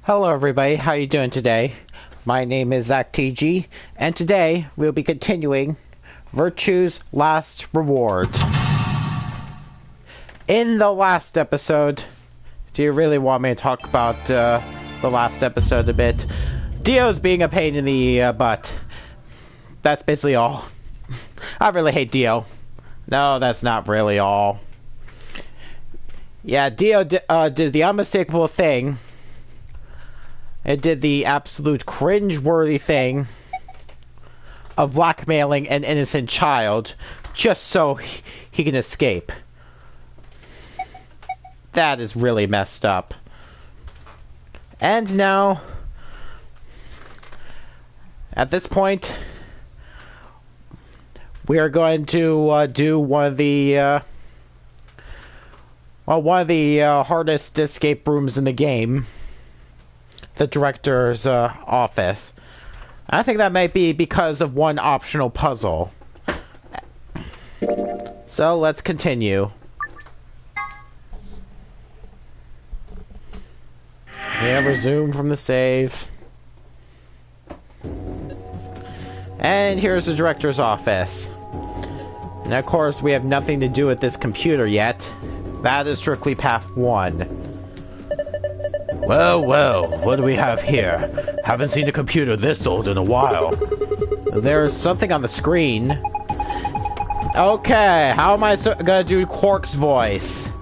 Hello everybody, how you doing today? My name is Zach TG, and today we'll be continuing Virtue's Last Reward. In the last episode, do you really want me to talk about the last episode a bit? Dio's being a pain in the butt. That's basically all. I really hate Dio. No, that's not really all. Yeah, Dio did the unmistakable thing. It did the absolute cringe-worthy thing of blackmailing an innocent child just so he can escape. That is really messed up. And now, at this point, we are going to do one of the hardest escape rooms in the game. The director's office. I think that might be because of one optional puzzle. So let's continue. Yeah, resume from the save. And here's the director's office. And of course, we have nothing to do with this computer yet. That is strictly path 1. Well, what do we have here? Haven't seen a computer this old in a while. There's something on the screen. Okay, how am I gonna do Quark's voice?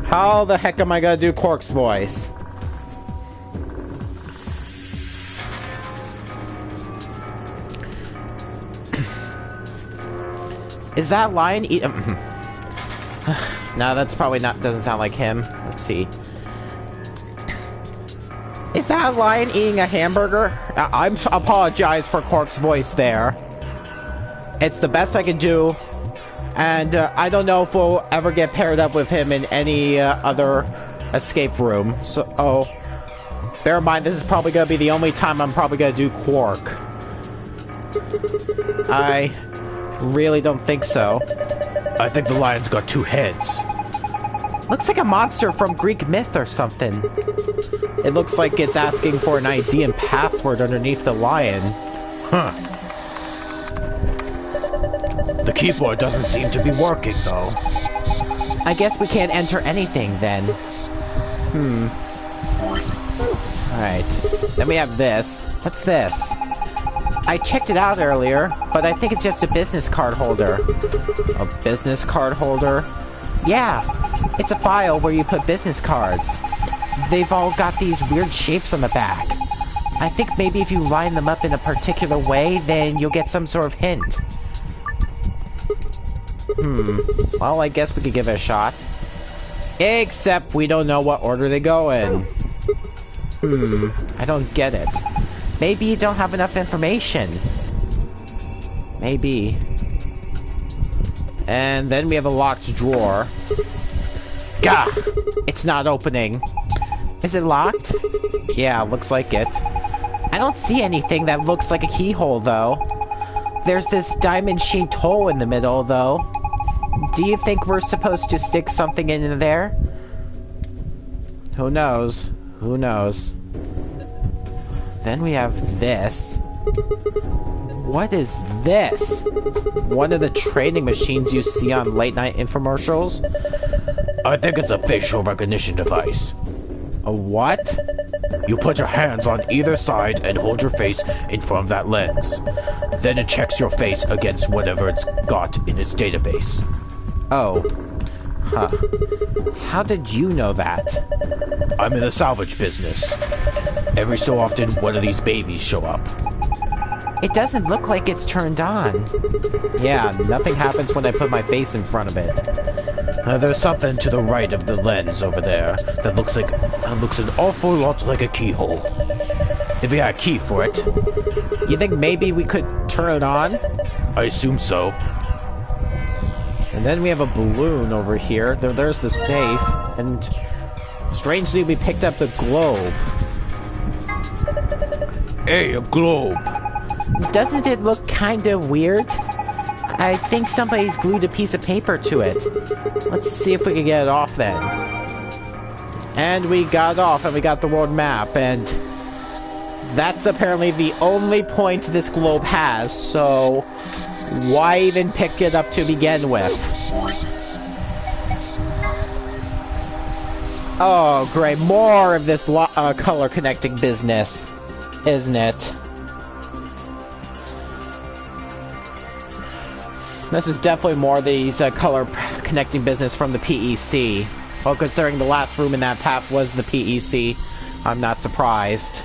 How the heck am I gonna do Quark's voice? Is that lion eat? No, that's probably not. Doesn't sound like him. Let's see. Is that a lion eating a hamburger? I apologize for Quark's voice there. It's the best I can do. And I don't know if we'll ever get paired up with him in any other escape room. So, bear in mind, this is probably going to be the only time I'm probably going to do Quark. I really don't think so. I think the lion's got 2 heads. Looks like a monster from Greek myth or something. It looks like it's asking for an ID and password underneath the lion. Huh. The keyboard doesn't seem to be working, though. I guess we can't enter anything, then. Alright. Then we have this. What's this? I checked it out earlier, but I think it's just a business card holder. A business card holder? Yeah. It's a file where you put business cards. They've all got these weird shapes on the back. I think maybe if you line them up in a particular way, then you'll get some sort of hint. Well, I guess we could give it a shot. Except we don't know what order they go in. I don't get it. Maybe you don't have enough information. Maybe. And then we have a locked drawer. Gah! It's not opening. Is it locked? Yeah, looks like it. I don't see anything that looks like a keyhole, though. There's this diamond-shaped hole in the middle, though. Do you think we're supposed to stick something in there? Who knows? Who knows? Then we have this. What is this? One of the training machines you see on late-night infomercials? I think it's a facial recognition device. A what? You put your hands on either side and hold your face in front of that lens. Then it checks your face against whatever it's got in its database. Oh. Huh. How did you know that? I'm in the salvage business. Every so often, one of these babies show up. It doesn't look like it's turned on. Yeah, nothing happens when I put my face in front of it. There's something to the right of the lens over there that looks an awful lot like a keyhole. If we had a key for it. You think maybe we could turn it on? I assume so. And then we have a balloon over here. There's the safe. And strangely, we picked up the globe. Hey, a globe. Doesn't it look kind of weird? I think somebody's glued a piece of paper to it. Let's see if we can get it off then. And we got off, and we got the world map, and that's apparently the only point this globe has, so why even pick it up to begin with? Oh, great. More of this color connecting business, isn't it? This is definitely more of these color connecting business from the PEC. Well, considering the last room in that path was the PEC, I'm not surprised.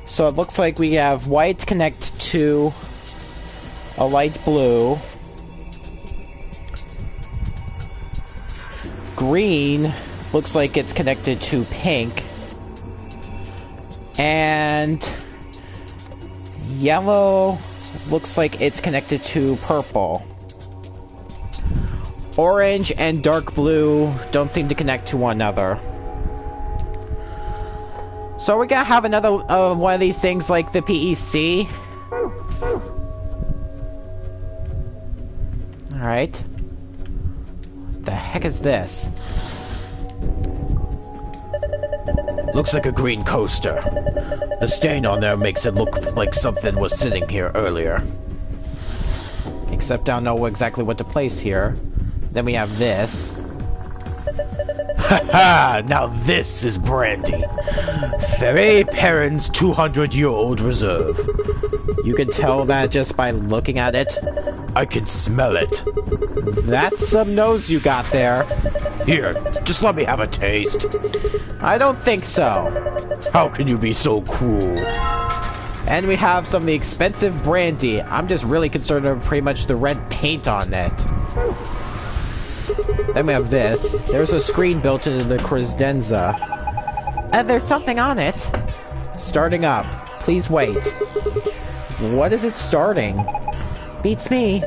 So it looks like we have white connect to a light blue. Green looks like it's connected to pink. And yellow looks like it's connected to purple. Orange and dark blue don't seem to connect to one another. So we're gonna have another one of these things like the PEC. Alright. What the heck is this? Looks like a green coaster. The stain on there makes it look like something was sitting here earlier. Except I don't know exactly what to place here. Then we have this. Haha! Now this is brandy. Ferre Perrin's 200-year-old reserve. You can tell that just by looking at it. I can smell it. That's some nose you got there. Here, just let me have a taste. I don't think so. How can you be so cruel? And we have some of the expensive brandy. I'm just really concerned of pretty much the red paint on it. Then we have this. There's a screen built into the credenza. And there's something on it. Starting up. Please wait. What is it starting? Beats me.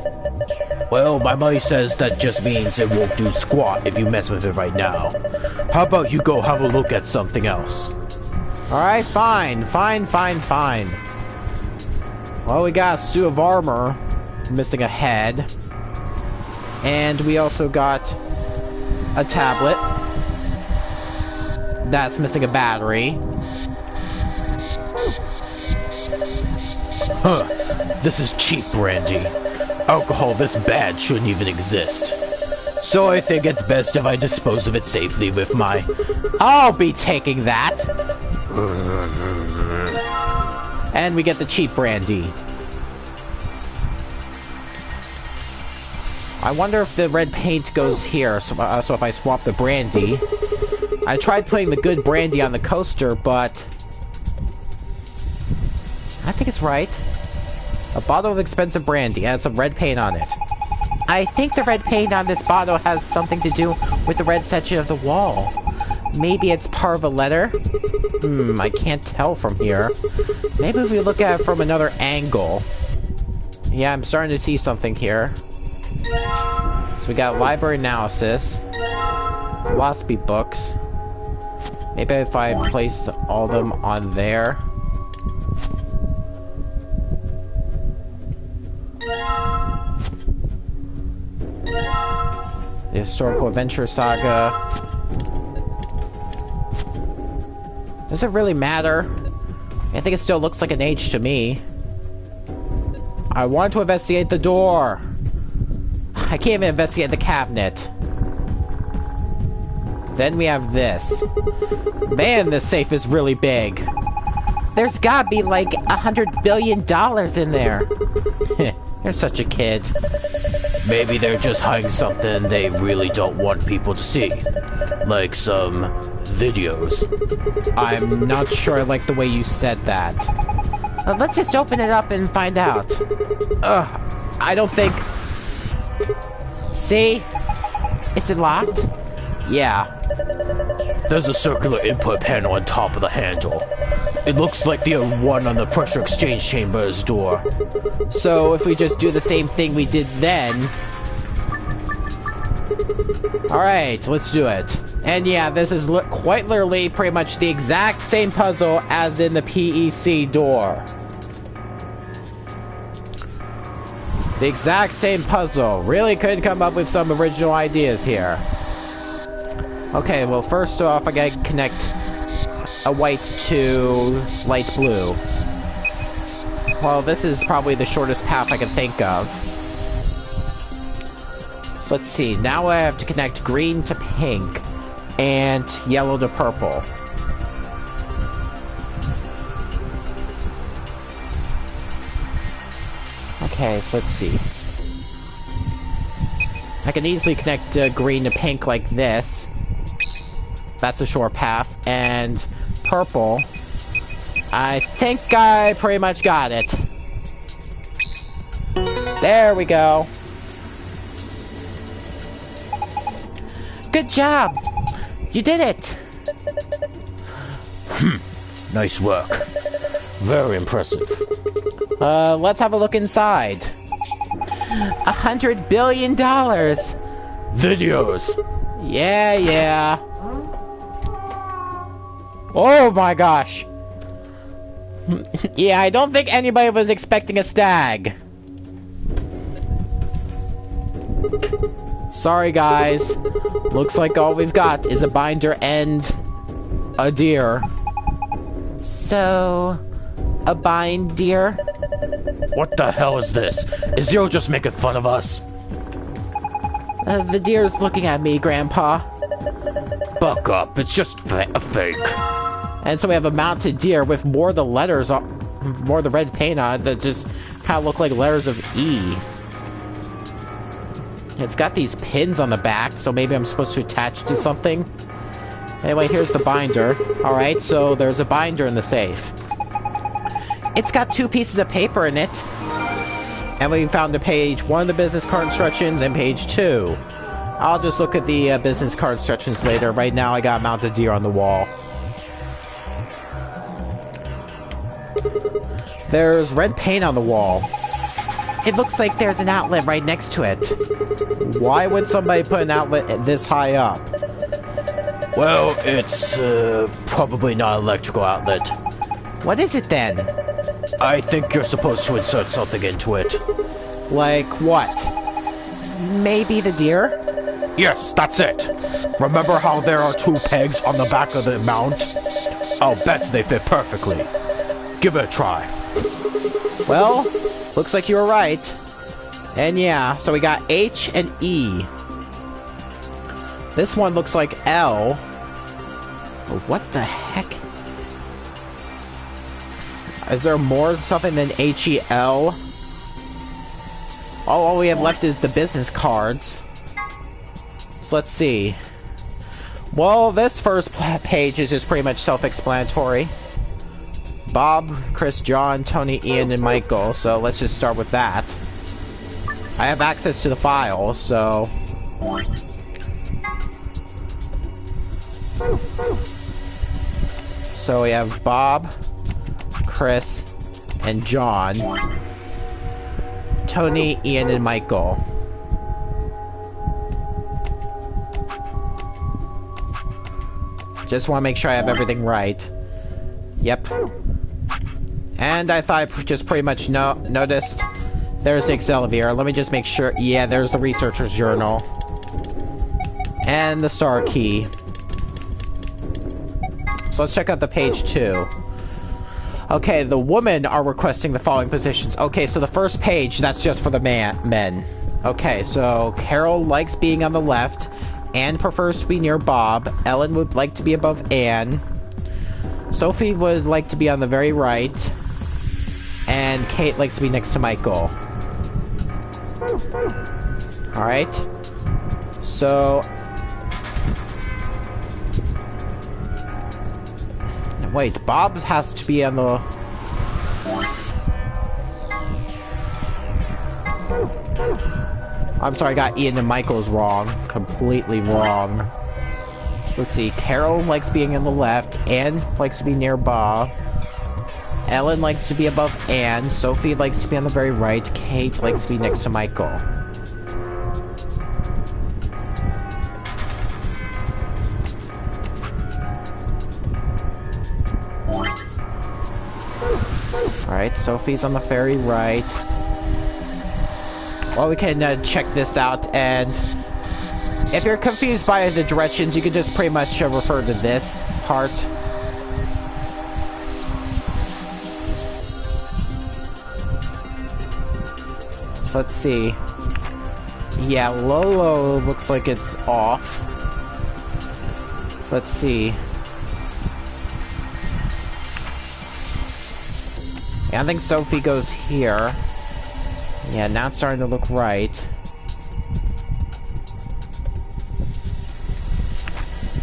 Well, my money says that just means it won't do squat if you mess with it right now. How about you go have a look at something else? Alright, fine. Fine. Well, we got a suit of armor. Missing a head. And we also got a tablet. That's missing a battery. Huh. This is cheap brandy. Alcohol this bad shouldn't even exist. So I think it's best if I dispose of it safely with my... I'll be taking that! And we get the cheap brandy. I wonder if the red paint goes here, so if I swap the brandy... I tried putting the good brandy on the coaster, but... I think it's right. A bottle of expensive brandy has some red paint on it. I think the red paint on this bottle has something to do with the red section of the wall. Maybe it's part of a letter? I can't tell from here. Maybe if we look at it from another angle. Yeah, I'm starting to see something here. So we got library analysis. Philosophy books. Maybe if I place all of them on there. The historical adventure saga. Does it really matter? I think it still looks like an H to me. I want to investigate the door. I can't even investigate the cabinet. Then we have this. Man, this safe is really big. There's gotta be like $100 billion in there. You're such a kid. Maybe they're just hiding something they really don't want people to see. Like some videos. I'm not sure I like the way you said that. Let's just open it up and find out. I don't think... See? Is it locked? Yeah. There's a circular input panel on top of the handle. It looks like the one on the pressure exchange chamber's door. So if we just do the same thing we did then... Alright, let's do it. And yeah, this is quite literally pretty much the exact same puzzle as in the PEC door. The exact same puzzle. Really could come up with some original ideas here. Okay, well, first off, I gotta connect a white to light blue. Well, this is probably the shortest path I can think of. So let's see. Now I have to connect green to pink and yellow to purple. Okay, so let's see. I can easily connect green to pink like this. That's a short path. And purple. I think I pretty much got it. There we go. Good job! You did it! Nice work. Very impressive. Let's have a look inside. $100 billion! Videos! Yeah. Oh my gosh! Yeah, I don't think anybody was expecting a stag. Sorry, guys. Looks like all we've got is a binder and a deer. So, a bind deer? What the hell is this? Is Zero just making fun of us? The deer's looking at me, Grandpa. Buck up, it's just a fake. And so we have a mounted deer with more of the letters on, more of the red paint on it that just kind of look like letters of E. It's got these pins on the back, so maybe I'm supposed to attach to something. Anyway, here's the binder. Alright, so there's a binder in the safe. It's got 2 pieces of paper in it. And we found the page 1 of the business card instructions and page 2. I'll just look at the business card instructions later. Right now I got a mounted deer on the wall. There's red paint on the wall. It looks like there's an outlet right next to it. Why would somebody put an outlet this high up? Well, it's probably not an electrical outlet. What is it then? I think you're supposed to insert something into it. Like what? Maybe the deer? Yes, that's it. Remember how there are 2 pegs on the back of the mount? I'll bet they fit perfectly. Give it a try. Well, looks like you were right. And yeah, so we got H and E. This one looks like L. But what the heck? Is there more something than H-E-L? All we have left is the business cards. So let's see. Well, this first page is just pretty much self-explanatory. Bob, Chris, John, Tony, Ian, and Michael. So let's just start with that. I have access to the files, so... So we have Bob, Chris, and John. Tony, Ian, and Michael. Just want to make sure I have everything right. Yep. And I thought I just pretty much noticed there's the Excelsior. Let me just make sure. Yeah, there's the researcher's journal. And the star key. So let's check out the page 2. Okay, the women are requesting the following positions. Okay, so the first page, that's just for the men. Okay, so Carol likes being on the left. Anne prefers to be near Bob. Ellen would like to be above Anne. Sophie would like to be on the very right. And Kate likes to be next to Michael. Alright. So... Wait, Bob has to be on the... I'm sorry, I got Ian and Michael's wrong. Completely wrong. So let's see. Carol likes being on the left. Anne likes to be near Bob. Ellen likes to be above Anne. Sophie likes to be on the very right. Kate likes to be next to Michael. Alright, Sophie's on the very right. Well, we can check this out, and if you're confused by the directions, you can just pretty much refer to this part. So let's see. Yeah, Lolo looks like it's off. So let's see. Yeah, I think Sophie goes here. Yeah, now it's starting to look right.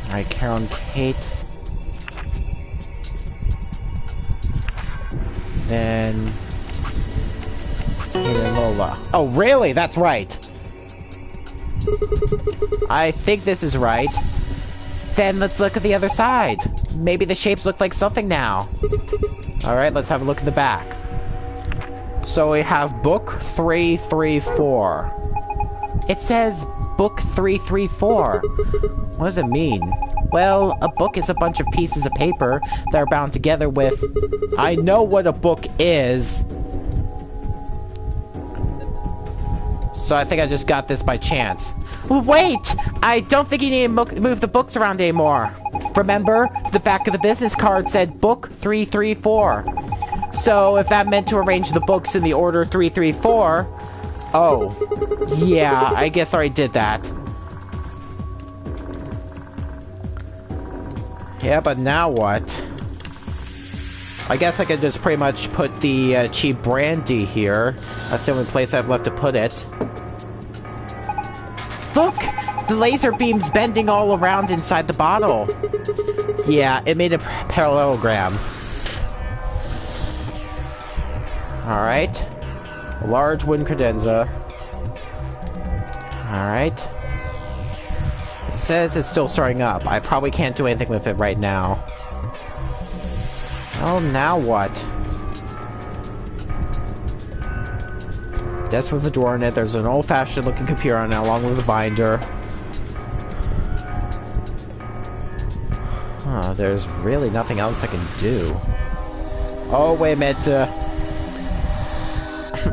Alright, Carol and Kate. Then... Kate and Lola. Oh, really? That's right. I think this is right. Then let's look at the other side. Maybe the shapes look like something now. Alright, let's have a look at the back. So we have book 334. It says book 334. What does it mean? Well, a book is a bunch of pieces of paper that are bound together with... I know what a book is. So I think I just got this by chance. Wait! I don't think you need to move the books around anymore. Remember, the back of the business card said book 334. So if that meant to arrange the books in the order 334... Oh. Yeah, I guess I already did that. Yeah, but now what? I guess I could just pretty much put the cheap brandy here. That's the only place I have left to put it. Look! The laser beam's bending all around inside the bottle. Yeah, it made a parallelogram. Alright. A large wooden credenza. Alright. It says it's still starting up. I probably can't do anything with it right now. Oh, now what? Desk with a drawer in it. There's an old-fashioned looking computer on it along with a binder. Huh, there's really nothing else I can do. Oh, wait a minute.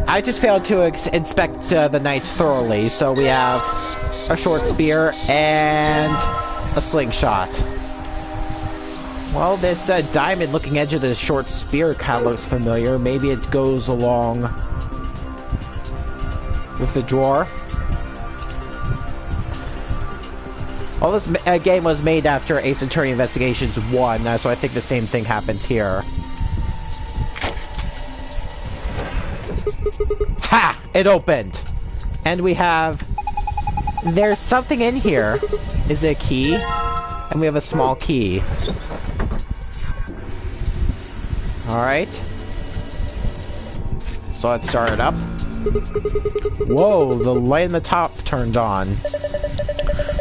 I just failed to inspect the knights thoroughly, so we have a short spear and a slingshot. Well, this diamond-looking edge of the short spear kind of looks familiar. Maybe it goes along with the drawer. Well, this game was made after Ace Attorney Investigations 1, so I think the same thing happens here. Ha! It opened! And we have... There's something in here. Is it a key? And we have a small key. Alright. So let's start it up. Whoa, the light in the top turned on.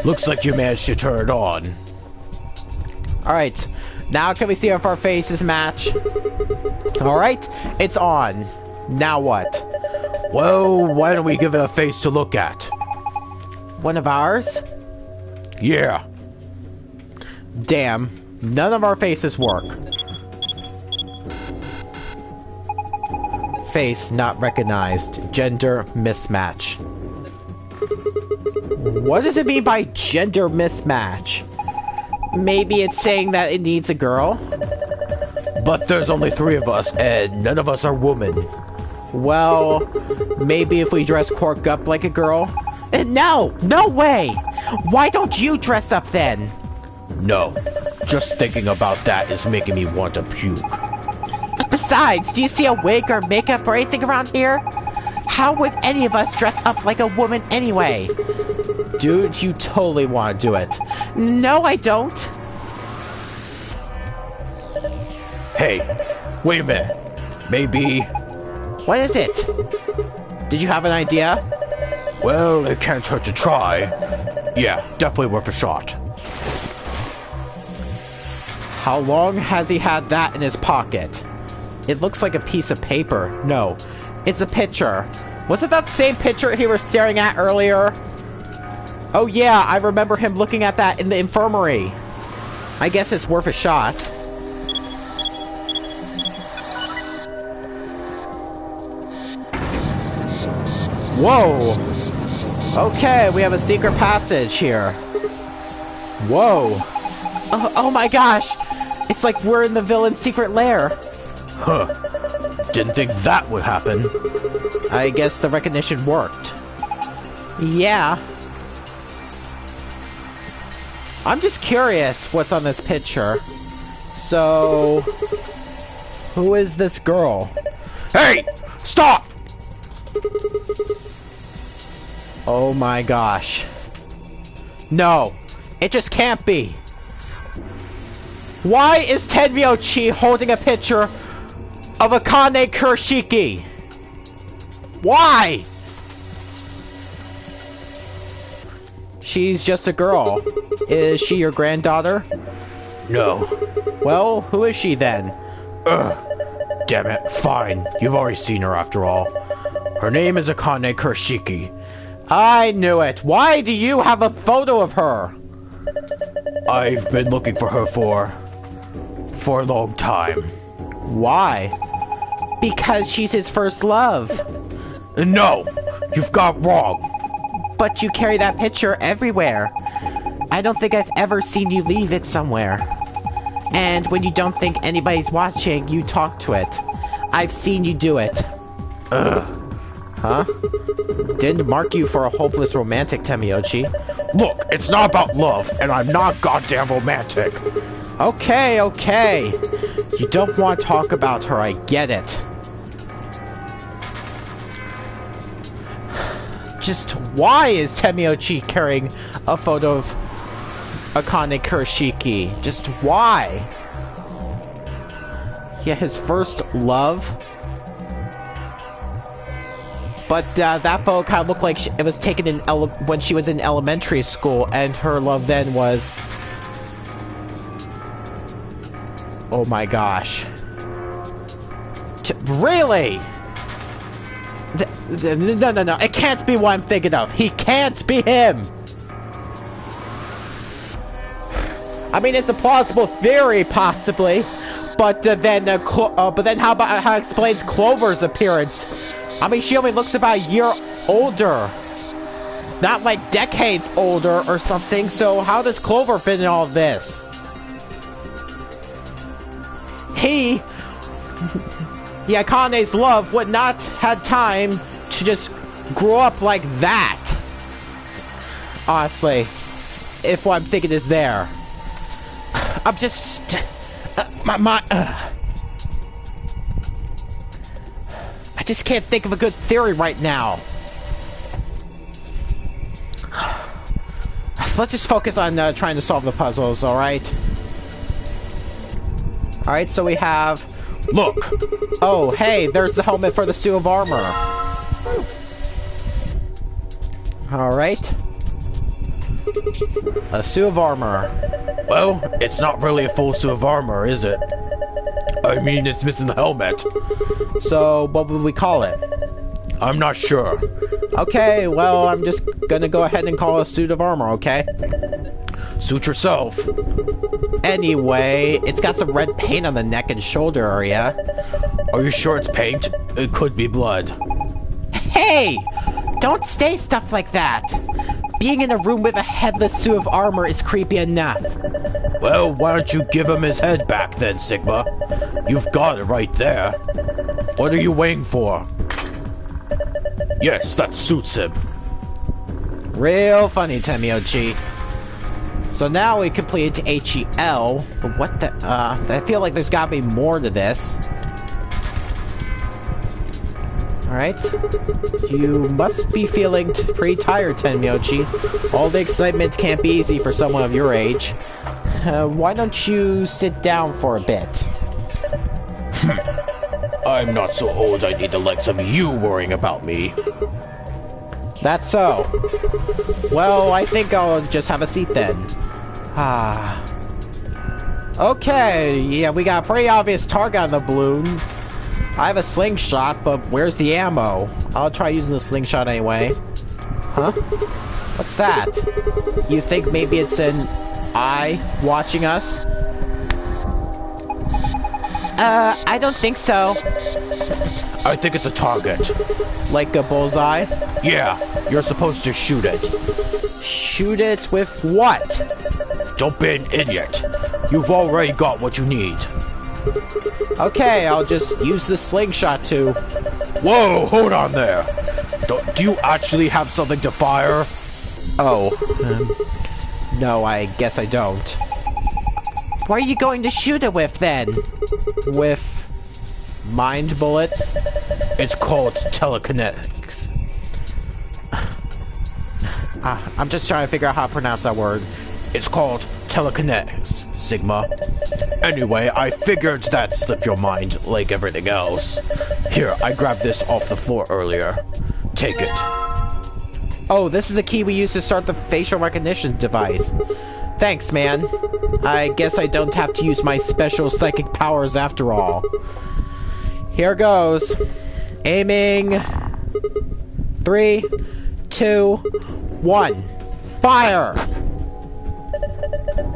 Looks like you managed to turn it on. Alright. Now can we see if our faces match? Alright, it's on. Now what? Well, why don't we give it a face to look at? One of ours? Yeah. Damn. None of our faces work. Face not recognized. Gender mismatch. What does it mean by gender mismatch? Maybe it's saying that it needs a girl? But there's only 3 of us, and none of us are women. Well, maybe if we dress Quark up like a girl? No! No way! Why don't you dress up then? No. Just thinking about that is making me want to puke. Besides, do you see a wig or makeup or anything around here? How would any of us dress up like a woman anyway? Dude, you totally want to do it. No, I don't. Hey, wait a minute. Maybe... What is it? Did you have an idea? Well, it can't hurt to try. Yeah, definitely worth a shot. How long has he had that in his pocket? It looks like a piece of paper. No, it's a picture. Was it that same picture he was staring at earlier? Oh yeah, I remember him looking at that in the infirmary. I guess it's worth a shot. Whoa! Okay, we have a secret passage here. Whoa! Oh my gosh! It's like we're in the villain's secret lair. Huh. Didn't think that would happen. I guess the recognition worked. Yeah. I'm just curious what's on this picture. So... who is this girl? Hey! Stop! Oh my gosh. No! It just can't be! Why is Tenryouchi holding a picture of Akane Kurashiki? Why? She's just a girl. Is she your granddaughter? No. Well, who is she then? Ugh. Damn it. Fine. You've already seen her after all. Her name is Akane Kurashiki. I knew it. Why do you have a photo of her? I've been looking for her for a long time. Why? Because she's his first love. No! You've got wrong. But you carry that picture everywhere. I don't think I've ever seen you leave it somewhere. And when you don't think anybody's watching, you talk to it. I've seen you do it. Ugh. Huh? Didn't mark you for a hopeless romantic, Tenryouchi. Look, it's not about love, and I'm not goddamn romantic. Okay, okay. You don't want to talk about her, I get it. Just why is Tenryouchi carrying a photo of Akane Kurashiki? Just why? Yeah, his first love? But that photo kind of looked like it was taken in when she was in elementary school, and her love then was... oh my gosh. Really? No. It can't be what I'm thinking of. He can't be him. I mean, it's a plausible theory, possibly. But then how about how it explains Clover's appearance? I mean, she only looks about a year older. Not like decades older or something, so how does Clover fit in all this? Akane's love would not have time to just grow up like that. Honestly, if what I'm thinking is there. I'm just... I just can't think of a good theory right now. Let's just focus on trying to solve the puzzles, alright? Alright, so we have... Look! Oh, hey, there's the helmet for the suit of armor. Alright. A suit of armor. Well, it's not really a full suit of armor, is it? I mean, it's missing the helmet. So, what would we call it? I'm not sure. Okay, well, I'm just gonna go ahead and call it a suit of armor, okay? Suit yourself. Anyway, it's got some red paint on the neck and shoulder area. Are you sure it's paint? It could be blood. Hey! Don't say stuff like that! Being in a room with a headless suit of armor is creepy enough. Well, why don't you give him his head back then, Sigma? You've got it right there. What are you waiting for? Yes, that suits him. Real funny, Tenryouchi. So now we completed HEL, but what the, I feel like there's gotta be more to this. Alright. You must be feeling pretty tired, Tenryouchi. All the excitement can't be easy for someone of your age. Why don't you sit down for a bit? I'm not so old I need the likes of you worrying about me. That's so. Well, I think I'll just have a seat then. Okay, yeah, we got a pretty obvious target on the balloon. I have a slingshot, but where's the ammo? I'll try using the slingshot anyway. Huh? What's that? You think maybe it's an eye watching us? I don't think so. I think it's a target. Like a bullseye? Yeah, you're supposed to shoot it. Shoot it with what? Don't be an idiot. You've already got what you need. Okay, I'll just use the slingshot to... Whoa, hold on there. Do you actually have something to fire? Oh. No, I guess I don't. What are you going to shoot it with, then? With... mind bullets? It's called telekinetics. I'm just trying to figure out how to pronounce that word. It's called telekinetics, Sigma. Anyway, I figured that'd slip your mind like everything else. Here, I grabbed this off the floor earlier. Take it. Oh, this is the key we use to start the facial recognition device. Thanks, man. I guess I don't have to use my special psychic powers after all. Here goes. Aiming. 3, 2, 1. Fire!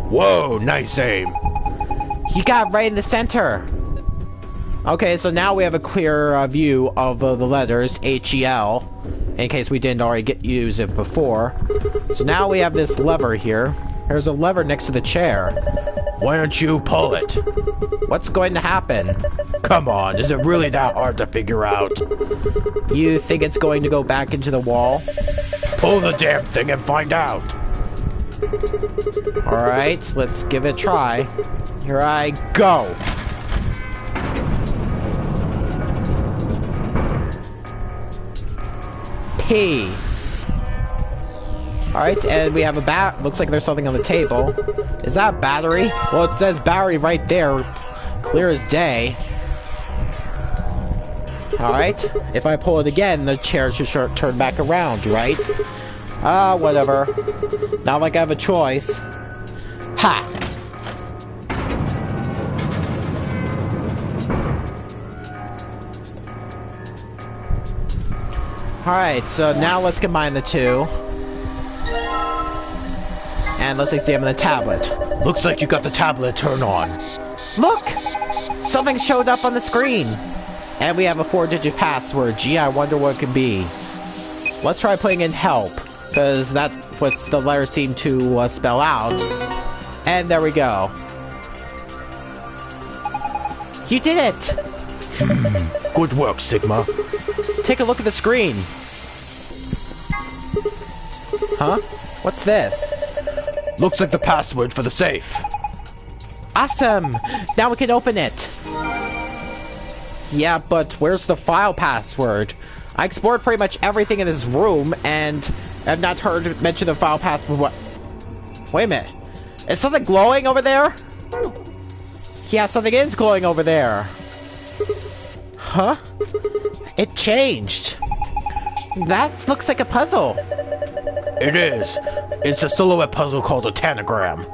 Whoa, nice aim. You got it right in the center. Okay, so now we have a clear view of the letters H-E-L, in case we didn't already use it before. So now we have this lever here. There's a lever next to the chair. Why don't you pull it? What's going to happen? Come on, is it really that hard to figure out? You think it's going to go back into the wall? Pull the damn thing and find out. Alright, let's give it a try. Here I go! P. Alright, and we have a looks like there's something on the table. Is that a battery? Well, it says battery right there. Clear as day. Alright, if I pull it again, the chair should turn back around, right? Whatever. Not like I have a choice. Ha! Alright, so now let's combine the two. And let's examine the tablet. Looks like you got the tablet turned on. Look! Something showed up on the screen! And we have a 4-digit password. Gee, I wonder what it could be. Let's try putting in help, because that's what the letters seem to spell out. And there we go. You did it! Good work, Sigma. Take a look at the screen. Huh? What's this? Looks like the password for the safe. Awesome! Now we can open it! Yeah, but where's the file password? I explored pretty much everything in this room, and I've not heard mention the file password. What? Wait a minute. Is something glowing over there? Yeah, something is glowing over there. Huh? It changed. That looks like a puzzle. It is. It's a silhouette puzzle called a tanagram.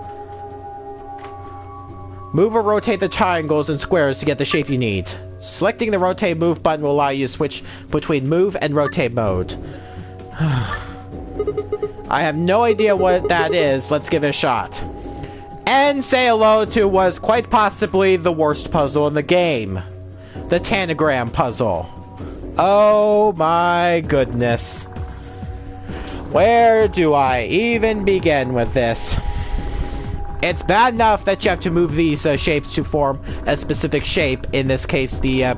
Move or rotate the triangles and squares to get the shape you need. Selecting the rotate move button will allow you to switch between move and rotate mode. I have no idea what that is. Let's give it a shot. And say hello to was quite possibly the worst puzzle in the game. The tanagram puzzle. Oh my goodness. Where do I even begin with this? It's bad enough that you have to move these shapes to form a specific shape, in this case the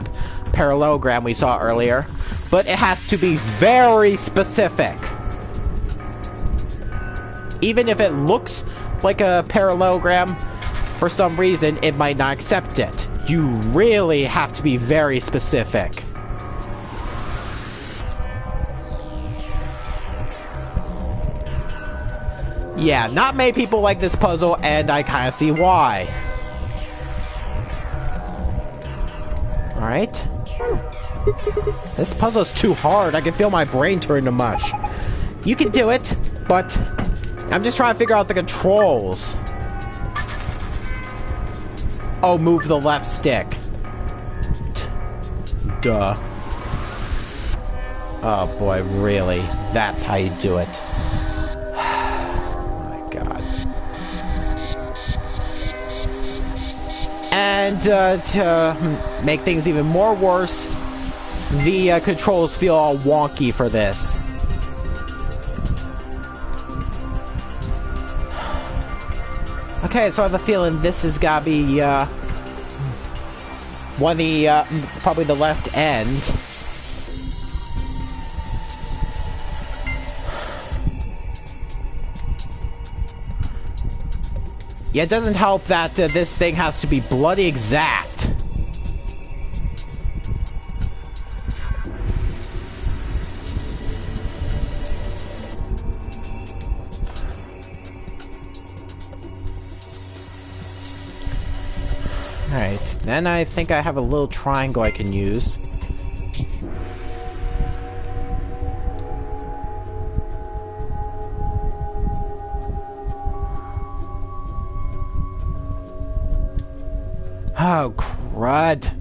parallelogram we saw earlier, but it has to be very specific. Even if it looks like a parallelogram, for some reason it might not accept it. You really have to be very specific. Yeah, not many people like this puzzle, and I kind of see why. Alright. This puzzle's too hard. I can feel my brain turn to mush. You can do it, but I'm just trying to figure out the controls. Oh, move the left stick. Duh. Oh boy, really? That's how you do it. And to make things even more worse, the controls feel all wonky for this. Okay, so I have a feeling this has got to be one of the probably the left end. Yeah, it doesn't help that this thing has to be bloody exact. Alright, then I think I have a little triangle I can use. Oh, crud.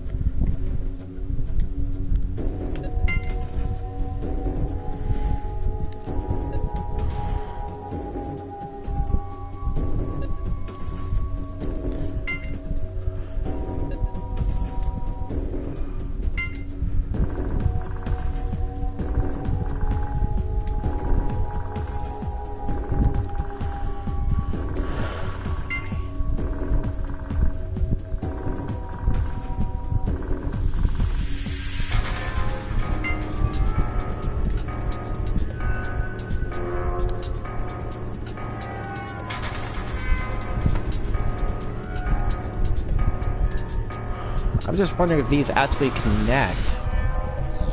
I'm just wondering if these actually connect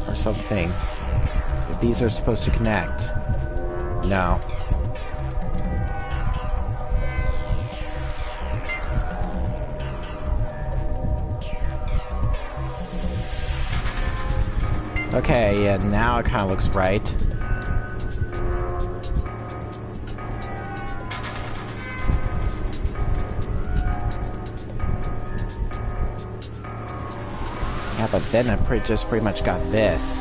or something. If these are supposed to connect. No. Okay, yeah, now it kind of looks right. Yeah, but then I just pretty much got this.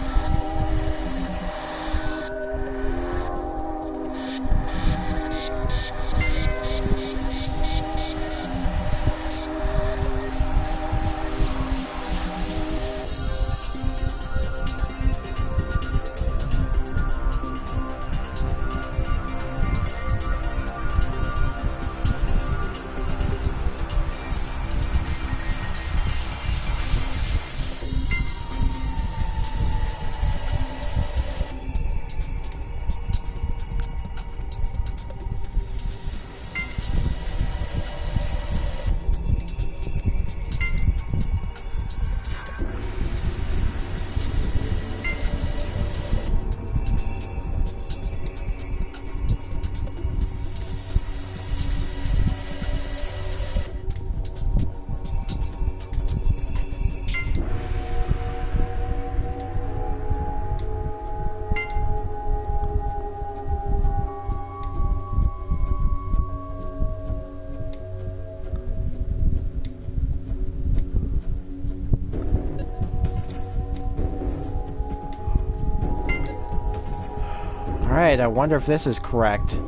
Alright, I wonder if this is correct.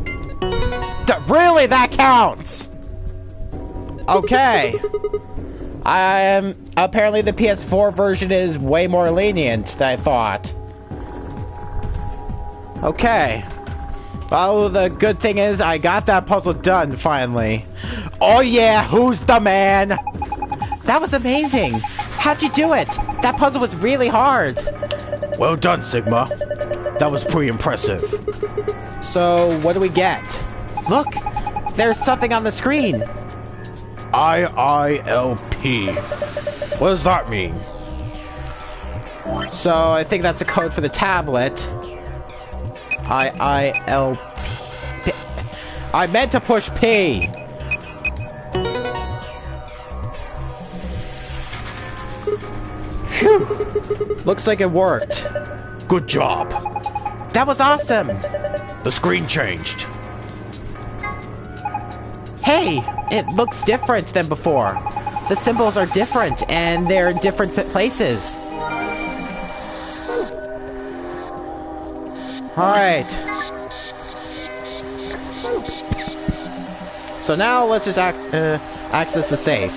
Really? That counts! Okay. Apparently the PS4 version is way more lenient than I thought. Okay. Well, the good thing is I got that puzzle done, finally. Oh yeah, who's the man? That was amazing! How'd you do it? That puzzle was really hard. Well done, Sigma. That was pretty impressive. So, what do we get? Look! There's something on the screen! IILP. What does that mean? So, I think that's a code for the tablet. IILP. I meant to push P! Phew! Looks like it worked. Good job. That was awesome! The screen changed. Hey! It looks different than before. The symbols are different, and they're in different places. Alright. So now let's just access the safe.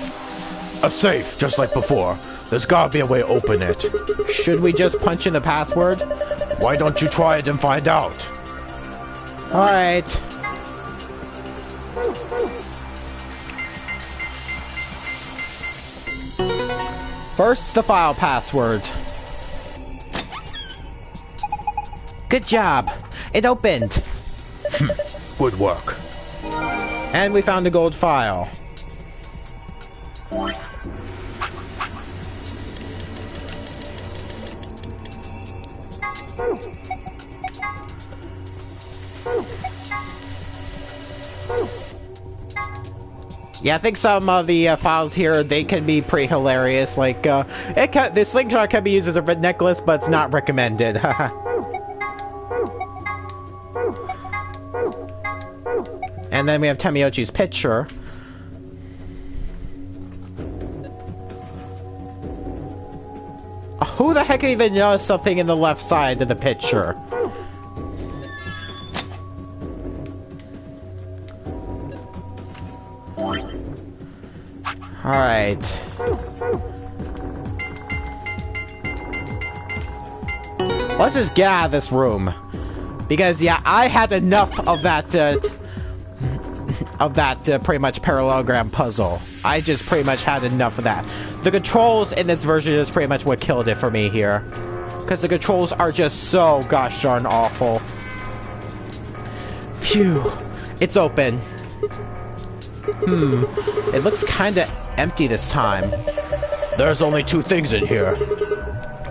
A safe, just like before. There's gotta be a way to open it. Should we just punch in the password? Why don't you try it and find out? Alright. First, the file password. Good job. It opened. Good work. And we found a gold file. Yeah, I think some of the files here, they can be pretty hilarious. Like, this slingshot can be used as a necklace, but it's not recommended. And then we have Tamiochi's picture. Who the heck even knows something in the left side of the picture? Alright. Let's just get out of this room. Because, yeah, I had enough of that, pretty much parallelogram puzzle. I just pretty much had enough of that. The controls in this version is pretty much what killed it for me here. Because the controls are just so gosh darn awful. Phew. It's open. It looks kinda empty this time. There's only 2 things in here.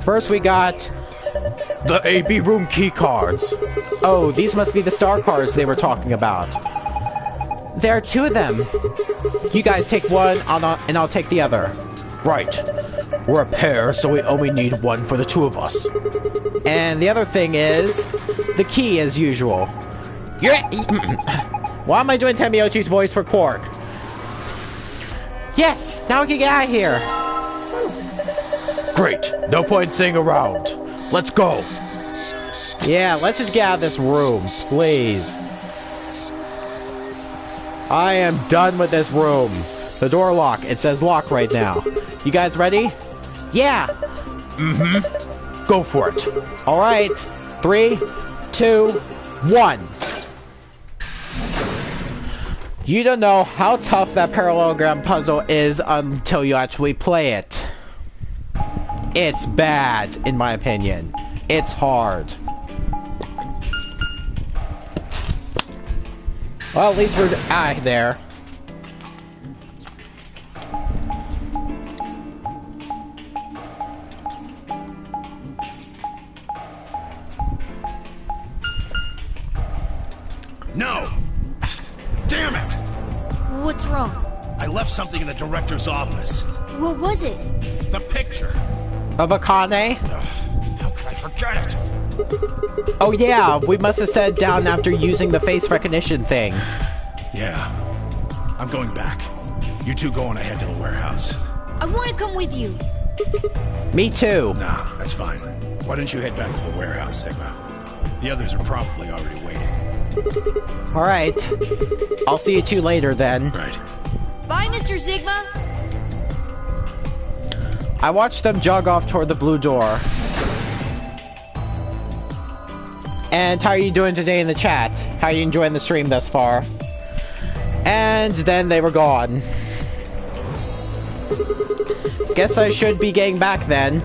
First we got... the AB room key cards. Oh, these must be the star cards they were talking about. There are 2 of them. You guys take one, and I'll take the other. Right. We're a pair, so we only need one for the 2 of us. And the other thing is... the key, as usual. Why am I doing Tamiochi's voice for Quark? Yes! Now we can get out of here! Great! No point sitting around. Let's go! Yeah, let's just get out of this room, please. I am done with this room. The door lock. It says lock right now. You guys ready? Yeah! Mm-hmm. Go for it. Alright. 3, 2, 1. You don't know how tough that parallelogram puzzle is until you actually play it. It's bad, in my opinion. It's hard. Well, at least we're out of there. No! Damn it! What's wrong? I left something in the director's office. What was it? The picture. Of Akane? How could I forget it? Oh yeah, we must have sat down after using the face recognition thing. Yeah. I'm going back. You 2 go on ahead to the warehouse. I want to come with you. Me too. Nah, that's fine. Why don't you head back to the warehouse, Sigma? The others are probably already waiting. Alright. I'll see you 2 later then. Right. Bye, Mr. Sigma. I watched them jog off toward the blue door. And how are you doing today in the chat? How are you enjoying the stream thus far? And then they were gone. Guess I should be getting back then.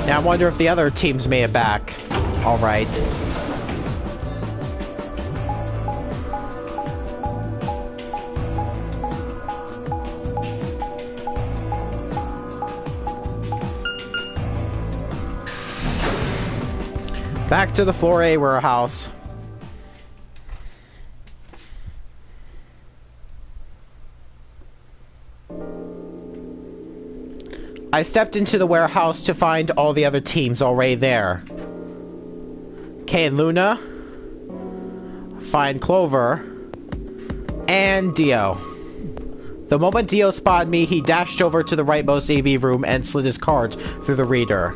Now I wonder if the other teams made it back. Alright. Back to the Floor A warehouse. I stepped into the warehouse to find all the other teams already there. Kay and Luna, find Clover, and Dio. The moment Dio spotted me, he dashed over to the rightmost AV room and slid his cards through the reader.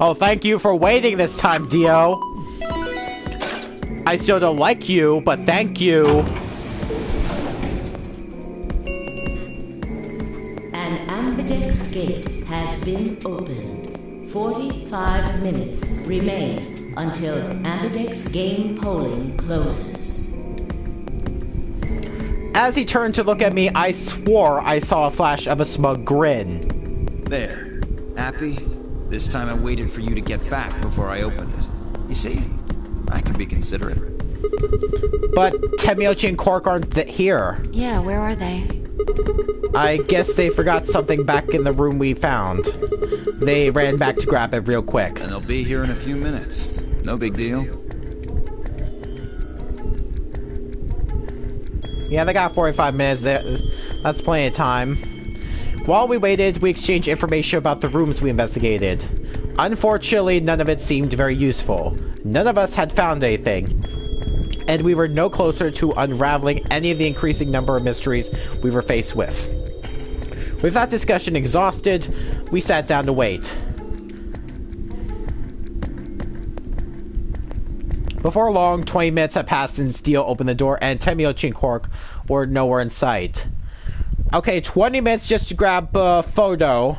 Oh, thank you for waiting this time, Dio. I still don't like you, but thank you. An ambidex gate has been opened. 45 minutes remain until ambidex game polling closes. As he turned to look at me, I swore I saw a flash of a smug grin. There. Happy? This time I waited for you to get back before I opened it. You see? I can be considerate. But Temiochi and Cork aren't here. Yeah, where are they? I guess they forgot something back in the room we found. They ran back to grab it real quick. And they'll be here in a few minutes. No big deal. Yeah, they got 45 minutes. That's plenty of time. While we waited, we exchanged information about the rooms we investigated. Unfortunately, none of it seemed very useful. None of us had found anything. And we were no closer to unraveling any of the increasing number of mysteries we were faced with. With that discussion exhausted, we sat down to wait. Before long, 20 minutes had passed since Dio opened the door and Temiochi and Cork were nowhere in sight. Okay, 20 minutes just to grab a photo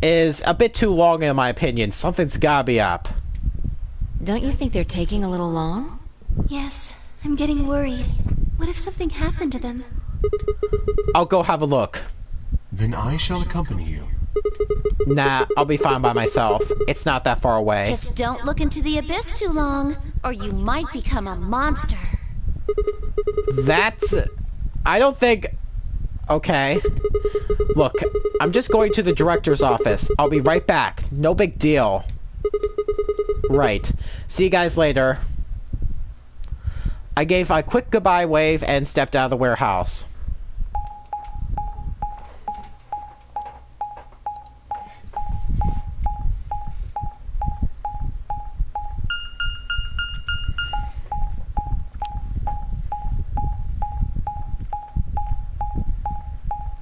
is a bit too long in my opinion. Something's gotta be up. Don't you think they're taking a little long? Yes, I'm getting worried. What if something happened to them? I'll go have a look. Then I shall accompany you. Nah, I'll be fine by myself. It's not that far away. Just don't look into the abyss too long, or you might become a monster. That's... I don't think... Okay. Look, I'm just going to the director's office. I'll be right back. No big deal. Right. See you guys later. I gave a quick goodbye wave and stepped out of the warehouse.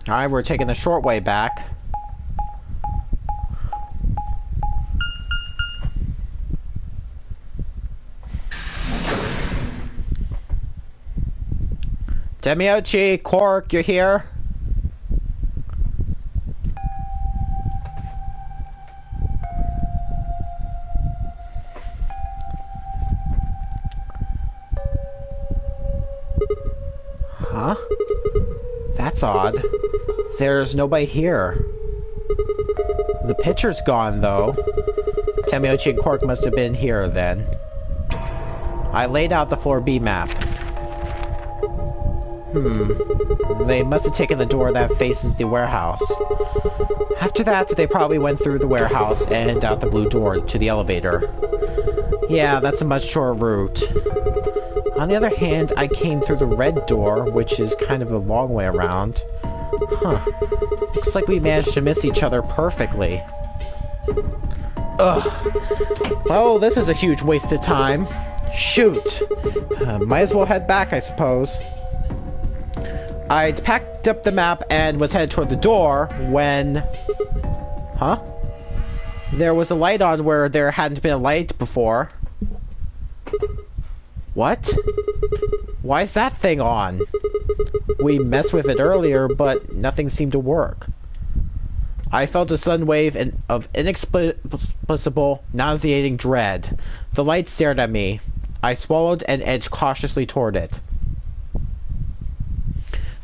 Alright, we're taking the short way back. Temiochi, Cork, you're here? Huh? That's odd. There's nobody here. The picture's gone, though. Temiochi and Cork must have been here, then. I laid out the floor B map. They must have taken the door that faces the warehouse. After that, they probably went through the warehouse and out the blue door to the elevator. Yeah, that's a much shorter route. On the other hand, I came through the red door, which is kind of a long way around. Huh. Looks like we managed to miss each other perfectly. Ugh. Well, this is a huge waste of time. Shoot. Might as well head back, I suppose. I'd packed up the map and was headed toward the door when... Huh? There was a light on where there hadn't been a light before. What? Why is that thing on? We messed with it earlier, but nothing seemed to work. I felt a sudden wave of inexplicable, nauseating dread. The light stared at me. I swallowed and edged cautiously toward it.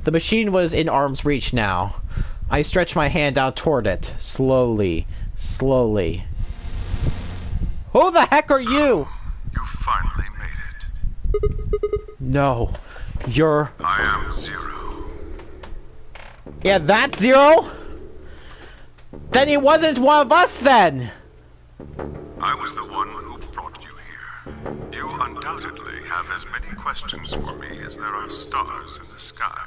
The machine was in arm's reach now. I stretched my hand out toward it, slowly, slowly. Who the heck are you? You finally made it. No, you're... I am Zero. Yeah, that's Zero? Then he wasn't one of us, then! I was the one who brought you here. You undoubtedly have as many questions for me as there are stars in the sky.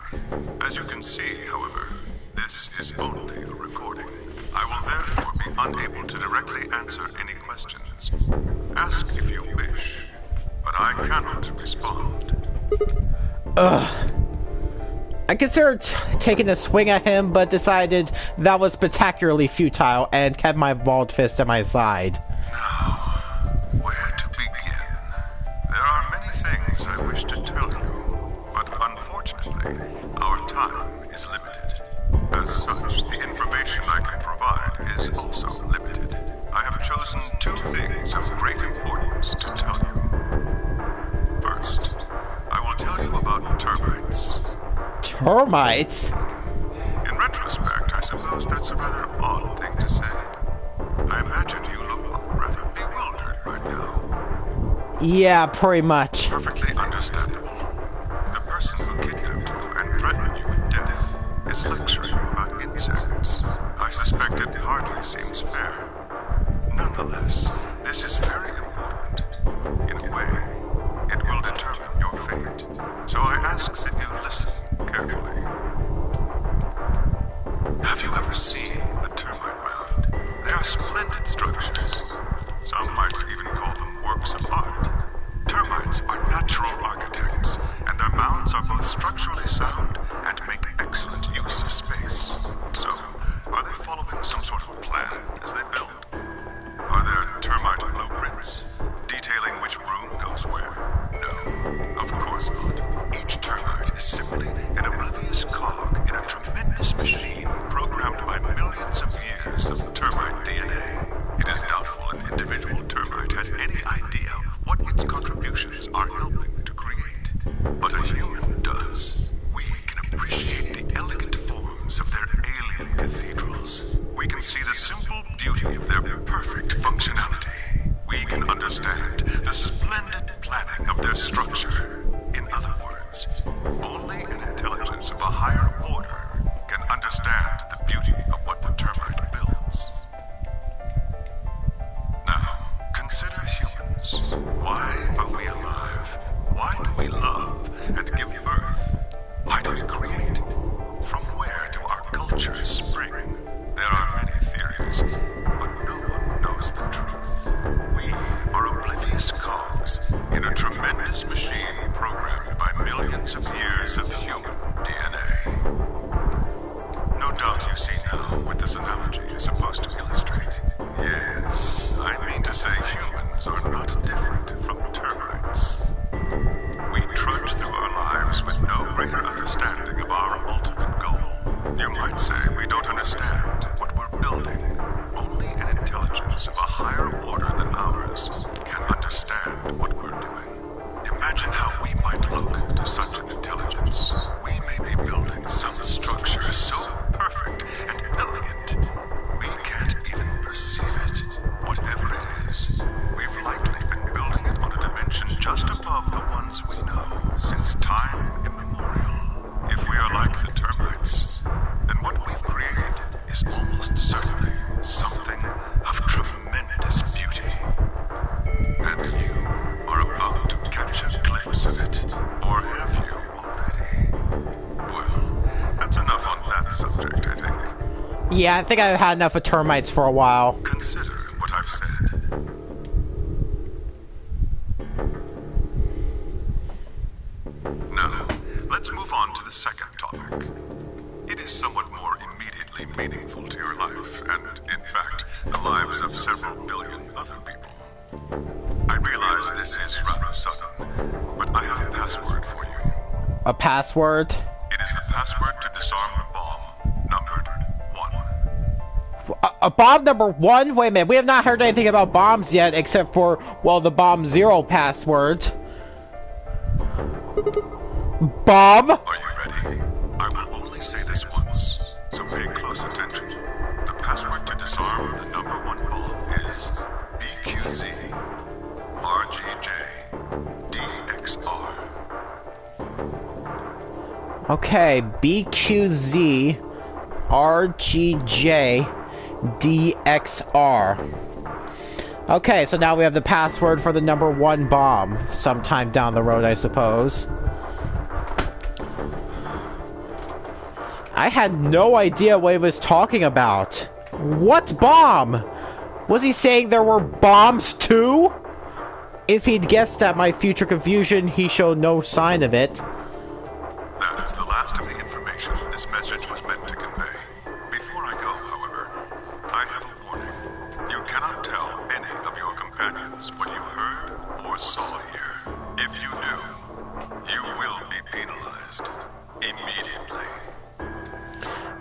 As you can see, however, this is only a recording. I will therefore be unable to directly answer any questions. Ask if you wish, but I cannot respond. Ugh. I considered taking a swing at him, but decided that was spectacularly futile and kept my balled fist at my side. Now, where to begin? There are many things I wish to tell you, but unfortunately, our time is limited. As such, the information I can provide is also limited. I have chosen two things of great importance to tell you. First, I will tell you about termites. Termites? In retrospect, I suppose that's a rather odd thing to say. I imagine you look rather bewildered right now. Yeah, pretty much. Perfectly understandable. The person who kidnapped you and threatened you with death is lecturing you about insects. I suspect it hardly seems fair. Nonetheless, this is very important. In a way, it will determine your fate. So I ask that you listen carefully. Have you ever seen a termite mound? They are splendid structures. Some might even call them works of art. Termites are natural architects, and their mounds are both structurally sound and make excellent use of space. So, are they following some sort of plan as they build? Are there termite blueprints detailing which room goes where? No, of course not. Each termite is simply an oblivious cog in a tremendous machine programmed by millions of years of termite DNA. It is doubtful an individual termite has any idea what its contributions are helping to create. But a human does. We can appreciate the elegant forms of their alien cathedrals. We can see the simple beauty of their perfect functionality. We can understand the splendid planning of their structure. In other words, only an intelligence of a higher order can understand the beauty of what the termite builds. Now, consider humans. Why are we alive? Why do we love and give birth? Why do we create? From where do our cultures spring? There are many theories, but no one knows the truth. We are oblivious cogs in a tremendous machine programmed by millions of years of human DNA. No doubt you see now what this analogy is supposed to illustrate. Yes, I mean to say humans are not different from termites. We trudge through our lives with no greater understanding of our ultimate goal. You might say we don't understand what we're building. Only an intelligence of a higher order than ours can understand what we're doing. Imagine how we might look to such an intelligence. We may be building some structure so perfect and elegant, we can't even perceive it. Whatever it is, we've likely been building it on a dimension just above the ones we know since time immemorial. If we are like the termites, then what we've created is almost certainly something of tremendous beauty. And you are about to catch a glimpse of it. Or have you already? Well, that's enough on that subject, I think. Yeah, I think I've had enough of termites for a while. Consider what I've said. Now, let's move on to the second topic. It is somewhat more immediately meaningful to your life, and, in fact, the lives of several billion other people. I realize this is rather sudden, but I have a password for you. A password? It is the password to disarm the bomb, numbered 1. A bomb number 1? Wait a minute, we have not heard anything about bombs yet, except for, well, the bomb 0 password. Bomb? Are you ready? I will only say this once, so pay close attention. The password to disarm the number 1 bomb is BQZ RGJ DXR. Okay, BQZ RGJ DXR. Okay, so now we have the password for the number 1 bomb. Sometime down the road, I suppose. I had no idea what he was talking about. What bomb? Was he saying there were bombs too? If he'd guessed at my future confusion, he showed no sign of it. That is the last of the information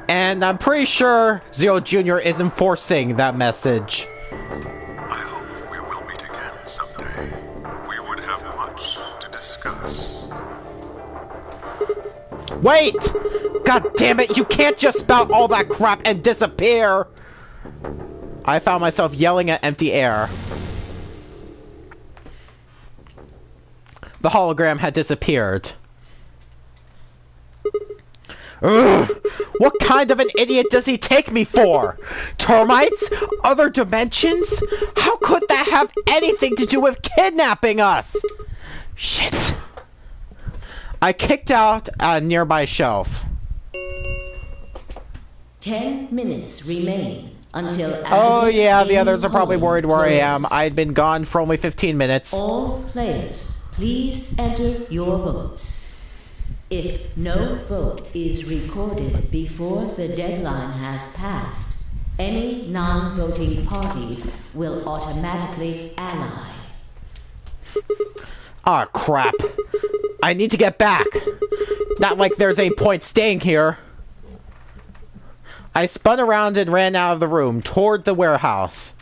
And I'm pretty sure Zero Jr. is enforcing that message. I hope we will meet again someday. We would have much to discuss. Wait! God damn it, you can't just spout all that crap and disappear! I found myself yelling at empty air. The hologram had disappeared. Ugh! What kind of an idiot does he take me for? Termites? Other dimensions? How could that have anything to do with kidnapping us? Shit. I kicked out a nearby shelf. 10 minutes remain until... Oh yeah, the others are probably worried where I am. I'd been gone for only 15 minutes. All players, please enter your votes. If no vote is recorded before the deadline has passed, any non-voting parties will automatically ally. Ah, crap. I need to get back. Not like there's any point staying here. I spun around and ran out of the room toward the warehouse.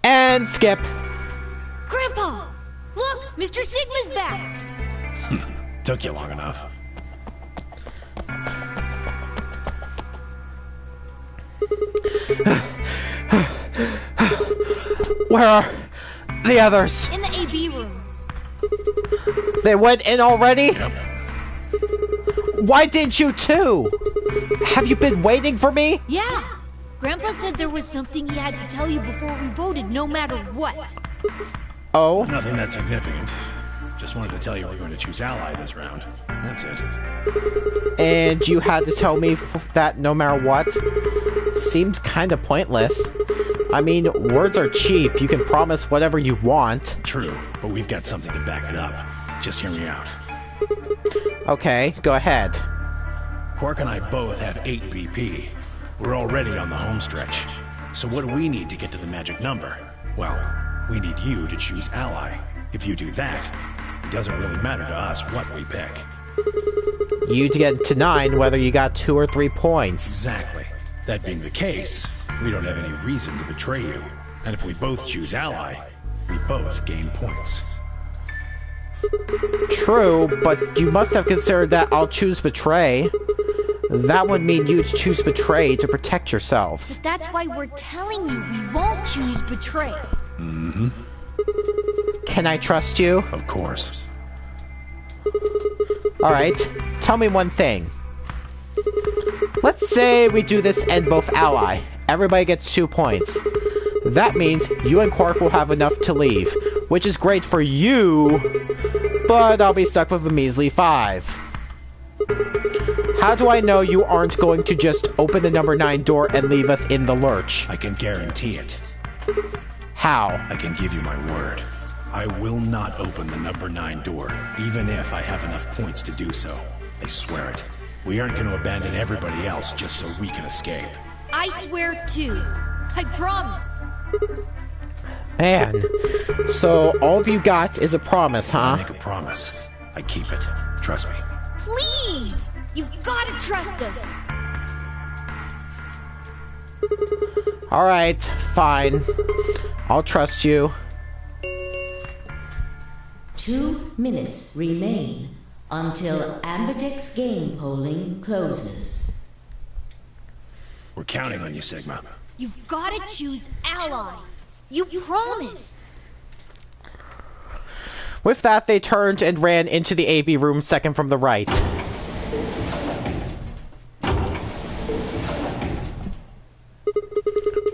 And skip. Grandpa! Look! Mr. Sigma's back! Took you long enough. Where are the others? In the AB rooms. They went in already? Yep. Why didn't you too? Have you been waiting for me? Yeah! Grandpa said there was something he had to tell you before we voted, no matter what. Oh? Nothing that significant. Just wanted to tell you we're going to choose ally this round. That's it. And you had to tell me that no matter what? Seems kind of pointless. I mean, words are cheap. You can promise whatever you want. True, but we've got something to back it up. Just hear me out. Okay, go ahead. Quark and I both have 8 BP. We're already on the home stretch. So what do we need to get to the magic number? Well, we need you to choose ally. If you do that, it doesn't really matter to us what we pick. You to get to 9 whether you got 2 or 3 points. Exactly. That being the case, we don't have any reason to betray you. And if we both choose ally, we both gain points. True, but you must have considered that I'll choose betray. That would mean you'd choose betray to protect yourselves. But that's why we're telling you we won't choose betray. Mm-hmm. Can I trust you? Of course. Alright, tell me one thing. Let's say we do this and both ally. Everybody gets 2 points. That means you and Quark will have enough to leave, which is great for you, but I'll be stuck with a measly 5. How do I know you aren't going to just open the number 9 door and leave us in the lurch? I can guarantee it. How? I can give you my word. I will not open the number 9 door, even if I have enough points to do so. I swear it. We aren't going to abandon everybody else just so we can escape. I swear too. I promise. Man, so all of you got is a promise, huh? I make a promise. I keep it. Trust me. Please! You've got to trust us! Alright, fine. I'll trust you. 2 minutes remain until Ambidex game polling closes. We're counting on you, Sigma. You've got to choose ally. You promised. With that, they turned and ran into the AB room second from the right.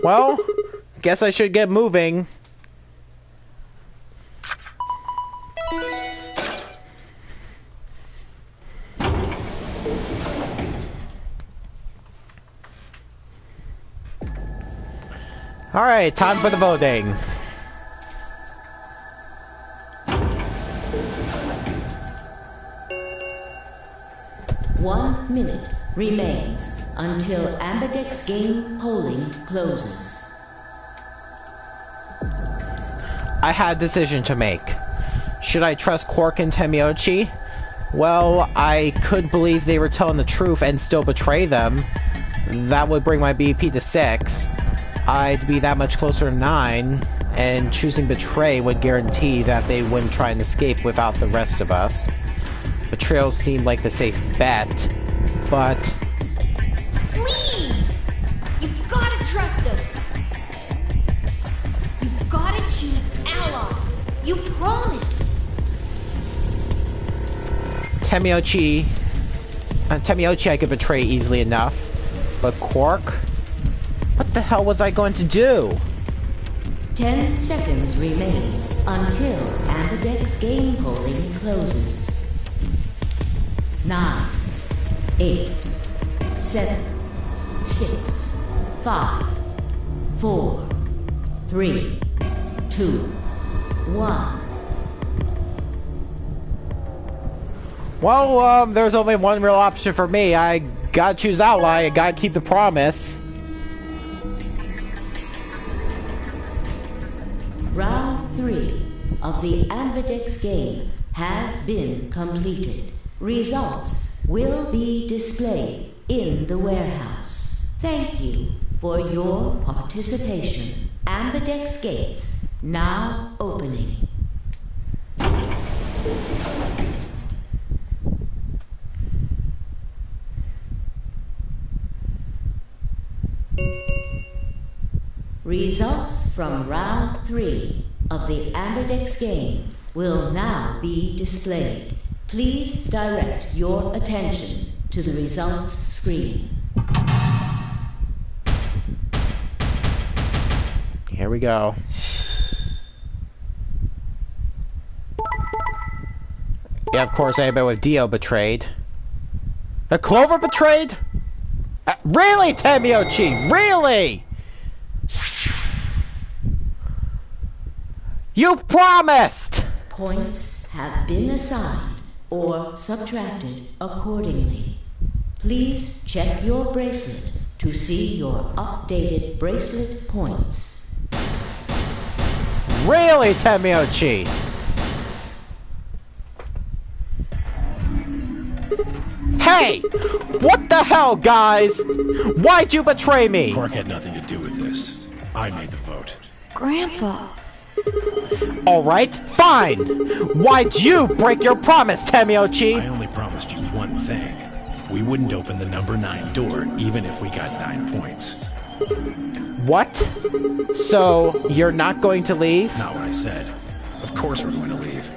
Well, guess I should get moving. Alright, time for the voting. One minute remains until Ambidex game polling closes. I had a decision to make. Should I trust Quark and Temiochi? Well, I could believe they were telling the truth and still betray them. That would bring my BP to 6. I'd be that much closer to 9, and choosing betray would guarantee that they wouldn't try and escape without the rest of us. Betrayal seemed like the safe bet, but... Please! You've gotta trust us! You've gotta choose ally! You promised! Temiochi I could betray easily enough, but Quark? What the hell was I going to do? 10 seconds remain until Ambidex's game polling closes. 9, 8, 7, 6, 5, 4, 3, 2, 1. Well, there's only one real option for me. I gotta choose ally, I gotta keep the promise. Round 3 of the Ambidex game has been completed. Results will be displayed in the warehouse. Thank you for your participation. Ambidex gates now opening. Results from round 3 of the Ambidex game will now be displayed. Please direct your attention to the results screen. Here we go. Yeah, of course, anybody with Dio betrayed. A Clover betrayed? Really, Temiochi? Really? You promised! Points have been assigned or subtracted accordingly. Please check your bracelet to see your updated bracelet points. Really, Temiochi? Hey! What the hell, guys? Why'd you betray me? Quark had nothing to do with this. I made the vote. Grandpa. Alright, fine! Why'd you break your promise, Temiochi? I only promised you one thing. We wouldn't open the number 9 door, even if we got 9 points. What? So, you're not going to leave? Not what I said. Of course we're going to leave.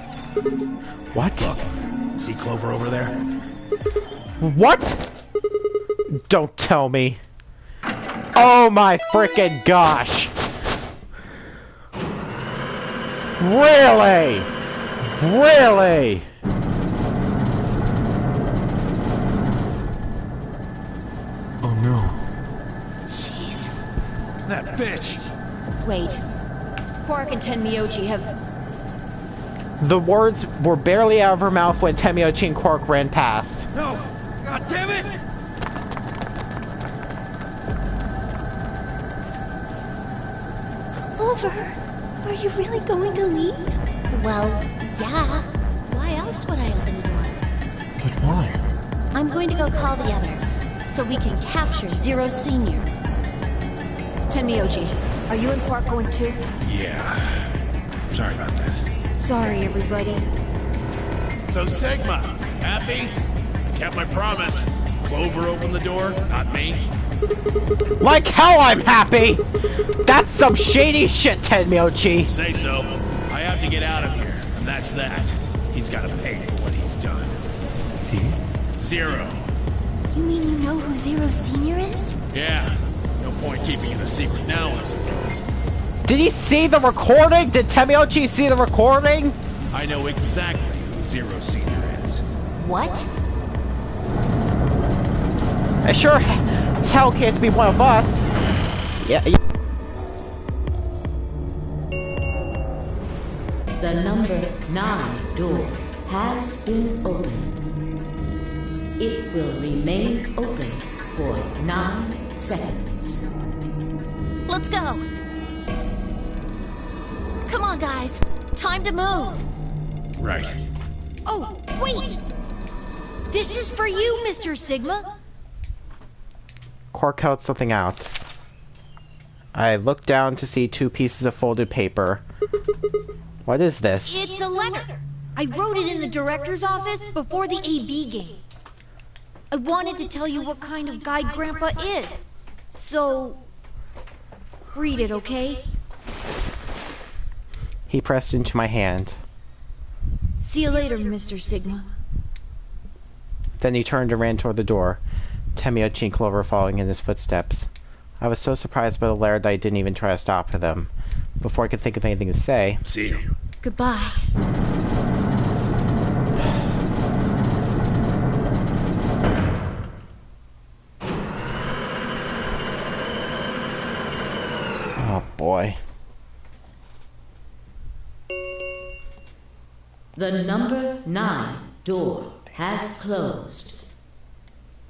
What? Look, see Clover over there? What? Don't tell me. Oh my frickin' gosh! Really? Really? Oh no. Jeez. That bitch! Wait. Quark and Tenmyoji have... The words were barely out of her mouth when Temiochi and Quark ran past. No! God damn it! Clover, are you really going to leave? Well, yeah. Why else would I open the door? But why? I'm going to go call the others, so we can capture Zero Senior. Tenmyoji, are you and Quark going too? Yeah. Sorry about that. Sorry, everybody. So Sigma, happy? I kept my promise. Clover opened the door, not me. Like hell I'm happy! That's some shady shit, Tenmyochi! Say so. I have to get out of here, and that's that. He's gotta pay for what he's done. He? Zero. You mean you know who Zero Senior is? Yeah. No point keeping it a secret now, I suppose. Did he see the recording? Did Temiochi see the recording? I know exactly who Zero Senior is. What? I sure as hell can't be one of us. Yeah. The number 9 door has been opened. It will remain open for 9 seconds. Let's go! Come on, guys. Time to move. Right. Oh, wait! This is for you, Mr. Sigma. Quark held something out. I looked down to see 2 pieces of folded paper. What is this? It's a letter. I wrote it in the director's office before the AB game. I wanted to tell you what kind of guy Grandpa is. So, read it, okay? He pressed into my hand. See you later, Mr. Sigma. Then he turned and ran toward the door, Temiochi and Clover following in his footsteps. I was so surprised by the letter that I didn't even try to stop for them. Before I could think of anything to say... See you. Goodbye. Oh boy. The number 9 door has closed.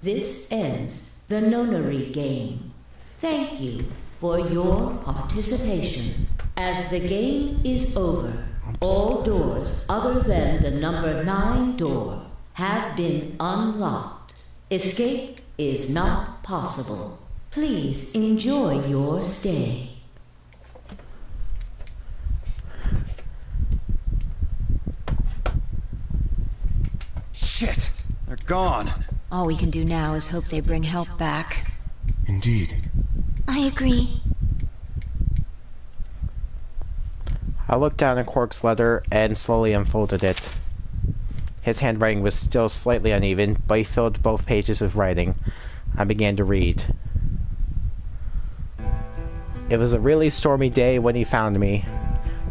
This ends the Nonary Game. Thank you for your participation. As the game is over, all doors other than the number 9 door have been unlocked. Escape is not possible. Please enjoy your stay. Shit! They're gone. All we can do now is hope they bring help back. Indeed. I agree. I looked down at Quark's letter and slowly unfolded it. His handwriting was still slightly uneven, but he filled both pages with writing. I began to read. It was a really stormy day when he found me.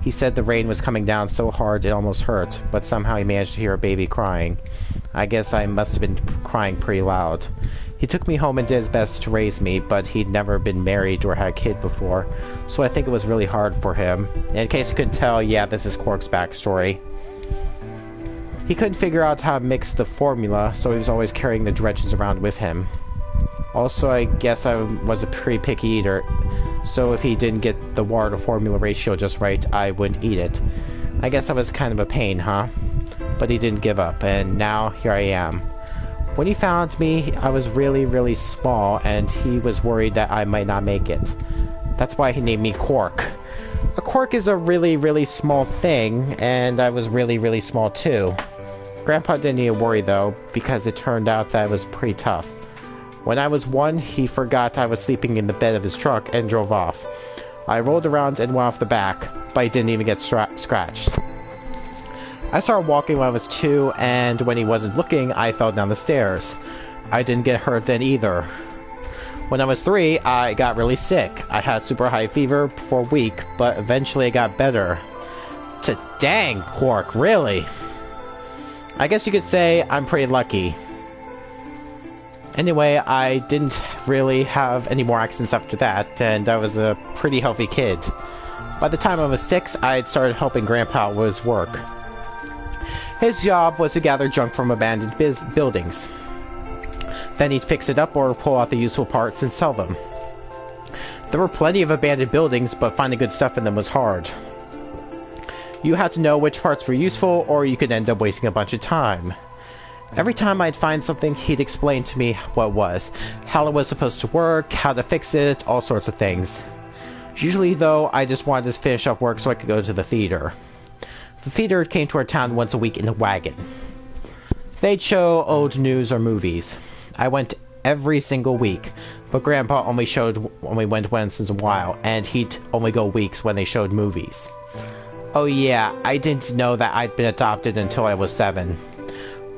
He said the rain was coming down so hard it almost hurt, but somehow he managed to hear a baby crying. I guess I must have been crying pretty loud. He took me home and did his best to raise me, but he'd never been married or had a kid before, so I think it was really hard for him. And in case you couldn't tell, yeah, this is Quark's backstory. He couldn't figure out how to mix the formula, so he was always carrying the directions around with him. Also, I guess I was a pretty picky eater, so if he didn't get the water to formula ratio just right, I wouldn't eat it. I guess I was kind of a pain, huh? But he didn't give up, and now here I am. When he found me, I was really, really small, and he was worried that I might not make it. That's why he named me Quark. A quark is a really, really small thing, and I was really, really small too. Grandpa didn't need to worry though, because it turned out that it was pretty tough. When I was 1, he forgot I was sleeping in the bed of his truck and drove off. I rolled around and went off the back, but I didn't even get scratched. I started walking when I was 2, and when he wasn't looking, I fell down the stairs. I didn't get hurt then either. When I was 3, I got really sick. I had super high fever for a week, but eventually it got better. Dang, Quark, really? I guess you could say I'm pretty lucky. Anyway, I didn't really have any more accidents after that, and I was a pretty healthy kid. By the time I was 6, I had started helping Grandpa with his work. His job was to gather junk from abandoned buildings. Then he'd fix it up or pull out the useful parts and sell them. There were plenty of abandoned buildings, but finding good stuff in them was hard. You had to know which parts were useful, or you could end up wasting a bunch of time. Every time I'd find something, he'd explain to me what it was, how it was supposed to work, how to fix it, all sorts of things. Usually, though, I just wanted to finish up work so I could go to the theater. The theater came to our town once a week in a wagon. They'd show old news or movies. I went every single week, but Grandpa only went once in a while, and he'd only go weeks when they showed movies. Oh yeah, I didn't know that I'd been adopted until I was 7.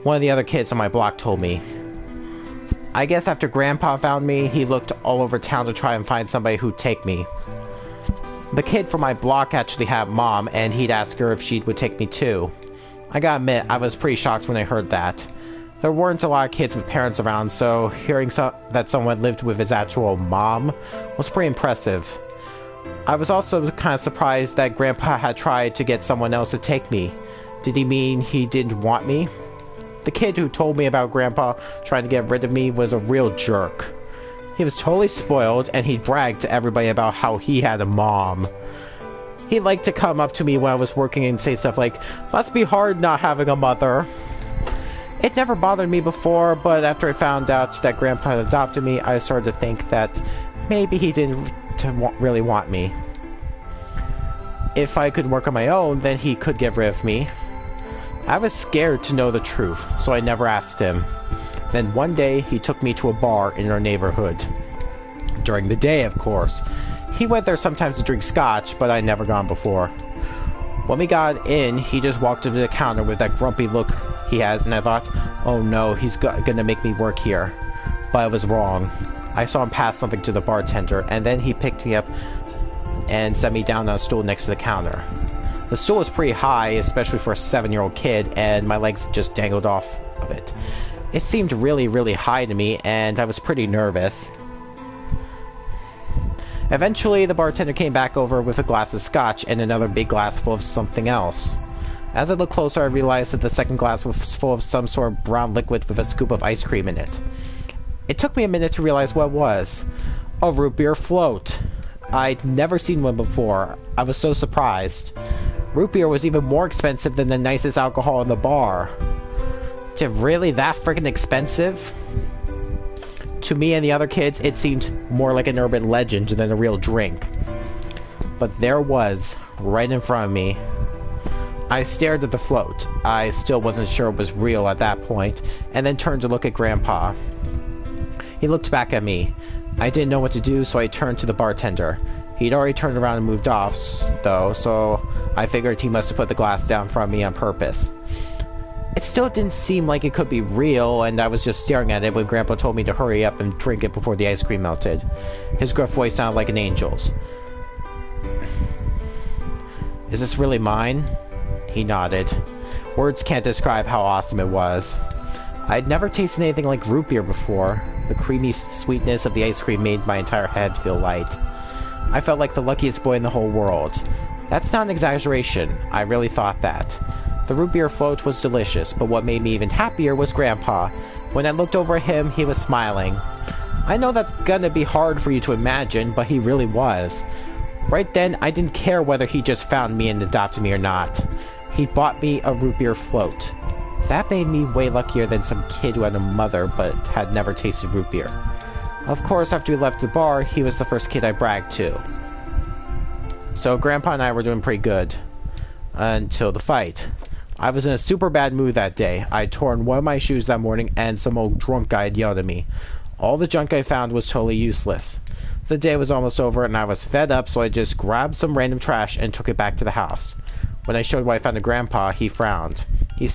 One of the other kids on my block told me. I guess after Grandpa found me, he looked all over town to try and find somebody who'd take me. The kid from my block actually had a mom, and he'd ask her if she would take me too. I gotta admit, I was pretty shocked when I heard that. There weren't a lot of kids with parents around, so hearing that someone lived with his actual mom was pretty impressive. I was also kind of surprised that Grandpa had tried to get someone else to take me. Did he mean he didn't want me? The kid who told me about Grandpa trying to get rid of me was a real jerk. He was totally spoiled, and he'd brag to everybody about how he had a mom. He liked to come up to me when I was working and say stuff like, "Must be hard not having a mother." It never bothered me before, but after I found out that Grandpa had adopted me, I started to think that maybe he didn't really want me. If I could work on my own, then he could get rid of me. I was scared to know the truth, so I never asked him. Then one day, he took me to a bar in our neighborhood. During the day, of course. He went there sometimes to drink scotch, but I'd never gone before. When we got in, he just walked up to the counter with that grumpy look he has, and I thought, oh no, he's gonna make me work here. But I was wrong. I saw him pass something to the bartender, and then he picked me up and set me down on a stool next to the counter. The stool was pretty high, especially for a 7-year-old kid, and my legs just dangled off of it. It seemed really, really high to me, and I was pretty nervous. Eventually, the bartender came back over with a glass of scotch and another big glass full of something else. As I looked closer, I realized that the second glass was full of some sort of brown liquid with a scoop of ice cream in it. It took me a minute to realize what it was. A root beer float. I'd never seen one before. I was so surprised. Root beer was even more expensive than the nicest alcohol in the bar. Is it really that freaking expensive? To me and the other kids, it seemed more like an urban legend than a real drink. But there it was, right in front of me. I stared at the float. I still wasn't sure it was real at that point, and then turned to look at Grandpa. He looked back at me. I didn't know what to do, so I turned to the bartender. He'd already turned around and moved off, though, so I figured he must have put the glass down from me on purpose. It still didn't seem like it could be real, and I was just staring at it when Grandpa told me to hurry up and drink it before the ice cream melted. His gruff voice sounded like an angel's. Is this really mine? He nodded. Words can't describe how awesome it was. I'd never tasted anything like root beer before. The creamy sweetness of the ice cream made my entire head feel light. I felt like the luckiest boy in the whole world. That's not an exaggeration. I really thought that. The root beer float was delicious, but what made me even happier was Grandpa. When I looked over at him, he was smiling. I know that's gonna be hard for you to imagine, but he really was. Right then, I didn't care whether he just found me and adopted me or not. He bought me a root beer float. That made me way luckier than some kid who had a mother but had never tasted root beer. Of course, after we left the bar, he was the first kid I bragged to. So Grandpa and I were doing pretty good. Until the fight. I was in a super bad mood that day. I'd torn one of my shoes that morning and some old drunk guy had yelled at me. All the junk I found was totally useless. The day was almost over and I was fed up, so I just grabbed some random trash and took it back to the house. When I showed what I found to Grandpa, he frowned. He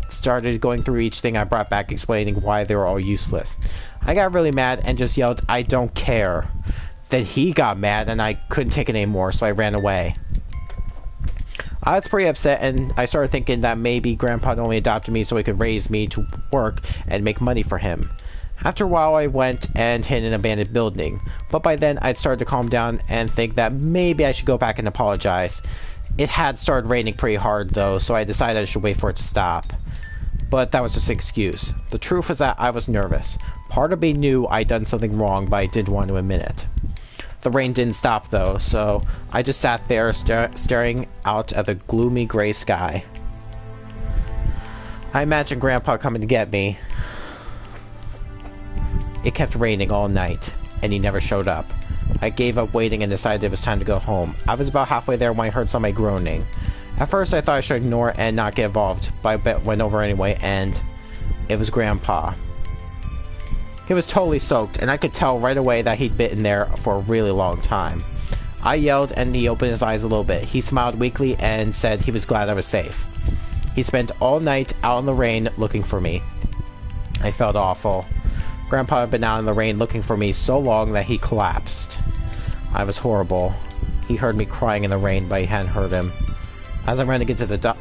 started going through each thing I brought back, explaining why they were all useless. I got really mad and just yelled, "I don't care." Then he got mad and I couldn't take it anymore, so I ran away. I was pretty upset, and I started thinking that maybe Grandpa only adopted me so he could raise me to work and make money for him. After a while, I went and hid in an abandoned building, but by then I'd started to calm down and think that maybe I should go back and apologize. It had started raining pretty hard though, so I decided I should wait for it to stop. But that was just an excuse. The truth was that I was nervous. Part of me knew I'd done something wrong, but I didn't want to admit it. The rain didn't stop though, so I just sat there staring out at the gloomy gray sky. I imagined Grandpa coming to get me. It kept raining all night, and he never showed up. I gave up waiting and decided it was time to go home. I was about halfway there when I heard somebody groaning. At first I thought I should ignore it and not get involved, but I went over anyway, and it was Grandpa. He was totally soaked, and I could tell right away that he'd been there for a really long time. I yelled, and he opened his eyes a little bit. He smiled weakly and said he was glad I was safe. He spent all night out in the rain looking for me. I felt awful. Grandpa had been out in the rain looking for me so long that he collapsed. I was horrible. He heard me crying in the rain, but I hadn't heard him. As I ran to get to the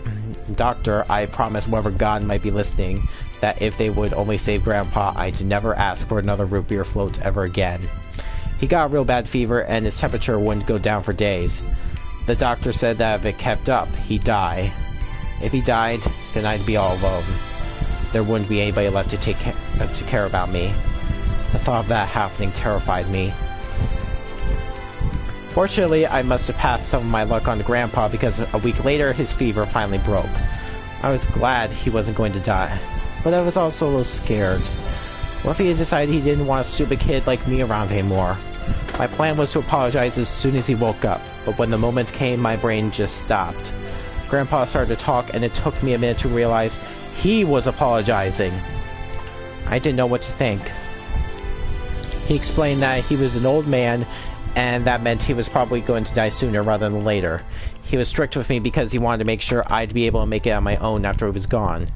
doctor, I promised whoever God might be listening that if they would only save Grandpa, I'd never ask for another root beer float ever again. He got a real bad fever, and his temperature wouldn't go down for days. The doctor said that if it kept up, he'd die. If he died, then I'd be all alone. There wouldn't be anybody left to care about me. The thought of that happening terrified me. Fortunately, I must have passed some of my luck on to Grandpa, because a week later, his fever finally broke. I was glad he wasn't going to die. but I was also a little scared. What if he had decided he didn't want a stupid kid like me around anymore? My plan was to apologize as soon as he woke up, but when the moment came, my brain just stopped. Grandpa started to talk, and it took me a minute to realize he was apologizing. I didn't know what to think. He explained that he was an old man, and that meant he was probably going to die sooner rather than later. He was strict with me because he wanted to make sure I'd be able to make it on my own after he was gone.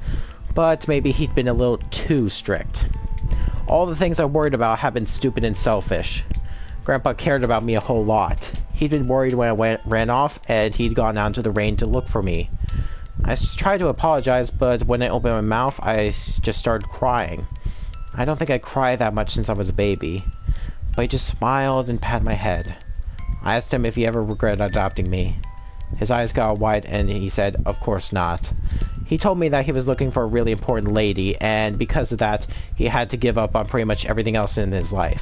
But maybe he'd been a little too strict. All the things I worried about have been stupid and selfish. Grandpa cared about me a whole lot. He'd been worried when I ran off, and he'd gone out into the rain to look for me. I tried to apologize, but when I opened my mouth, I just started crying. I don't think I cried that much since I was a baby. But he just smiled and patted my head. I asked him if he ever regretted adopting me. His eyes got wide, and he said, "Of course not." He told me that he was looking for a really important lady, and because of that, he had to give up on pretty much everything else in his life.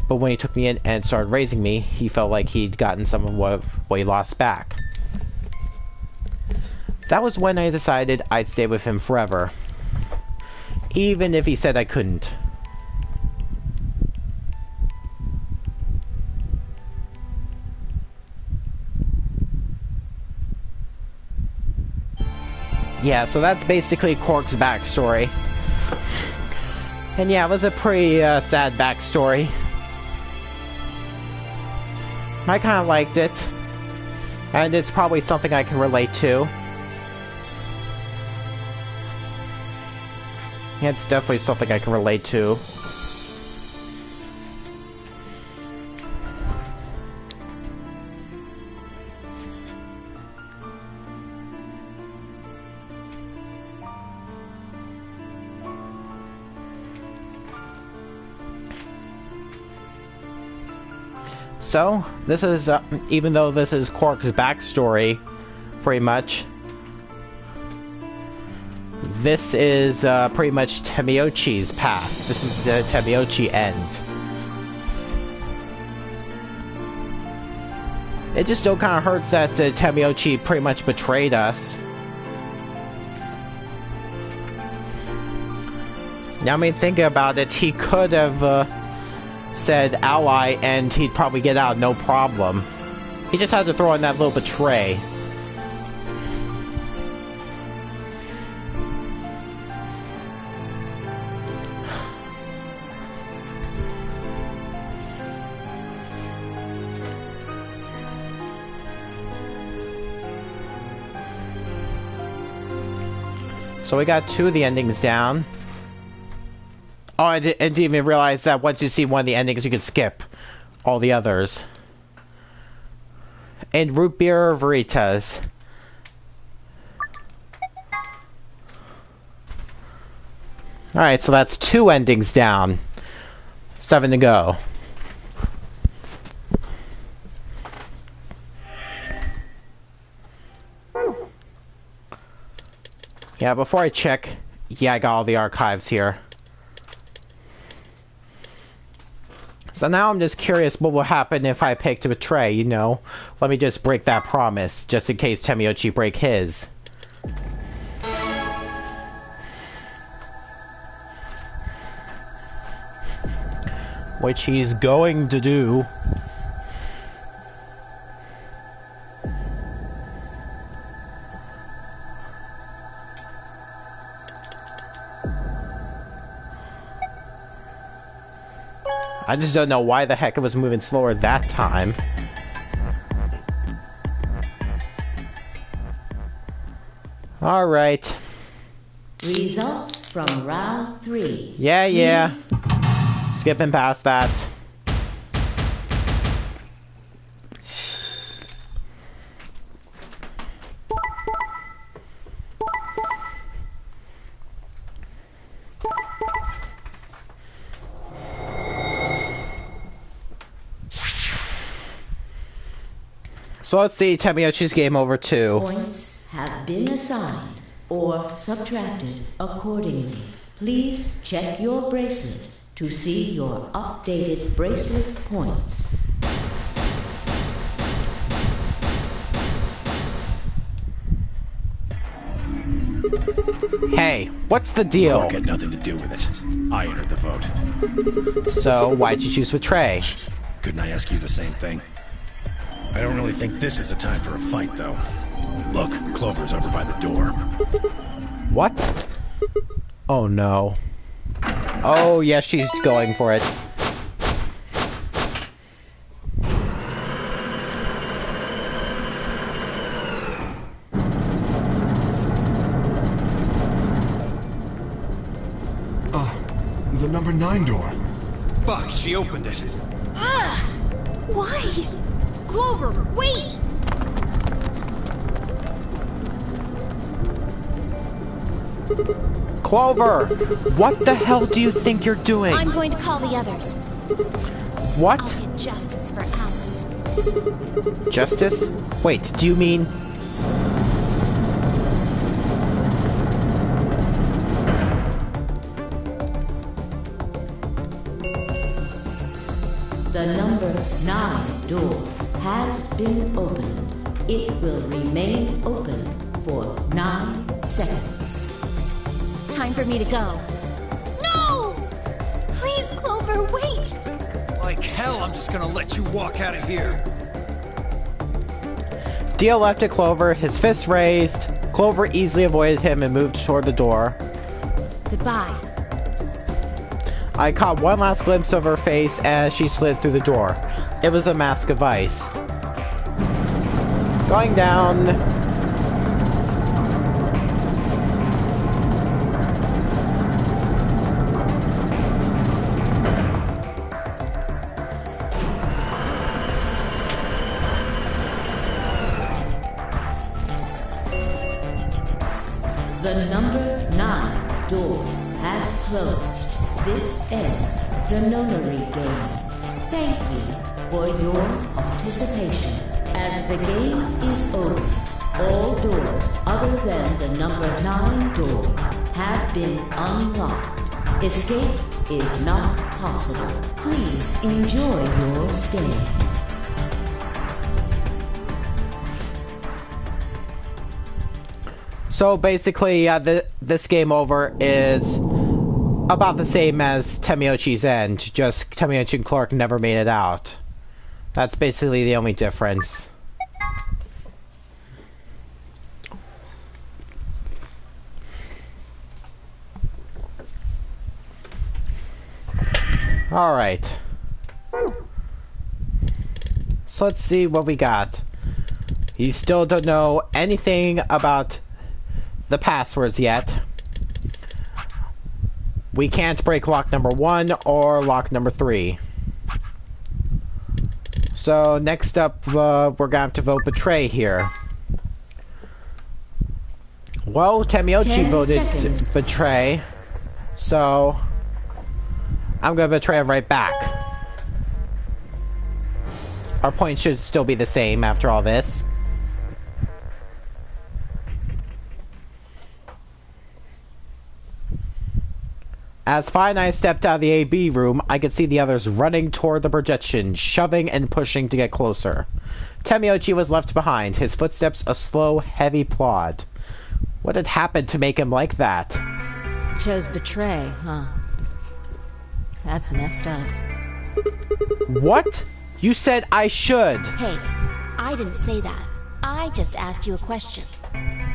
But when he took me in and started raising me, he felt like he'd gotten some of what he lost back. That was when I decided I'd stay with him forever. Even if he said I couldn't. Yeah, so that's basically Quark's backstory. And yeah, it was a pretty sad backstory. I kind of liked it. And it's probably something I can relate to. Yeah, it's definitely something I can relate to. So, this is, even though this is Quark's backstory, pretty much, this is pretty much Temiochi's path. This is the Temiochi end. It just still kind of hurts that Temiochi pretty much betrayed us. Now, I mean, thinking about it, he could have said ally and he'd probably get out no problem. He just had to throw in that little betray. So we got 2 of the endings down. Oh, I didn't even realize that once you see one of the endings, you can skip all the others. And Root Beer Veritas. Alright, so that's 2 endings down. 7 to go. Yeah, before I check, yeah, I got all the archives here. So now I'm just curious what will happen if I pick to betray, you know? Let me just break that promise, just in case Temiochi break his. Which he's going to do. I just don't know why the heck it was moving slower that time. Alright. Results from round 3. Yeah. Skipping past that. So let's see Temiochi's game over 2. Points have been assigned or subtracted accordingly. Please check your bracelet to see your updated bracelet points. Hey. Hey, what's the deal? Quark had nothing to do with it. I entered the vote. So, why'd you choose Betray? Couldn't I ask you the same thing? I don't really think this is the time for a fight, though. Look, Clover's over by the door. What? Oh no. Oh yeah, she's going for it. The number 9 door. Fuck, she opened it. Ugh! Why? Clover, wait! Clover! What the hell do you think you're doing? I'm going to call the others. What? I'll get justice for Alice. Justice? Wait, do you mean... The number 9 door has been opened. It will remain open for 9 seconds. Time for me to go. No! Please, Clover, wait! Like hell, I'm just gonna let you walk out of here. Dio left at Clover, his fist raised. Clover easily avoided him and moved toward the door. Goodbye. I caught one last glimpse of her face as she slid through the door. It was a mask of ice. Going down. The number 9 door has closed. This ends the Nonary Game. Thank you for your participation. As the game is over, all doors other than the number 9 door have been unlocked. Escape is not possible. Please enjoy your stay. So basically, this game over is about the same as Temiochi's End, just Temiochi and Clark never made it out. That's basically the only difference. Alright. So let's see what we got. You still don't know anything about the passwords yet. We can't break lock number 1 or lock number 3. So next up, we're gonna have to vote Betray here. Well, Temiochi voted to Betray, so I'm gonna betray him right back. Our points should still be the same after all this. As Fi and I stepped out of the AB room, I could see the others running toward the projection, shoving and pushing to get closer. Temiochi was left behind, his footsteps a slow, heavy plod. What had happened to make him like that? Chose Betray, huh? That's messed up. What? You said I should. Hey, I didn't say that. I just asked you a question.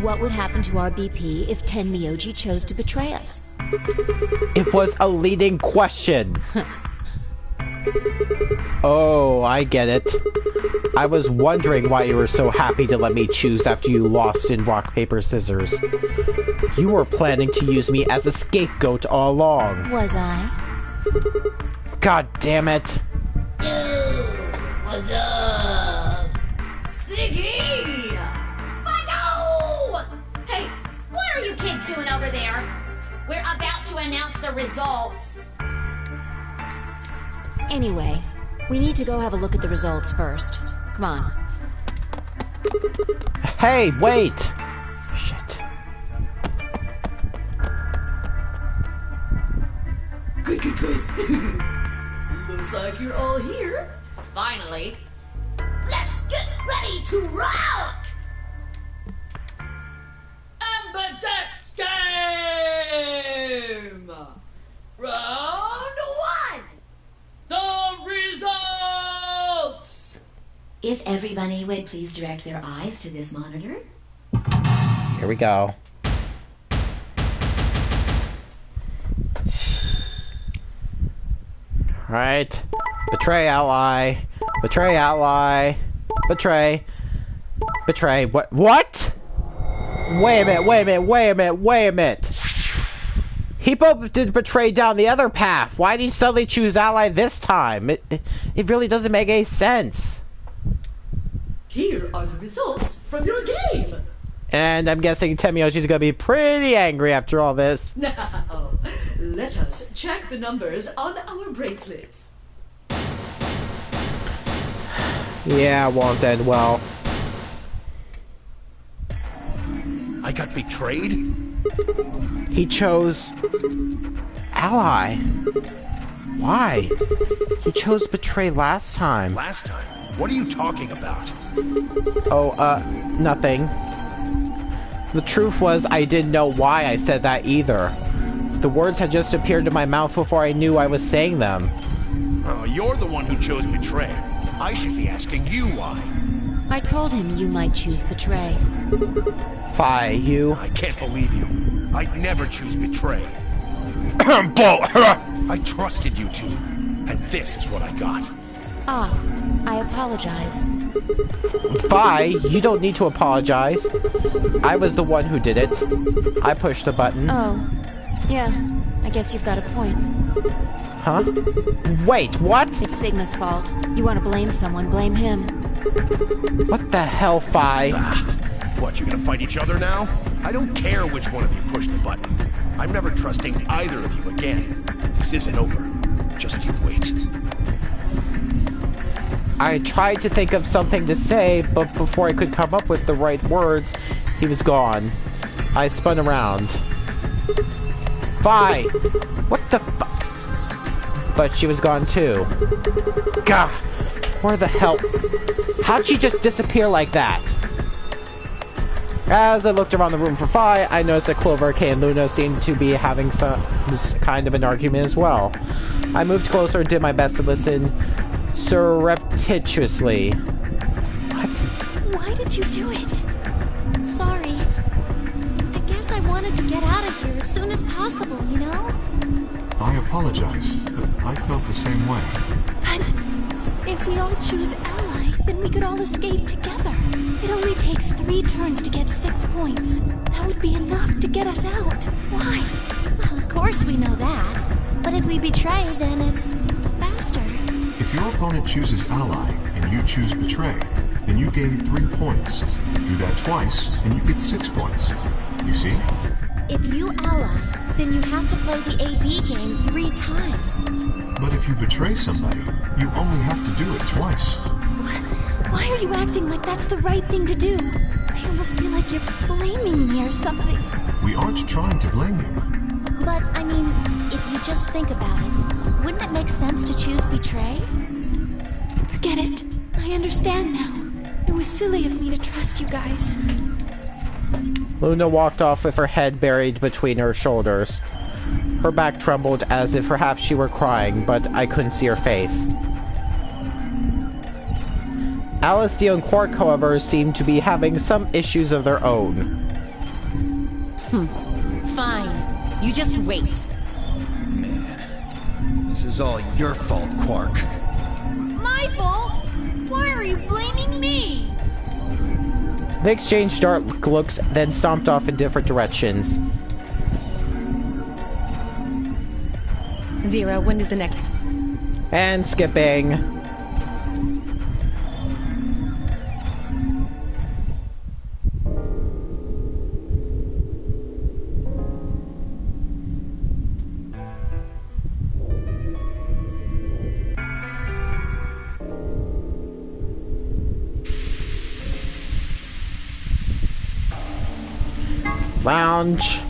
What would happen to our BP if Tenmyoji chose to betray us? It was a leading question. Oh, I get it. I was wondering why you were so happy to let me choose after you lost in rock, paper, scissors. You were planning to use me as a scapegoat all along. Was I? God damn it. Yo, what's up? Siggy! No! Hey, what are you kids doing over there? We're about to announce the results. Anyway, we need to go have a look at the results first. Come on. Hey, wait! Shit. Good. Looks like you're all here. Finally. Let's get ready to rock! Amberdex Game! Round one! The results! If everybody would please direct their eyes to this monitor. Here we go. Alright. Betray ally. Betray ally. Betray. Betray. What? What? Wait a minute, wait a minute, wait a minute, wait a minute. He both did betray down the other path. Why did he suddenly choose ally this time? It really doesn't make any sense. Here are the results from your game. And I'm guessing Temiyoshi's gonna be pretty angry after all this. Now, let us check the numbers on our bracelets. Yeah, won't end well. I got betrayed? He chose ally. Why? He chose betray last time. Last time? What are you talking about? Oh, nothing. The truth was, I didn't know why I said that either. The words had just appeared in my mouth before I knew I was saying them. Oh, you're the one who chose betray. I should be asking you why. I told him you might choose betray. Fi, you. I can't believe you. I'd never choose betray. I trusted you two, and this is what I got. Ah, I apologize. Fi, you don't need to apologize. I was the one who did it. I pushed the button. Oh, yeah, I guess you've got a point. Huh? Wait, what? It's Sigma's fault. You want to blame someone, blame him. What the hell, Fi? What, you gonna fight each other now? I don't care which one of you pushed the button. I'm never trusting either of you again. This isn't over. Just you wait. I tried to think of something to say, but before I could come up with the right words, he was gone. I spun around. Fi! What the fu- But she was gone too. Gah! Where the hell? How'd she just disappear like that? As I looked around the room for Fi, I noticed that Clover, Kay, and Luna seemed to be having some kind of an argument as well. I moved closer and did my best to listen surreptitiously. What? Why did you do it? Sorry. I guess I wanted to get out of here as soon as possible, you know? I apologize, but I felt the same way. But if we all choose ally, then we could all escape together. It only takes 3 turns to get 6 points. That would be enough to get us out. Why? Well, of course we know that. But if we betray, then it's faster. If your opponent chooses ally and you choose betray, then you gain 3 points. Do that twice, and you get 6 points. You see? If you ally, then you have to play the AB game 3 times. But if you betray somebody, you only have to do it twice. Why are you acting like that's the right thing to do? I almost feel like you're blaming me or something. We aren't trying to blame you. But, I mean, if you just think about it, wouldn't it make sense to choose betray? Forget it. I understand now. It was silly of me to trust you guys. Luna walked off with her head buried between her shoulders. Her back trembled as if perhaps she were crying, but I couldn't see her face. Alice, Dio, and Quark, however, seemed to be having some issues of their own. Fine. You just wait. Man, this is all your fault, Quark. My fault? Why are you blaming me? They exchanged dark looks, then stomped off in different directions. 0, when is the next? And skipping. Lounge.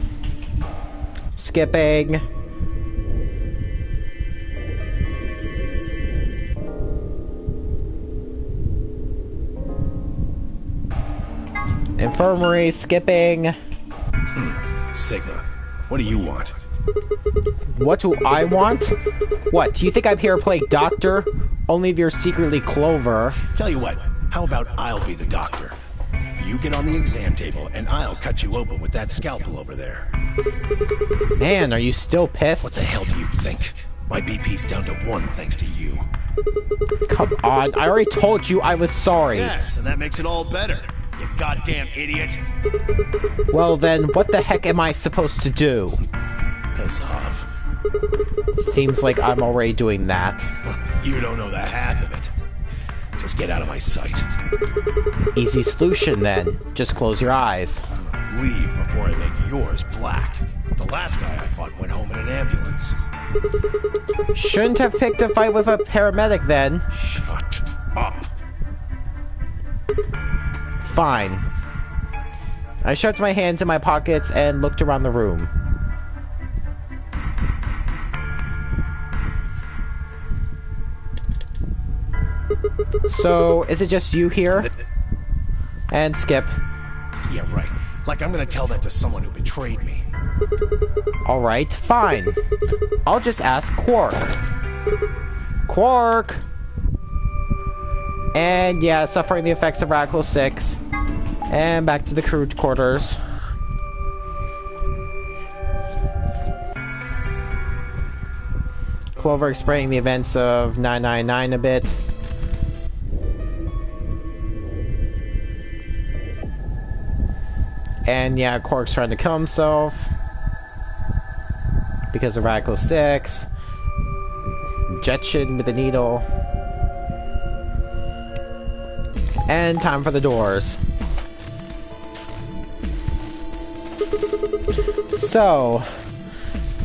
Skipping. Infirmary, skipping. Sigma, what do you want? What do I want? What, do you think I'm here to play doctor? Only if you're secretly Clover. Tell you what, how about I'll be the doctor? You get on the exam table, and I'll cut you open with that scalpel over there. Man, are you still pissed? What the hell do you think? My BP's down to 1 thanks to you. Come on, I already told you I was sorry. Yes, and that makes it all better. You goddamn idiot. Well then, what the heck am I supposed to do? Piss off. Seems like I'm already doing that. You don't know the half of it. Just get out of my sight. Easy solution then. Just close your eyes. Leave before I make yours black. The last guy I fought went home in an ambulance. Shouldn't have picked a fight with a paramedic then. Shut up. Fine. I shoved my hands in my pockets and looked around the room. So, is it just you here? And Skip. Yeah, right. Like I'm gonna tell that to someone who betrayed me. Alright, fine. I'll just ask Quark. Quark! And yeah, suffering the effects of Radical 6. And back to the crew quarters. Clover explaining the events of 999 a bit. And yeah, Quark's trying to kill himself because of Radical 6. Injection with the needle. And time for the doors. So,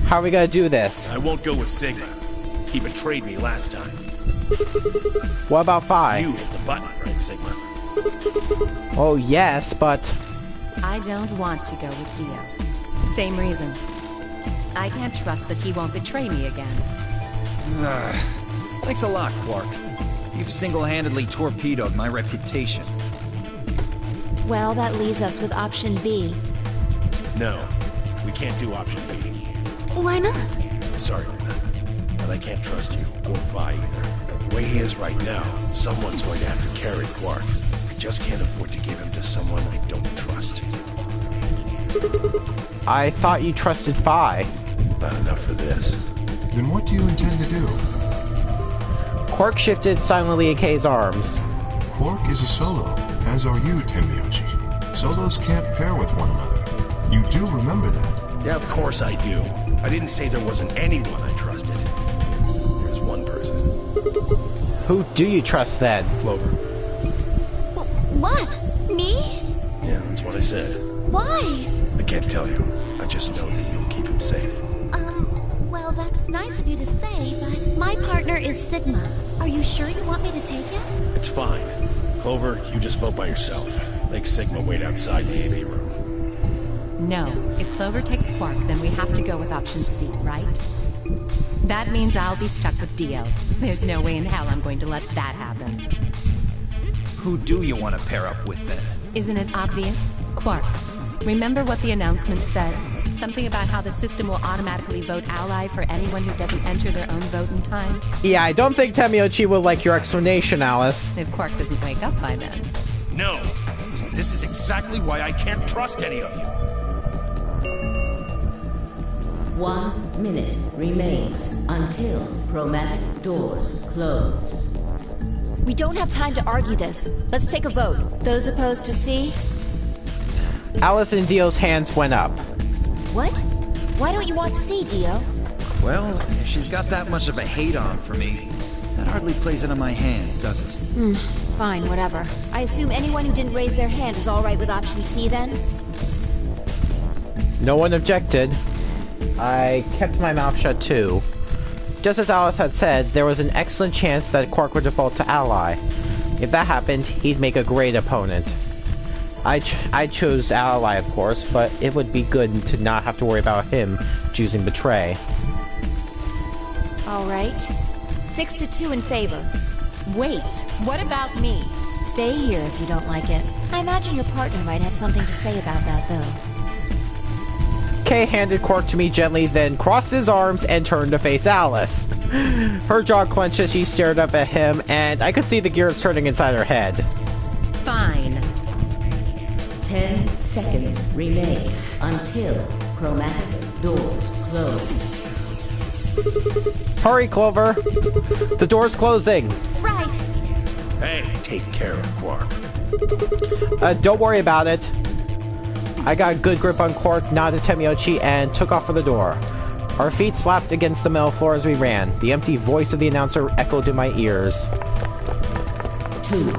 how are we gonna do this? I won't go with Sigma. He betrayed me last time. What about Phi? You hit the button, right, Sigma? Oh yes, but... I don't want to go with Dio. Same reason. I can't trust that he won't betray me again. Thanks a lot, Quark. You've single-handedly torpedoed my reputation. Well, that leaves us with option B. No, we can't do option B. Why not? Sorry, Luna, but I can't trust you, or Phi either. The way he is right now, someone's going to have to carry Quark. I just can't afford to give him to someone I don't trust. I thought you trusted Phi. Not enough for this. Then what do you intend to do? Quark shifted silently in Kay's arms. Quark is a solo, as are you, Tenmyoji. Solos can't pair with one another. You do remember that? Yeah, of course I do. I didn't say there wasn't anyone I trusted. There's one person. Who do you trust then? Clover. What? Me? Yeah, that's what I said. Why? I can't tell you. I just know that you'll keep him safe. Well, that's nice of you to say, but my partner is Sigma. Are you sure you want me to take him? It's fine. Clover, you just vote by yourself. Make Sigma wait outside the AB room. No. If Clover takes Quark, then we have to go with option C, right? That means I'll be stuck with Dio. There's no way in hell I'm going to let that happen. Who do you want to pair up with, then? Isn't it obvious? Quark. Remember what the announcement said? Something about how the system will automatically vote ally for anyone who doesn't enter their own vote in time? Yeah, I don't think Tenmyoji will like your explanation, Alice. If Quark doesn't wake up by then. No. This is exactly why I can't trust any of you. 1 minute remains until chromatic doors close. We don't have time to argue this. Let's take a vote. Those opposed to C? Alice and Dio's hands went up. What? Why don't you want C, Dio? Well, if she's got that much of a hate-on for me, that hardly plays into my hands, does it? Fine, whatever. I assume anyone who didn't raise their hand is alright with option C, then? No one objected. I kept my mouth shut too. Just as Alice had said, there was an excellent chance that Quark would default to ally. If that happened, he'd make a great opponent. I chose ally, of course, but it would be good to not have to worry about him choosing betray. Alright. 6-2 in favor. Wait, what about me? Stay here if you don't like it. I imagine your partner might have something to say about that, though. Kay handed Quark to me gently, then crossed his arms and turned to face Alice. Her jaw clenched as she stared up at him, and I could see the gears turning inside her head. Fine. 10 seconds remain until chromatic doors close. Hurry, Clover! The door's closing! Right! Hey, take care of Quark. Don't worry about it. I got a good grip on Quark, nodded to Temiochi, and took off for the door. Our feet slapped against the metal floor as we ran. The empty voice of the announcer echoed in my ears. 2,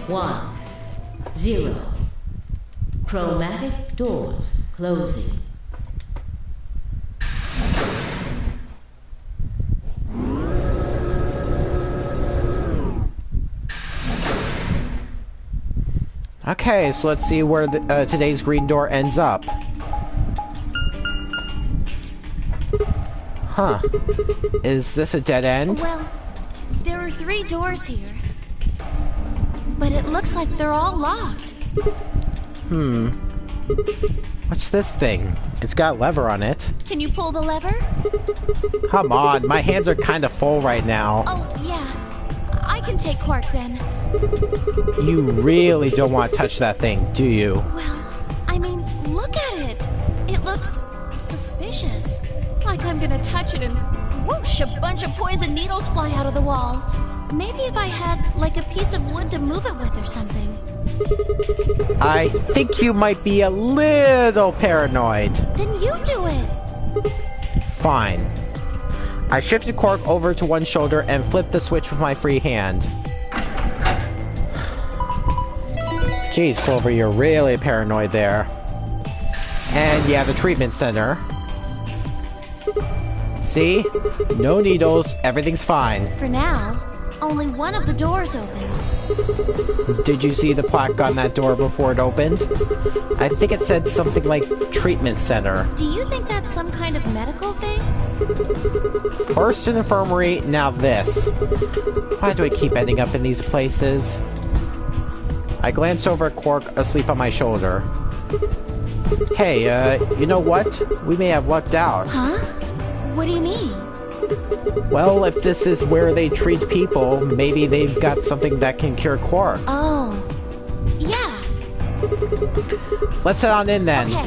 1, 0. Chromatic doors closing. Okay, so let's see where today's green door ends up. Huh. Is this a dead end? Well, there are 3 doors here. But it looks like they're all locked. What's this thing? It's got a lever on it. Can you pull the lever? Come on, my hands are kind of full right now. Oh, yeah. I can take Quark then. You really don't want to touch that thing, do you? Well, I mean, look at it. It looks suspicious. Like I'm gonna touch it and whoosh, a bunch of poison needles fly out of the wall. Maybe if I had, like, a piece of wood to move it with or something. I think you might be a little paranoid. Then you do it. Fine. I shifted Quark over to one shoulder and flipped the switch with my free hand. Jeez, Clover, you're really paranoid there. And yeah, the treatment center. See? No needles, everything's fine. For now, only one of the doors opened. Did you see the plaque on that door before it opened? I think it said something like treatment center. Do you think that's some kind of medical thing? First an infirmary, now this. Why do I keep ending up in these places? I glanced over at Quark, asleep on my shoulder. Hey, you know what? We may have lucked out. Huh? What do you mean? Well, if this is where they treat people, maybe they've got something that can cure Quark. Oh. Yeah. Let's head on in then. Okay.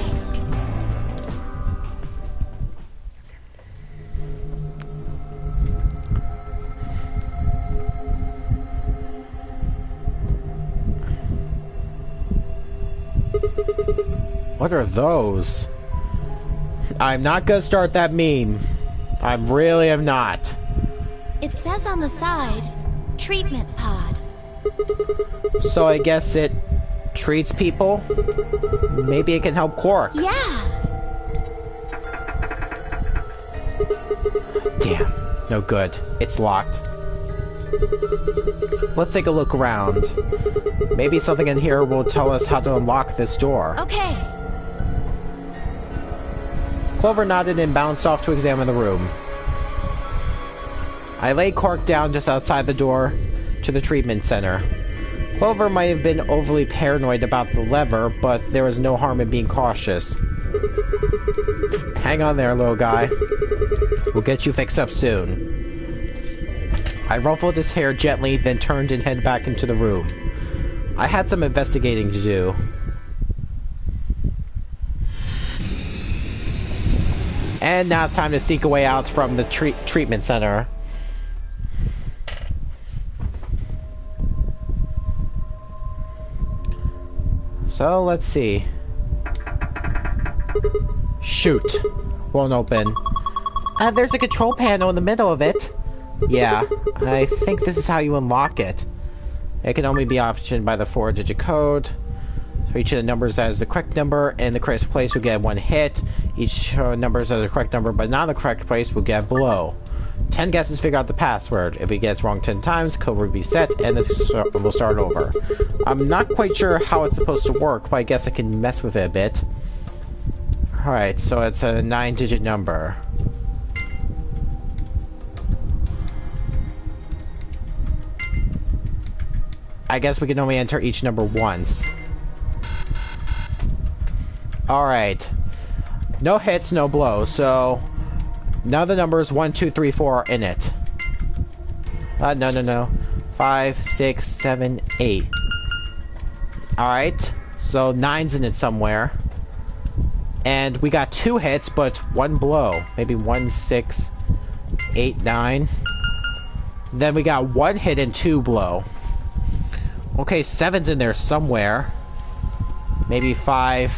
What are those? I'm not gonna start that meme. I really am not. It says on the side, treatment pod. So I guess it treats people? Maybe it can help Quark. Yeah. Damn. No good. It's locked. Let's take a look around. Maybe something in here will tell us how to unlock this door. Okay. Clover nodded and bounced off to examine the room. I laid Quark down just outside the door to the treatment center. Clover might have been overly paranoid about the lever, but there was no harm in being cautious. Hang on there, little guy. We'll get you fixed up soon. I ruffled his hair gently, then turned and headed back into the room. I had some investigating to do. And now it's time to seek a way out from the treatment center. So, let's see. Shoot. Won't open. There's a control panel in the middle of it. Yeah, I think this is how you unlock it. It can only be optioned by the 4-digit code. For each of the numbers that is the correct number in the correct place will get 1 hit. Each numbers that are the correct number but not in the correct place will get below. 10 guesses figure out the password. If it gets wrong 10 times, code will be set and we'll start over. I'm not quite sure how it's supposed to work, but I guess I can mess with it a bit. Alright, so it's a 9-digit number. I guess we can only enter each number once. Alright. No hits, no blows, so... None of the numbers 1, 2, 3, 4 are in it. No. 5, 6, 7, 8. Alright, so 9's in it somewhere. And we got 2 hits, but 1 blow. Maybe 1, 6, 8, 9. Then we got 1 hit and 2 blow. Okay, 7's in there somewhere. Maybe 5,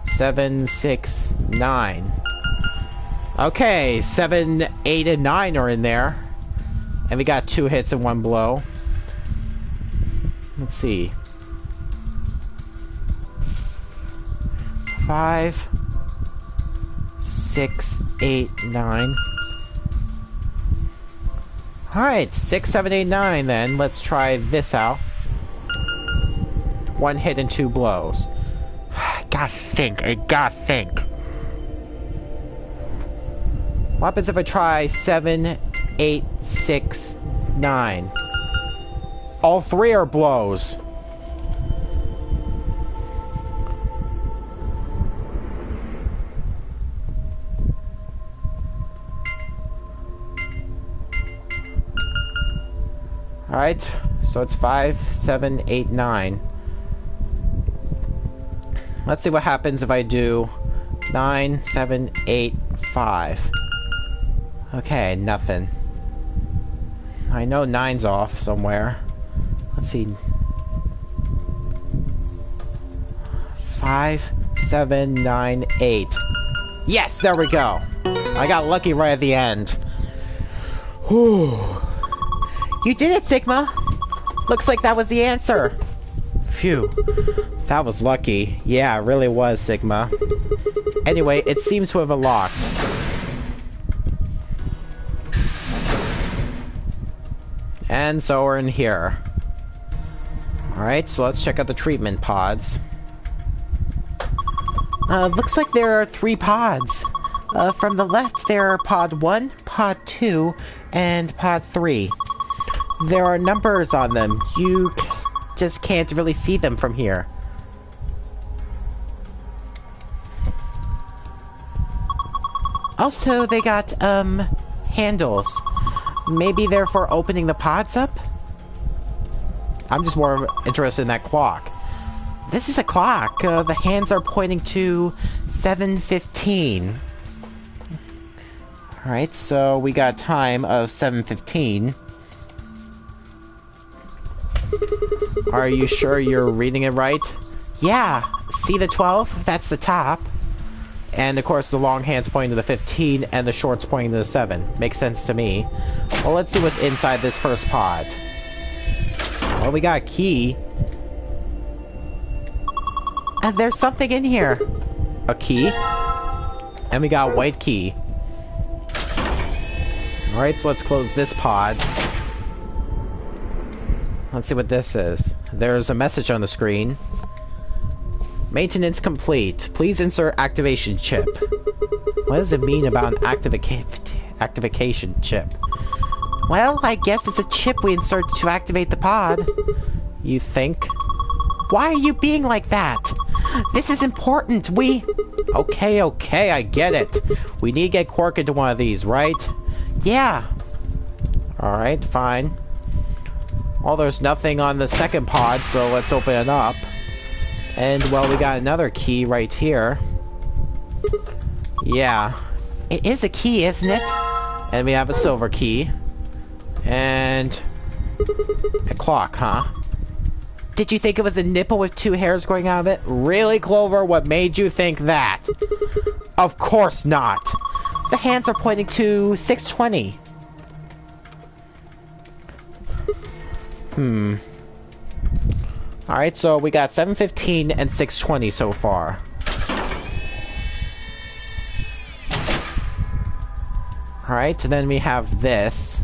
7, 6, 9. Okay, 7, 8, and 9 are in there. And we got 2 hits and 1 blow. Let's see. 5, 6, 8, 9. Alright, 6, 7, 8, 9 then. Let's try this out. 1 hit and 2 blows. I gotta think. What happens if I try 7, 8, 6, 9? All 3 are blows. Alright, so it's 5, 7, 8, 9. Let's see what happens if I do 9, 7, 8, 5. Okay, nothing. I know 9's off somewhere. Let's see. 5, 7, 9, 8. Yes, there we go. I got lucky right at the end. Whew. You did it, Sigma! Looks like that was the answer. Phew. That was lucky. Yeah, it really was, Sigma. Anyway, it seems to have unlocked. And so we're in here. Alright, so let's check out the treatment pods. Looks like there are 3 pods. From the left, there are pod 1, pod 2, and pod 3. There are numbers on them. You just can't really see them from here. Also, they got, handles. Maybe they're for opening the pods up? I'm just more interested in that clock. This is a clock. The hands are pointing to 7:15. Alright, so we got time of 7:15. Are you sure you're reading it right? Yeah! See the 12? That's the top. And of course the long hand's pointing to the 15 and the short's pointing to the 7. Makes sense to me. Well, let's see what's inside this first pod. Well, we got a key. And there's something in here. A key. And we got a white key. Alright, so let's close this pod. Let's see what this is. There's a message on the screen. Maintenance complete. Please insert activation chip. What does it mean about an activation chip? Well, I guess it's a chip we insert to activate the pod. You think? Why are you being like that? This is important. Okay, I get it. We need to get Quark into one of these, right? Yeah. Alright, fine. Well, there's nothing on the second pod, so let's open it up. And, well, we got another key right here. Yeah. It is a key, isn't it? And we have a silver key. And... a clock, huh? Did you think it was a nipple with 2 hairs growing out of it? Really, Clover? What made you think that? Of course not! The hands are pointing to 6:20. Alright, so we got 7:15 and 6:20 so far. Alright, and then we have this.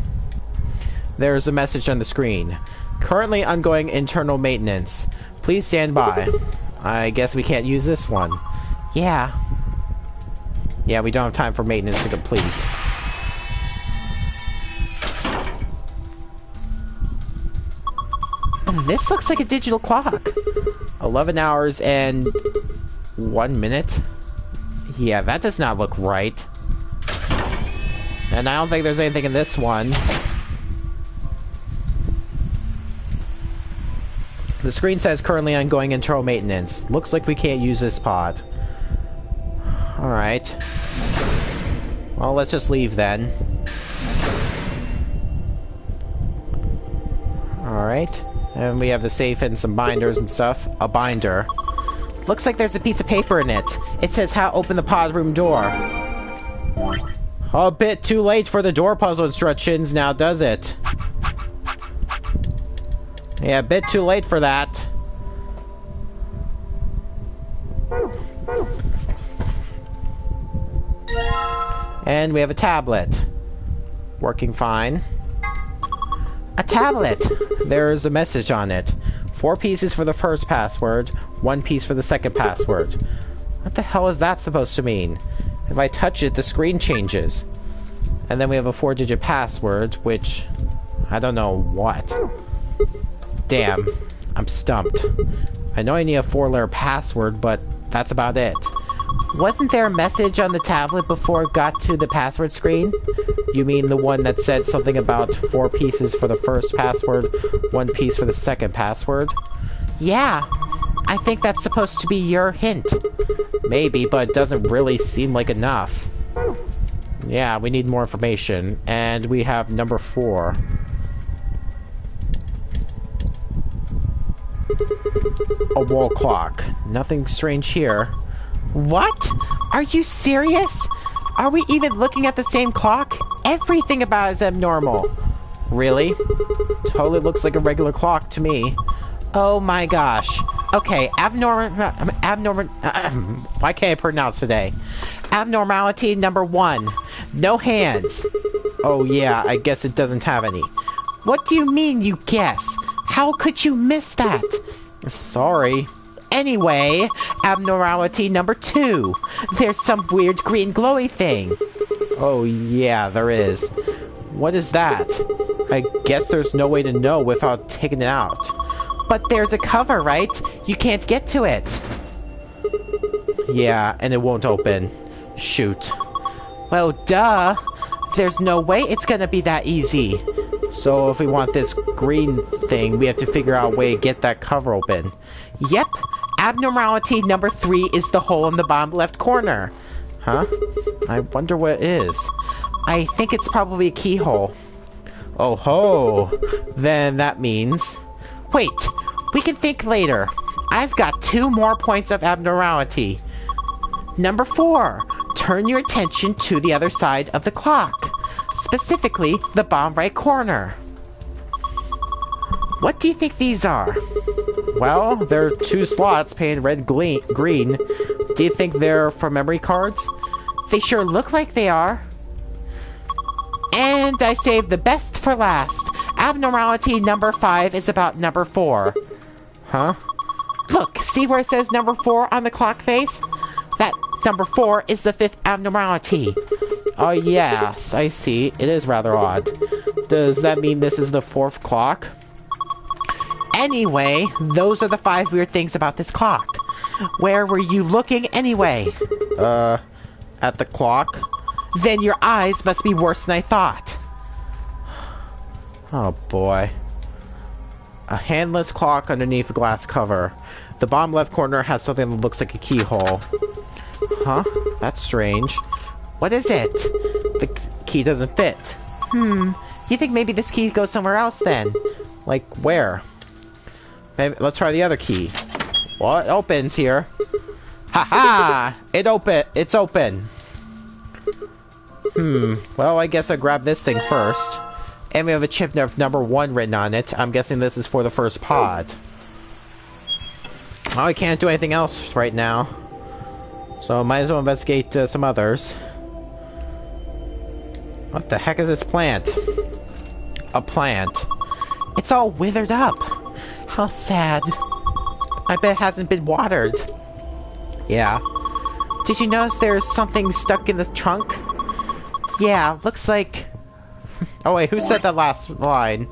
There's a message on the screen. Currently ongoing internal maintenance. Please stand by. I guess we can't use this one. Yeah. Yeah, we don't have time for maintenance to complete. This looks like a digital clock. 11 hours and 1 minute. Yeah, that does not look right. And I don't think there's anything in this one. The screen says currently ongoing internal maintenance. Looks like we can't use this pod. Alright. Well, let's just leave then. Alright. And we have the safe and some binders and stuff. A binder. Looks like there's a piece of paper in it. It says how to open the pod room door. A bit too late for the door puzzle instructions now, does it? Yeah, a bit too late for that. And we have a tablet. Working fine. A tablet! There's a message on it. 4 pieces for the first password, 1 piece for the second password. What the hell is that supposed to mean? If I touch it, the screen changes. And then we have a 4-digit password, which... I don't know what. Damn. I'm stumped. I know I need a 4-letter password, but that's about it. Wasn't there a message on the tablet before it got to the password screen? You mean the one that said something about 4 pieces for the first password, 1 piece for the second password? Yeah, I think that's supposed to be your hint. Maybe, but it doesn't really seem like enough. Yeah, we need more information. And we have number 4. A wall clock. Nothing strange here. What? Are you serious? Are we even looking at the same clock? Everything about it is abnormal. Really? Totally looks like a regular clock to me. Oh my gosh. Okay, why can't I pronounce today? Abnormality number 1. No hands. Oh yeah, I guess it doesn't have any. What do you mean, you guess? How could you miss that? Sorry. Anyway, abnormality number 2. There's some weird green glowy thing. Oh yeah, there is. What is that? I guess there's no way to know without taking it out. But there's a cover, right? You can't get to it. Yeah, and it won't open. Shoot. Well, duh. There's no way it's gonna be that easy. So if we want this green thing, we have to figure out a way to get that cover open. Yep. Abnormality number 3 is the hole in the bottom left corner. Huh? I wonder what it is. I think it's probably a keyhole. Oh ho! Then that means... Wait! We can think later. I've got 2 more points of abnormality. Number 4. Turn your attention to the other side of the clock. Specifically, the bottom right corner. What do you think these are? Well, there are 2 slots painted red green. Do you think they're for memory cards? They sure look like they are. And I saved the best for last. Abnormality number 5 is about number 4. Huh? Look, see where it says number 4 on the clock face? That number 4 is the 5th abnormality. Oh yes, I see. It is rather odd. Does that mean this is the 4th clock? Anyway, those are the 5 weird things about this clock. Where were you looking anyway? At the clock? Then your eyes must be worse than I thought. Oh boy. A handless clock underneath a glass cover. The bottom left corner has something that looks like a keyhole. Huh? That's strange. What is it? The key doesn't fit. You think maybe this key goes somewhere else then? Like where? Maybe, let's try the other key. Well, it opens here. Haha! It's open. Well, I guess I'll grab this thing first. And we have a chip number 1 written on it. I'm guessing this is for the first pod. Well, I can't do anything else right now. So, might as well investigate some others. What the heck is this plant? A plant. It's all withered up. How sad. I bet it hasn't been watered. Yeah. Did you notice there's something stuck in the trunk? Yeah, looks like... Oh wait, who said that last line?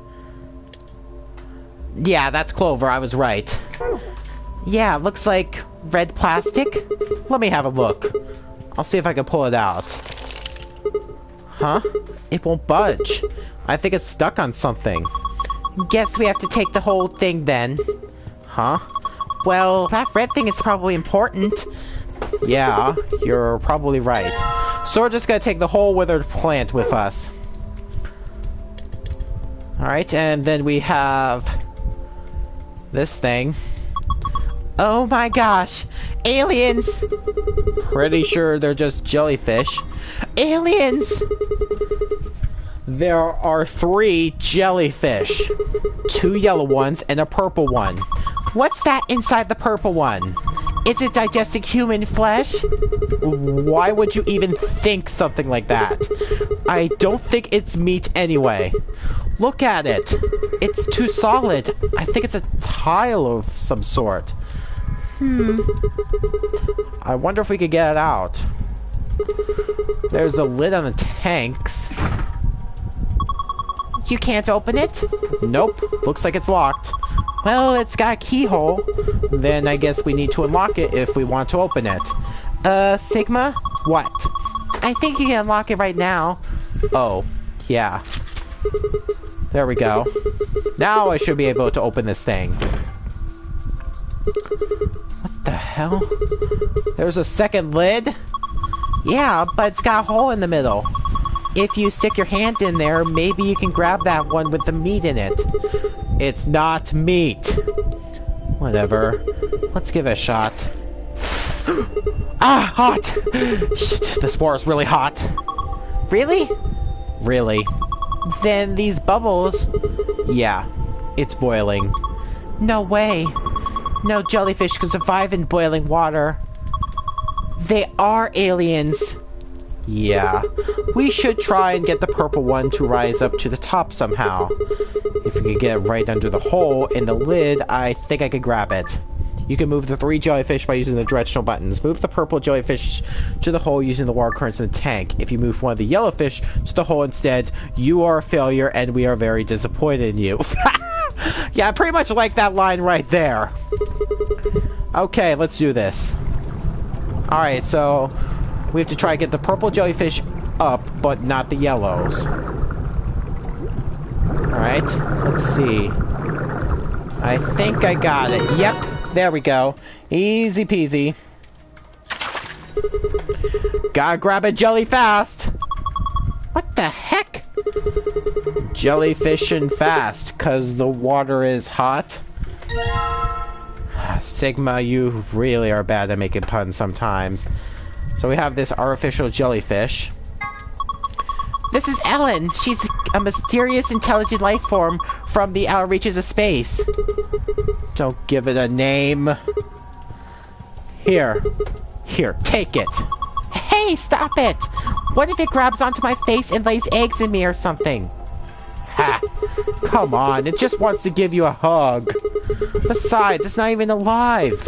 Yeah, that's Clover, I was right. Yeah, looks like red plastic. Let me have a look. I'll see if I can pull it out. Huh? It won't budge. I think it's stuck on something. Guess we have to take the whole thing then. Huh? Well, that red thing is probably important. Yeah, you're probably right. So we're just gonna take the whole withered plant with us. Alright, and then we have this thing. Oh my gosh! Aliens! Pretty sure they're just jellyfish. Aliens! There are 3 jellyfish. 2 yellow ones and a purple one. What's that inside the purple one? Is it digesting human flesh? Why would you even think something like that? I don't think it's meat anyway. Look at it. It's too solid. I think it's a tile of some sort. I wonder if we could get it out. There's a lid on the tanks. You can't open it? Nope. Looks like it's locked. Well, it's got a keyhole. Then I guess we need to unlock it if we want to open it. Sigma? What? I think you can unlock it right now. Oh, yeah. There we go. Now I should be able to open this thing. What the hell? There's a second lid? Yeah, but it's got a hole in the middle. If you stick your hand in there, maybe you can grab that one with the meat in it. It's not meat. Whatever. Let's give it a shot. Ah, hot! The spore is really hot. Really? Really. Then these bubbles... Yeah, it's boiling. No way. No jellyfish can survive in boiling water. They are aliens. Yeah. We should try and get the purple one to rise up to the top somehow. If we could get right under the hole in the lid, I think I could grab it. You can move the 3 jellyfish by using the directional buttons. Move the purple jellyfish to the hole using the water currents in the tank. If you move one of the yellow fish to the hole instead, you are a failure and we are very disappointed in you. Yeah, I pretty much like that line right there. Okay, let's do this. Alright, so we have to try to get the purple jellyfish up, but not the yellows. Alright, let's see. I think I got it. Yep, there we go. Easy peasy. Gotta grab a jelly fast. What the heck? Jellyfishing fast, cause the water is hot. Sigma, you really are bad at making puns sometimes. So we have this artificial jellyfish. This is Ellen. She's a mysterious, intelligent life form from the outer reaches of space. Don't give it a name. Here. Here, take it. Hey, stop it! What if it grabs onto my face and lays eggs in me or something? Ha! Come on, it just wants to give you a hug. Besides, it's not even alive.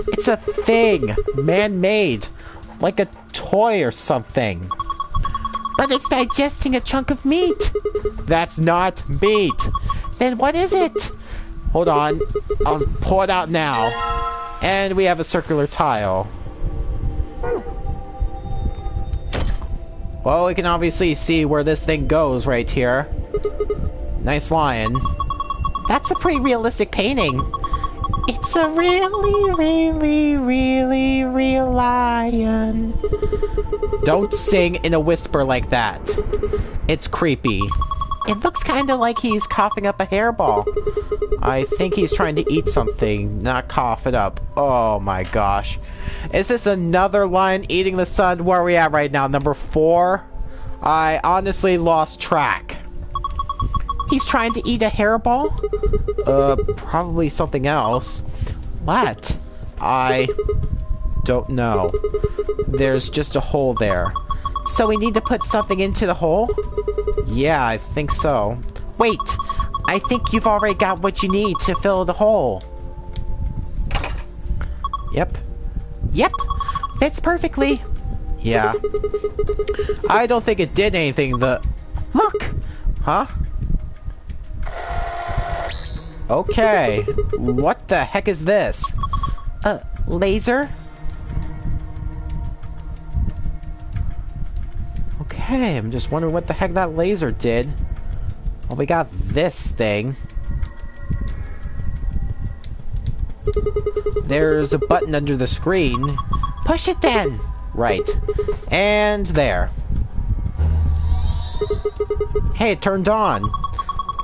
It's a thing, man-made, like a toy or something. But it's digesting a chunk of meat. That's not meat. Then what is it? Hold on, I'll pull it out now. And we have a circular tile. Well, we can obviously see where this thing goes right here. Nice lion. That's a pretty realistic painting. It's a really, really, really real lion. Don't sing in a whisper like that. It's creepy. It looks kind of like he's coughing up a hairball. I think he's trying to eat something, not cough it up. Oh my gosh. Is this another lion eating the sun? Where are we at right now? Number 4? I honestly lost track. He's trying to eat a hairball? Probably something else. What? I don't know. There's just a hole there. So we need to put something into the hole? Yeah, I think so. Wait! I think you've already got what you need to fill the hole. Yep. Yep! Fits perfectly! Yeah. I don't think it did anything. Look! Huh? Okay. What the heck is this? Laser? Okay, I'm just wondering what the heck that laser did. Well, we got this thing. There's a button under the screen. Push it then! Right. And there. Hey, it turned on.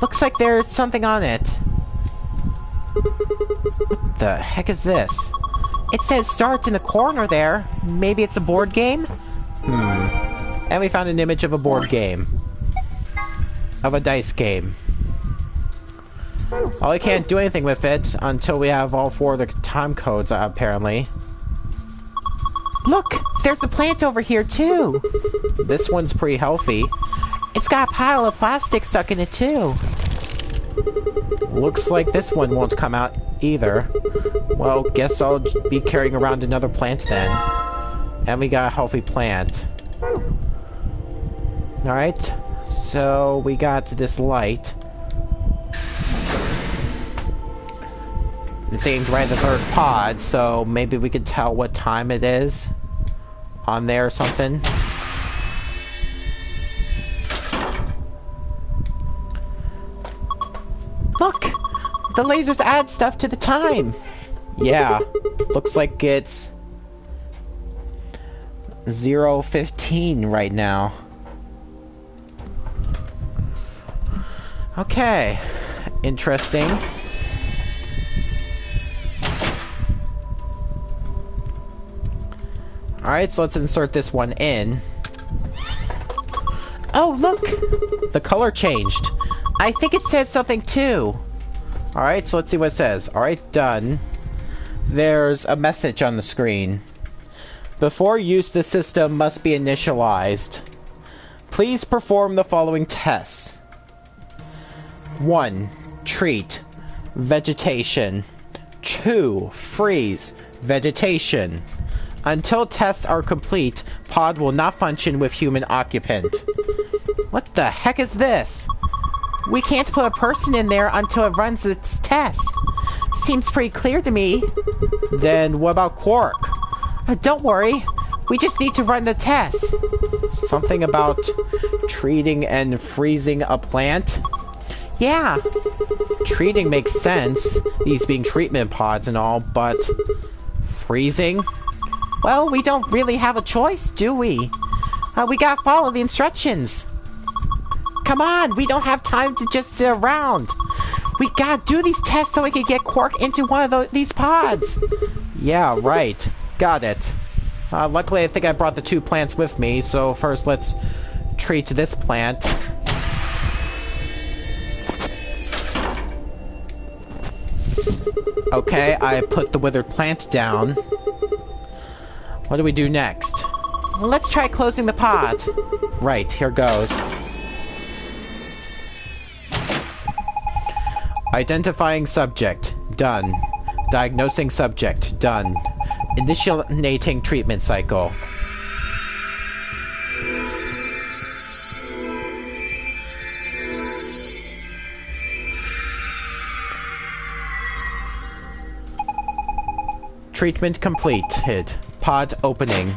Looks like there's something on it. What the heck is this? It says start in the corner there. Maybe it's a board game? And we found an image of a board game. Of a dice game. Well, we can't do anything with it until we have all 4 of the time codes, apparently. Look! There's a plant over here, too! This one's pretty healthy. It's got a pile of plastic stuck in it, too. Looks like this one won't come out either. Well, guess I'll be carrying around another plant then. And we got a healthy plant. Alright, so we got this light. It's aimed right at the 3rd pod, so maybe we could tell what time it is on there or something. Look! The lasers add stuff to the time! Yeah, looks like it's 0:15 right now. Okay, interesting. Alright, so let's insert this one in. Oh, look! The color changed. I think it said something too. Alright, so let's see what it says. Alright, done. There's a message on the screen. Before use, the system must be initialized. Please perform the following tests. 1. Treat. Vegetation. 2. Freeze. Vegetation. Until tests are complete, pod will not function with human occupant. What the heck is this? We can't put a person in there until it runs its test. Seems pretty clear to me. Then what about Quark? Don't worry. We just need to run the test. Something about treating and freezing a plant? Yeah. Treating makes sense, these being treatment pods and all, but freezing? Well, we don't really have a choice, do we? We gotta follow the instructions. Come on, we don't have time to just sit around. We gotta do these tests so we can get Quark into one of these pods. Yeah, right. Got it. Luckily, I think I brought the 2 plants with me, so first let's treat this plant. Okay, I put the withered plant down. What do we do next? Let's try closing the pod. Right, here goes. Identifying subject. Done. Diagnosing subject. Done. Initiating treatment cycle. Treatment completed. Pod opening.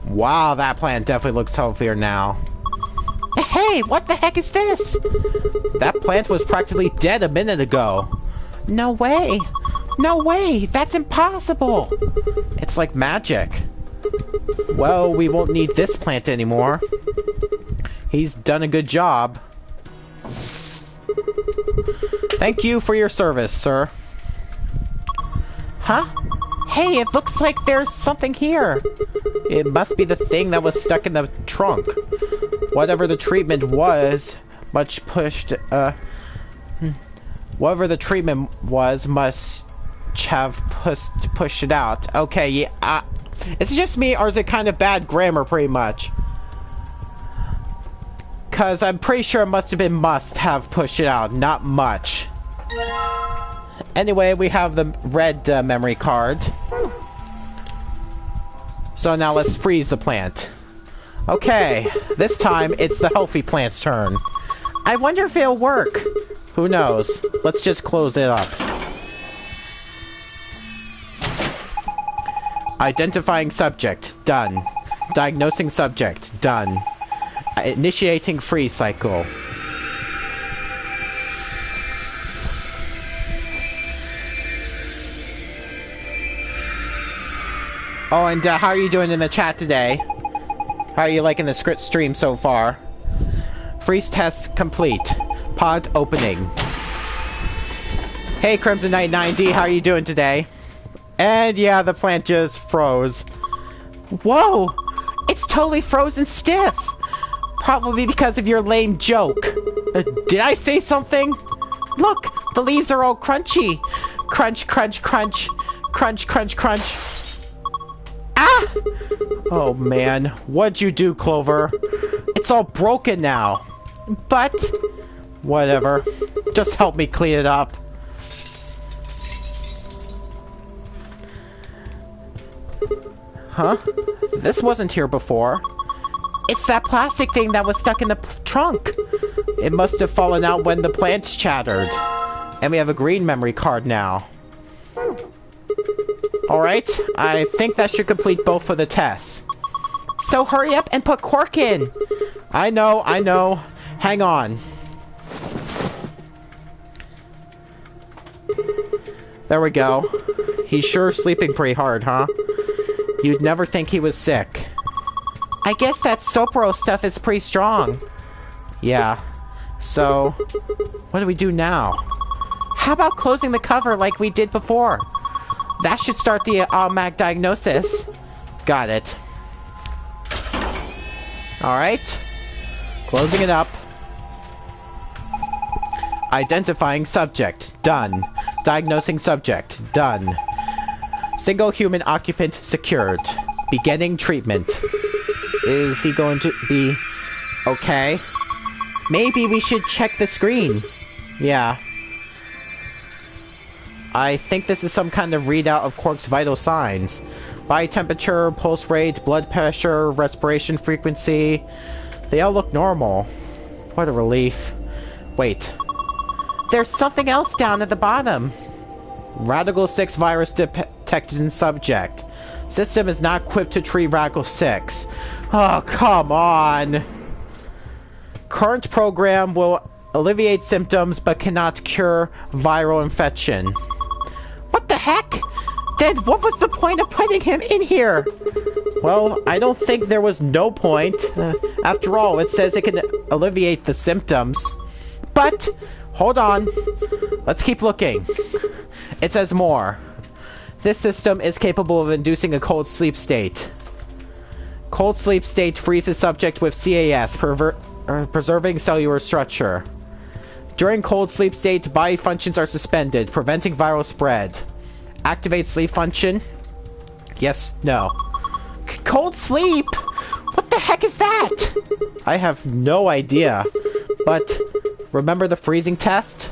Wow, that plant definitely looks healthier now. Hey, what the heck is this? That plant was practically dead a minute ago. No way. No way. That's impossible. It's like magic. Well, we won't need this plant anymore. He's done a good job. Thank you for your service, sir. Huh? Hey, it looks like there's something here. It must be the thing that was stuck in the trunk. Whatever the treatment was, whatever the treatment was, must have pushed it out. Okay, yeah. Is it just me, or is it kind of bad grammar, pretty much? Because I'm pretty sure it must have been must have pushed it out, not much. Anyway, we have the red memory card. So now let's freeze the plant. Okay, this time it's the healthy plant's turn. I wonder if it'll work. Who knows? Let's just close it up. Identifying subject. Done. Diagnosing subject. Done. Initiating freeze cycle. Oh, and how are you doing in the chat today? How are you liking the script stream so far? Freeze test complete. Pod opening. Hey, Crimson Knight 9D, how are you doing today? And yeah, the plant just froze. Whoa! It's totally frozen stiff! Probably because of your lame joke. Did I say something? Look, the leaves are all crunchy. Crunch, crunch, crunch. Crunch, crunch, crunch. Ah! Oh man, what'd you do, Clover? It's all broken now. But, whatever. Just help me clean it up. Huh? This wasn't here before. It's that plastic thing that was stuck in the trunk. It must have fallen out when the plants chattered. And we have a green memory card now. Alright, I think that should complete both of the tests. So hurry up and put Quark in! I know. Hang on. There we go. He's sure sleeping pretty hard, huh? You'd never think he was sick. I guess that Sopro stuff is pretty strong. Yeah. So, what do we do now? How about closing the cover like we did before? That should start the automatic diagnosis. Got it. Alright. Closing it up. Identifying subject. Done. Diagnosing subject. Done. Single human occupant secured. Beginning treatment. Is he going to be okay? Maybe we should check the screen. Yeah. I think this is some kind of readout of Quark's vital signs. Body temperature, pulse rate, blood pressure, respiration frequency. They all look normal. What a relief. Wait. There's something else down at the bottom. Radical 6 virus detected in subject. System is not equipped to treat Radical 6. Oh, come on. Current program will alleviate symptoms but cannot cure viral infection. What the heck? Then what was the point of putting him in here? Well, I don't think there was no point. After all, it says it can alleviate the symptoms. But, hold on. Let's keep looking. It says more. This system is capable of inducing a cold sleep state. Cold sleep state freezes subject with CAS, preserving cellular structure. During cold sleep state, body functions are suspended, preventing viral spread. Activate sleep function? Yes, no. Cold sleep? What the heck is that? I have no idea. But, remember the freezing test?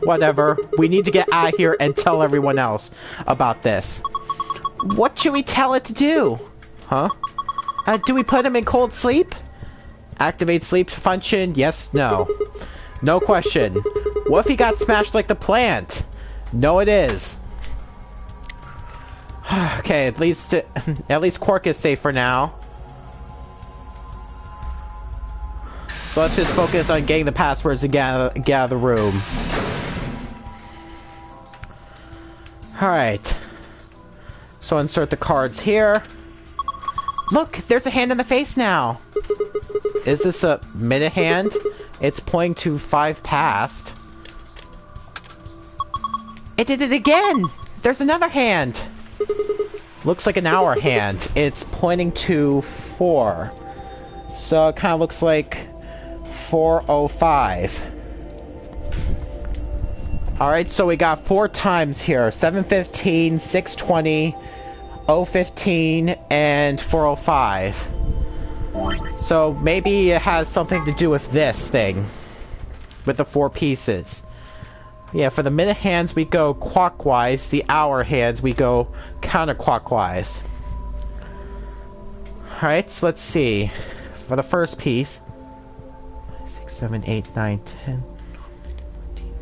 Whatever. We need to get out of here and tell everyone else about this. What should we tell it to do? Huh? Do we put him in cold sleep? Activate sleep function? Yes, no. No question. What if he got smashed like the plant? No, it is. Okay, at least Quark is safe for now. So let's just focus on getting the passwords and get out of the room. Alright. So insert the cards here. Look, there's a hand in the face now. Is this a minute hand? It's pointing to 5 past. It did it again! There's another hand! Looks like an hour hand. It's pointing to 4. So it kind of looks like 4:05. Alright, so we got 4 times here. 7:15, 6:20, 0:15, and 4:05. So maybe it has something to do with this thing. With the 4 pieces. Yeah, for the minute hands we go clockwise. The hour hands we go counterclockwise. Alright, so let's see. For the first piece. 6, 7, 8, 9, 10, 14,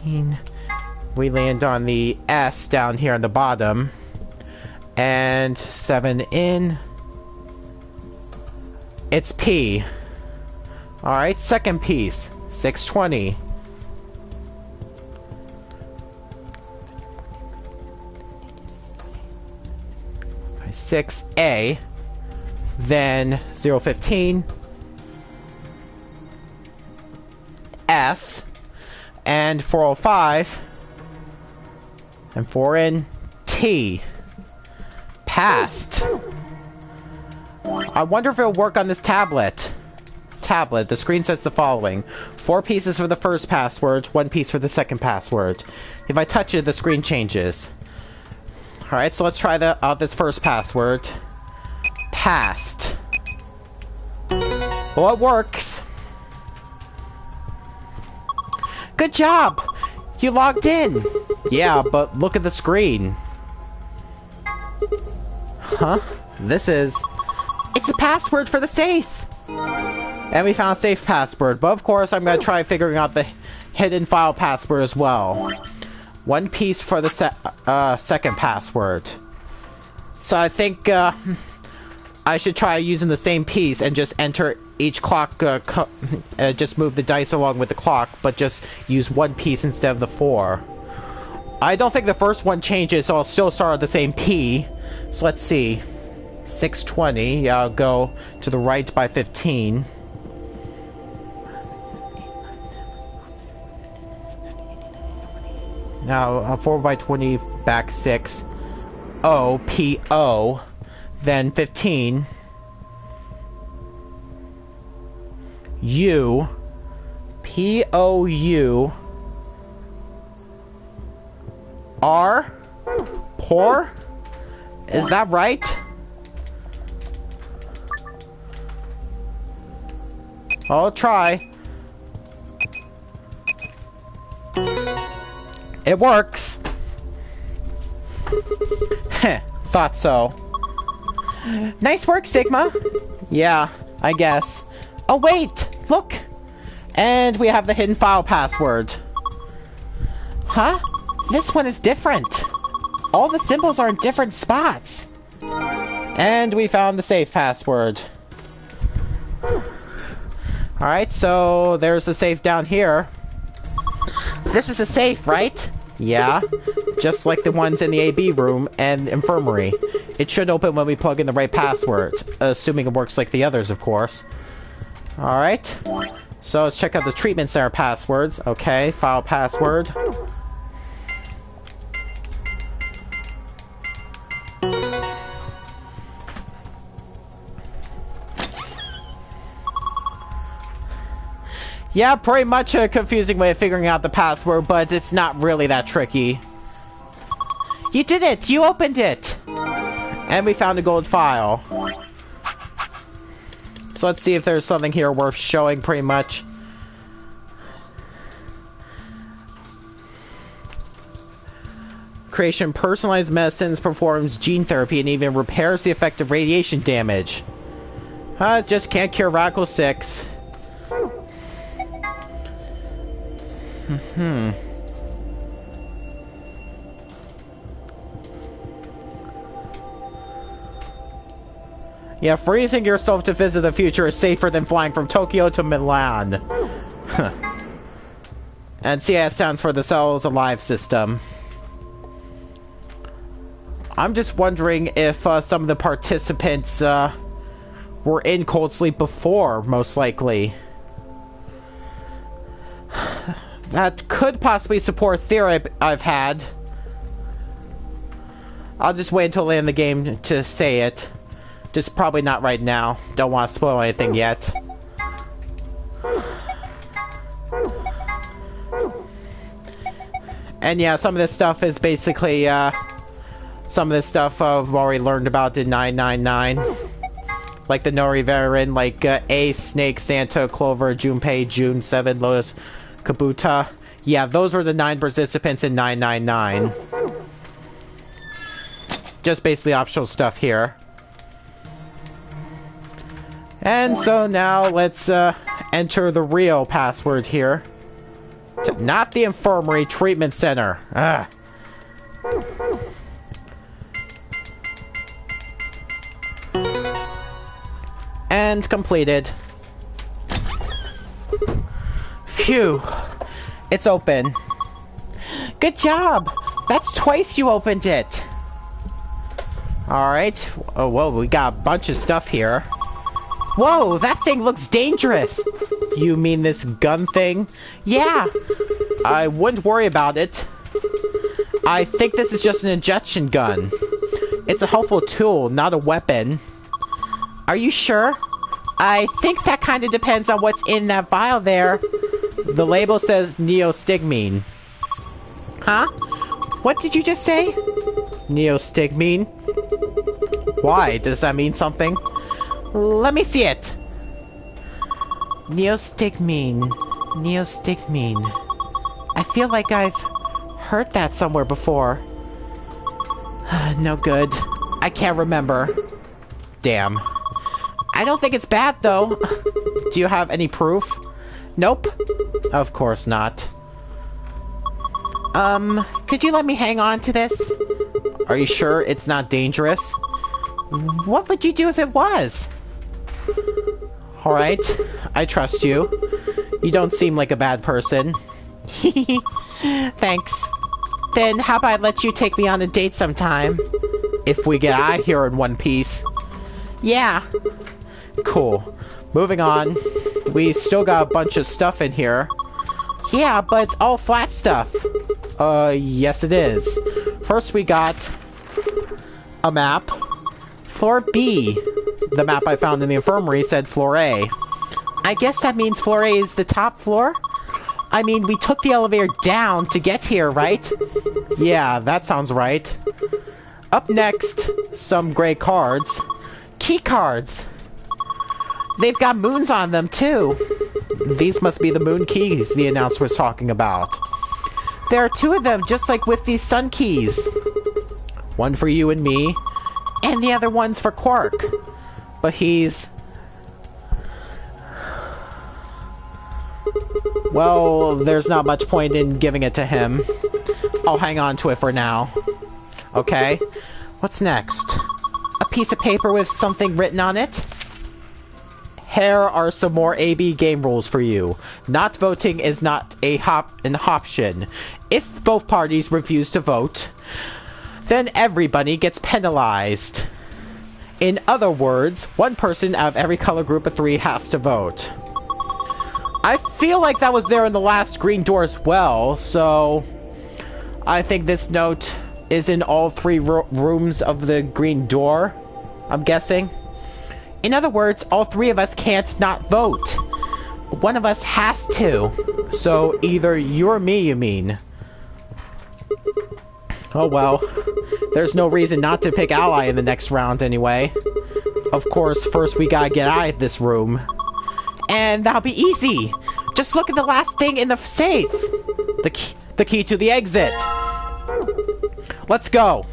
We land on the S down here on the bottom. And 7 in. It's P. Alright, second piece. 620. By 6A. Then 015. S. And 405. And 4 in. T. Passed. I wonder if it'll work on this tablet. The screen says the following: 4 pieces for the first password, 1 piece for the second password. If I touch it, the screen changes. Alright, so let's try this first password. Passed. Well, it works. Good job! You logged in! Yeah, but look at the screen. Huh? It's a password for the safe! And we found a safe password, but of course I'm gonna try figuring out the hidden file password as well. 1 piece for the second password. So I think I should try using the same piece and just enter each clock, just move the dice along with the clock, but just use 1 piece instead of the 4. I don't think the first one changes, so I'll still start at the same P. So let's see. 620, yeah, I'll go to the right by 15. Now, 4 by 20, back 6. O, P, O. Then 15. U. P, O, U. R? Pour? Is that right? I'll try. It works. Heh, thought so. Nice work, Sigma. Yeah, I guess. Oh wait, look! And we have the hidden file password. Huh? This one is different. All the symbols are in different spots. And we found the safe password. Alright, so there's the safe down here. This is a safe, right? Yeah. Just like the ones in the AB room and infirmary. It should open when we plug in the right password. Assuming it works like the others, of course. Alright. So let's check out the treatment center passwords. Okay, file password. Yeah, pretty much a confusing way of figuring out the password, but it's not really that tricky. You did it! You opened it! And we found a gold file. So let's see if there's something here worth showing, pretty much. Creation personalized medicines, performs gene therapy, and even repairs the effect of radiation damage. Just can't cure Radical 6. Yeah, freezing yourself to visit the future is safer than flying from Tokyo to Milan. And CS stands for the Cells Alive system. I'm just wondering if some of the participants were in cold sleep before, most likely. That could possibly support a theory I've had. I'll just wait until the end of the game to say it. Just probably not right now. Don't want to spoil anything yet. And yeah, some of this stuff is basically, some of this stuff I've already learned about in 999. Like the Nonary variant, like Ace, Snake, Santa, Clover, Junpei, June 7, Lotus, Kabuta. Yeah, those were the 9 participants in 999. Just basically optional stuff here. And so now let's enter the real password here. To Not the infirmary treatment center. Ugh. And completed. Phew. It's open. Good job! That's twice you opened it! Alright. Oh, whoa, we got a bunch of stuff here. Whoa, that thing looks dangerous! You mean this gun thing? Yeah! I wouldn't worry about it. I think this is just an injection gun. It's a helpful tool, not a weapon. Are you sure? I think that kind of depends on what's in that vial there. The label says neostigmine. Huh? What did you just say? Neostigmine? Why? Does that mean something? Let me see it. Neostigmine. Neostigmine. I feel like I've heard that somewhere before. No good. I can't remember. Damn. I don't think it's bad, though. Do you have any proof? Nope. Of course not. Could you let me hang on to this? Are you sure it's not dangerous? What would you do if it was? Alright, I trust you. You don't seem like a bad person. Thanks. Then how about I let you take me on a date sometime? If we get out of here in one piece. Yeah. Cool. Moving on. We still got a bunch of stuff in here. Yeah, but it's all flat stuff. Yes it is. First we got a map. Floor B. The map I found in the infirmary said floor A. I guess that means floor A is the top floor? I mean, we took the elevator down to get here, right? Yeah, that sounds right. Up next, some gray cards. Key cards! They've got moons on them, too. These must be the moon keys the announcer was talking about. There are two of them, just like with these sun keys. One for you and me, and the other one's for Quark. But he's... well, there's not much point in giving it to him. I'll hang on to it for now. Okay. What's next? A piece of paper with something written on it? Here are some more AB game rules for you. Not voting is not an option. If both parties refuse to vote, then everybody gets penalized. In other words, one person out of every color group of 3 has to vote. I feel like that was there in the last green door as well, so I think this note is in all 3 rooms of the green door, I'm guessing. In other words, all 3 of us can't not vote. One of us has to. So either you or me, you mean. Oh well. There's no reason not to pick Ally in the next round anyway. Of course, first we gotta get out of this room. And that'll be easy. Just look at the last thing in the safe. The key to the exit. Let's go.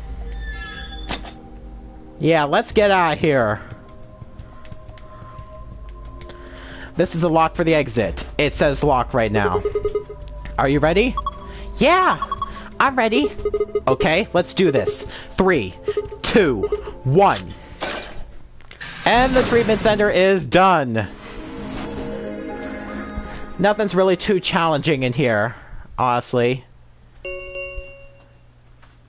Yeah, let's get out of here. This is a lock for the exit. It says lock right now. Are you ready? Yeah, I'm ready. Okay, let's do this. 3, 2, 1. And the treatment center is done. Nothing's really too challenging in here, honestly.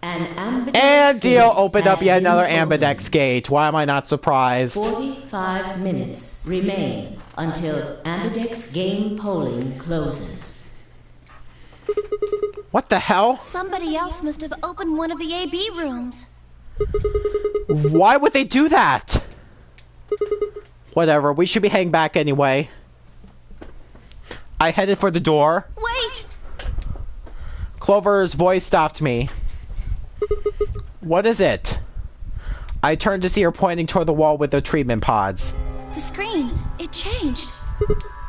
And Dio opened up yet another Ambidex gate. Why am I not surprised? 45 minutes remain until Ambidex game polling closes. What the hell? Somebody else must have opened one of the AB rooms. Why would they do that? Whatever, we should be heading back anyway. I headed for the door. Wait! Clover's voice stopped me. What is it? I turned to see her pointing toward the wall with the treatment pods. The screen, it changed.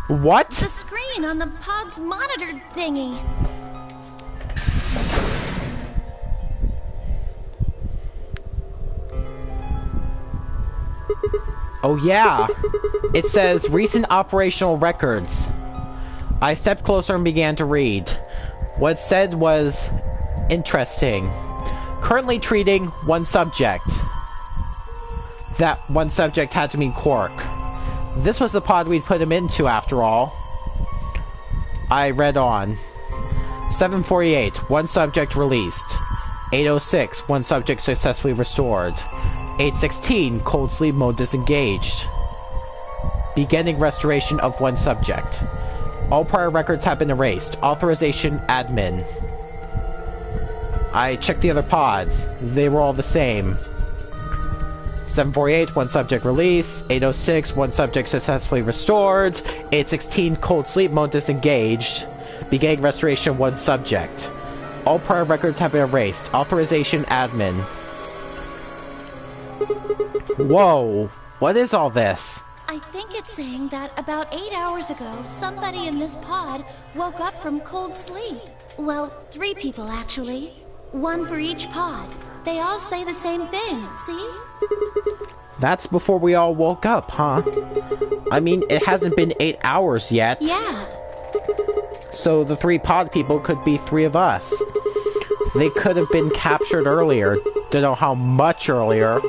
What? The screen on the pod's monitor thingy. Oh yeah. It says recent operational records. I stepped closer and began to read. What it said was interesting. Currently treating one subject. That one subject had to mean Quark. This was the pod we'd put him into, after all. I read on. 748, one subject released. 806, one subject successfully restored. 816, cold sleep mode disengaged. Beginning restoration of one subject. All prior records have been erased. Authorization admin. I checked the other pods. They were all the same. 748, one subject released. 806, one subject successfully restored. 816, cold sleep mode disengaged. Beginning restoration of one subject. All prior records have been erased. Authorization admin. Whoa, what is all this? I think it's saying that about 8 hours ago, somebody in this pod woke up from cold sleep. Well, 3 people actually. 1 for each pod. They all say the same thing, see? That's before we all woke up, huh? I mean, it hasn't been 8 hours yet. Yeah. So the 3 pod people could be 3 of us. They could have been captured earlier. Don't know how much earlier.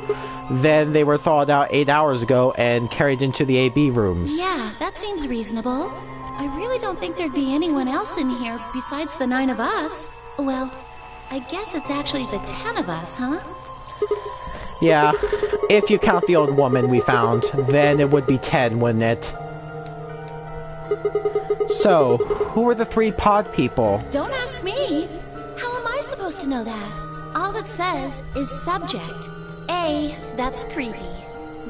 Then they were thawed out 8 hours ago and carried into the AB rooms. Yeah, that seems reasonable. I really don't think there'd be anyone else in here besides the 9 of us. Well, I guess it's actually the 10 of us, huh? Yeah, if you count the old woman we found, then it would be 10, wouldn't it? So, who are the 3 pod people? Don't ask me! How am I supposed to know that? All it says is subject. A, that's creepy.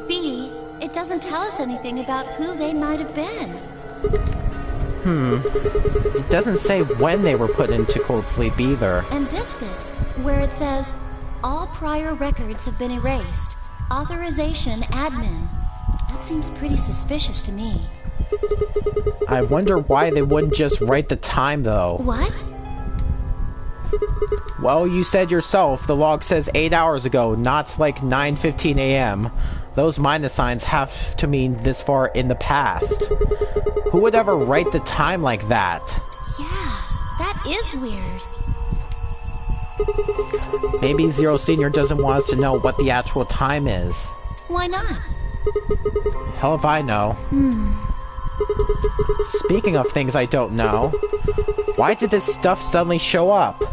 B, it doesn't tell us anything about who they might have been. It doesn't say when they were put into cold sleep either. And this bit, where it says, all prior records have been erased. Authorization admin. That seems pretty suspicious to me. I wonder why they wouldn't just write the time, though. What? Well, you said yourself, the log says 8 hours ago, not like 9:15 a.m. Those minus signs have to mean this far in the past. Who would ever write the time like that? Yeah, that is weird. Maybe Zero Senior doesn't want us to know what the actual time is. Why not? Hell if I know. Speaking of things I don't know, why did this stuff suddenly show up?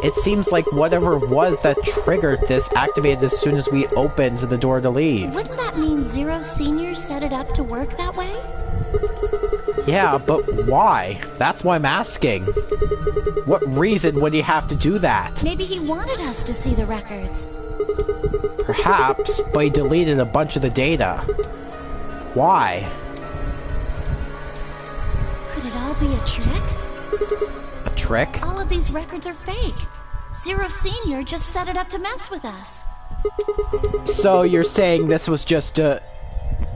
It seems like whatever it was that triggered this activated as soon as we opened the door to leave. Wouldn't that mean Zero Senior set it up to work that way? Yeah, but why? That's why I'm asking. What reason would he have to do that? Maybe he wanted us to see the records. Perhaps, but he deleted a bunch of the data. Why? Could it all be a trick? A trick? All of these records are fake. Zero Senior just set it up to mess with us. So you're saying this was just a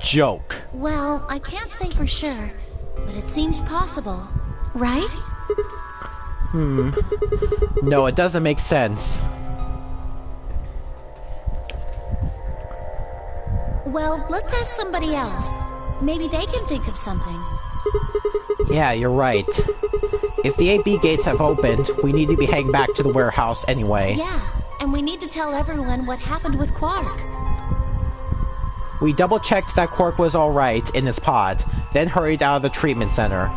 joke? Well, I can't say for sure, but it seems possible, right? No, it doesn't make sense. Well, let's ask somebody else. Maybe they can think of something. Yeah, you're right. If the AB gates have opened, we need to be heading back to the warehouse anyway. Yeah, and we need to tell everyone what happened with Quark. We double-checked that Quark was alright in his pod, then hurried out of the treatment center.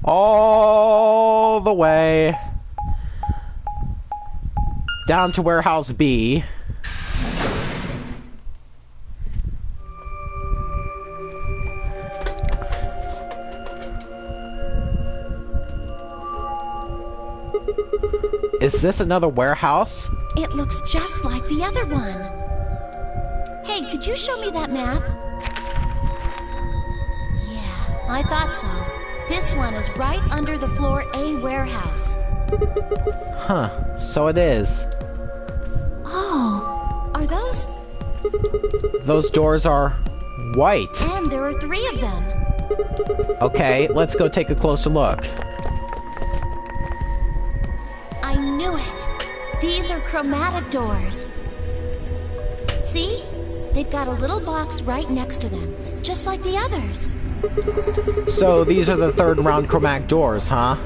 All the way down to Warehouse B. Is this another warehouse? It looks just like the other one. Hey, could you show me that map? Yeah, I thought so. This one is right under the floor A warehouse. Huh, so it is. Oh, are those? Those doors are white. And there are 3 of them. Okay, let's go take a closer look. I knew it. These are chromatic doors. See? They've got a little box right next to them, just like the others. So these are the third round chromatic doors, huh?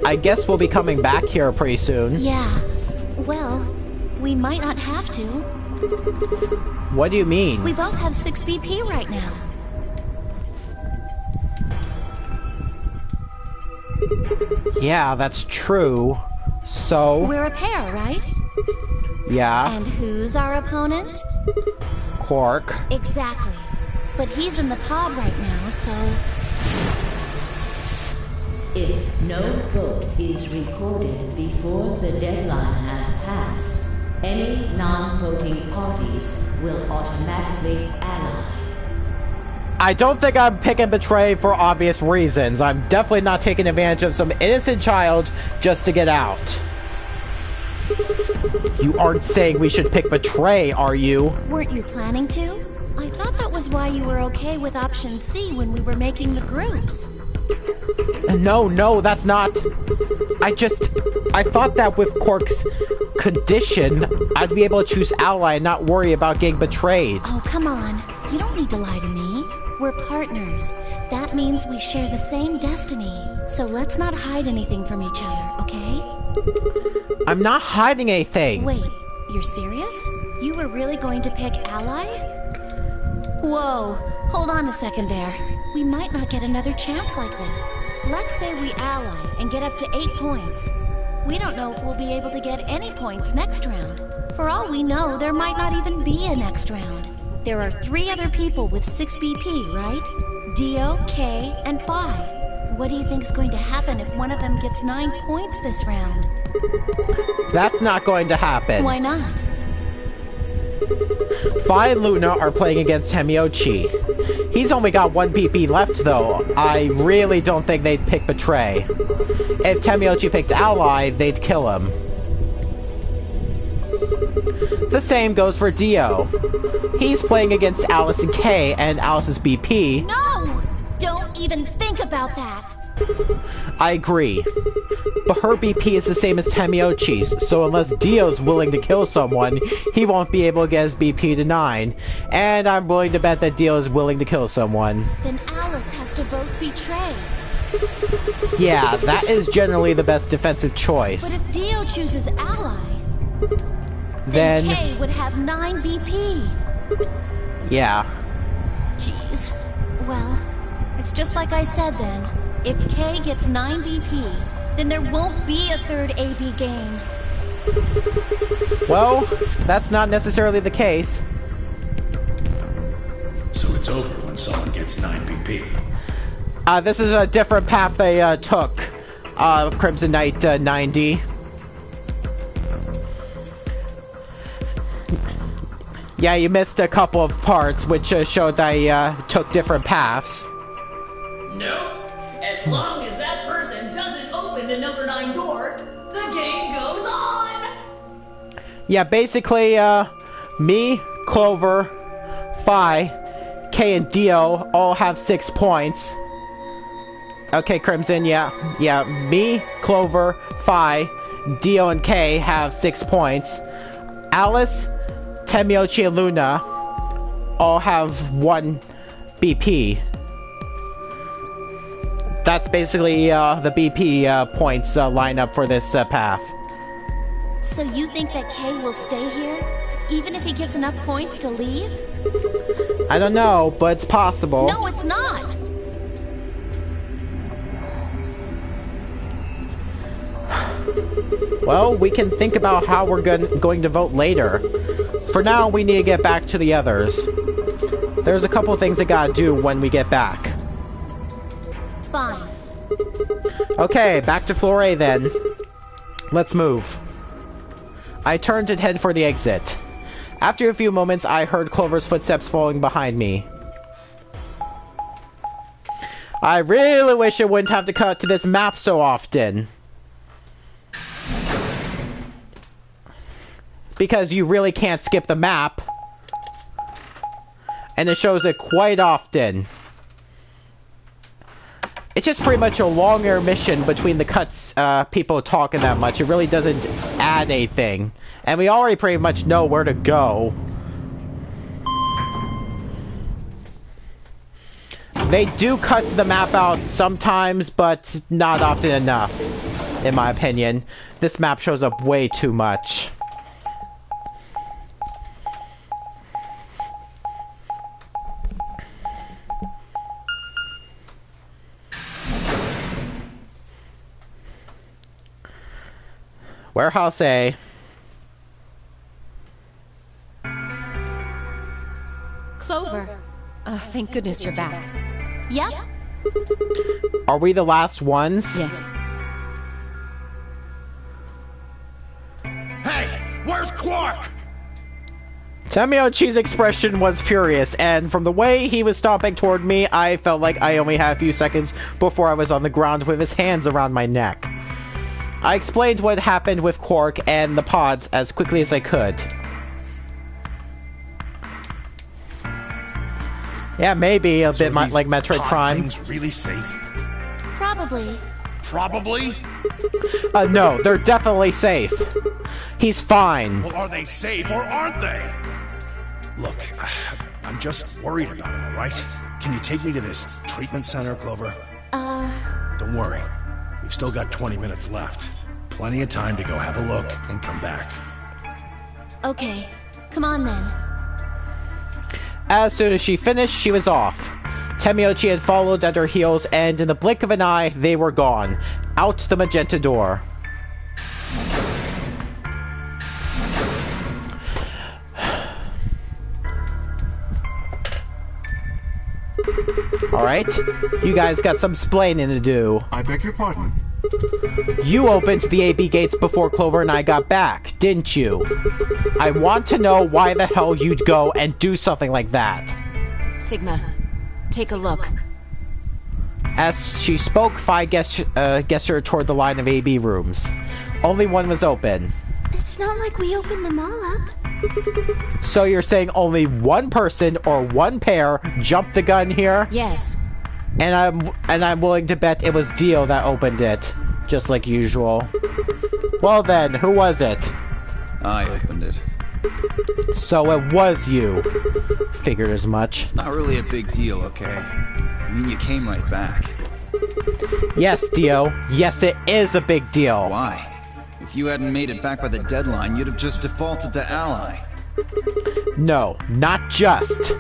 I guess we'll be coming back here pretty soon. Yeah. Well, we might not have to. What do you mean? We both have 6 BP right now. Yeah, that's true. So... We're a pair, right? Yeah. And who's our opponent? Quark. Exactly. But he's in the pod right now, so... If no vote is recorded before the deadline has passed, any non-voting parties will automatically ally. I don't think I'm picking Betray for obvious reasons. I'm definitely not taking advantage of some innocent child just to get out. You aren't saying we should pick Betray, are you? Weren't you planning to? I thought that was why you were okay with option C when we were making the groups. No, that's not... I thought that with Quark's condition, I'd be able to choose Ally and not worry about getting betrayed. Oh, come on. You don't need to lie to me. We're partners. That means we share the same destiny. So let's not hide anything from each other, okay? I'm not hiding anything. Wait, you're serious? You were really going to pick Ally? Whoa, hold on a second there. We might not get another chance like this. Let's say we ally and get up to 8 points. We don't know if we'll be able to get any points next round. For all we know, there might not even be a next round. There are 3 other people with 6 BP, right? Dio, K, and Phi. What do you think's going to happen if one of them gets 9 points this round? That's not going to happen. Why not? Phi and Luna are playing against Temiochi. He's only got 1 BP left, though. I really don't think they'd pick Betray. If Temiochi picked Ally, they'd kill him. The same goes for Dio. He's playing against Alice and K, and Alice's BP... No! Don't even think about that! I agree. But her BP is the same as Temiochi's, so unless Dio's willing to kill someone, he won't be able to get his BP to 9. And I'm willing to bet that Dio is willing to kill someone. Then Alice has to vote Betray. Yeah, that is generally the best defensive choice. But if Dio chooses Ally, then K would have 9 BP. Yeah. Jeez. Well, it's just like I said then. If K gets 9 BP, then there won't be a third AB game. Well, that's not necessarily the case. So it's over when someone gets 9 BP. This is a different path they took. Crimson Knight 90. Yeah, you missed a couple of parts, which showed they took different paths. No. As long as that person doesn't open the number 9 door, the game goes on! Yeah, basically, me, Clover, Phi, K, and Dio all have 6 points. Okay, Crimson, yeah, me, Clover, Phi, Dio, and K have 6 points. Alice, Temiochi, and Luna all have 1 BP. That's basically the BP points line up for this path. So you think that K will stay here, even if he gets enough points to leave? I don't know, but it's possible. No, it's not! Well, we can think about how we're going to vote later. For now, we need to get back to the others. There's a couple things I gotta do when we get back. Fine. Okay, back to floor A then. Let's move. I turned and headed for the exit. After a few moments, I heard Clover's footsteps following behind me. I really wish I wouldn't have to cut to this map so often. Because you really can't skip the map. And it shows it quite often. It's just pretty much a long intermission between the cuts, people talking that much. It really doesn't add anything. And we already pretty much know where to go. They do cut the map out sometimes, but not often enough, in my opinion. This map shows up way too much. Warehouse A. Clover. Oh, thank goodness you're back. Yep. Are we the last ones? Yes. Hey, where's Quark? Tamiochi's expression was furious, and from the way he was stomping toward me, I felt like I only had a few seconds before I was on the ground with his hands around my neck. I explained what happened with Quark and the pods as quickly as I could. Yeah, maybe a bit like Metroid Prime. Things really safe? Probably. Probably? No, they're definitely safe. He's fine. Well, are they safe or aren't they? Look, I'm just worried about him, alright? Can you take me to this treatment center, Clover? Don't worry. We've still got 20 minutes left. Plenty of time to go have a look and come back. Okay. Come on then. As soon as she finished, she was off. Tamiochi had followed at her heels, and in the blink of an eye, they were gone. Out the magenta door. Alright, you guys got some splaining to do. I beg your pardon? You opened the AB gates before Clover and I got back, didn't you? I want to know why the hell you'd go and do something like that. Sigma, take a look. As she spoke, Phi gestured toward the line of AB rooms. Only one was open. It's not like we opened them all up. So you're saying only one person or one pair jumped the gun here? Yes. And I'm willing to bet it was Dio that opened it, just like usual. Well then, who was it? I opened it. So it was you. Figured as much. It's not really a big deal, okay? I mean, you came right back. Yes, Dio. Yes, it is a big deal. Why? If you hadn't made it back by the deadline, you'd have just defaulted to Ally. No, not just.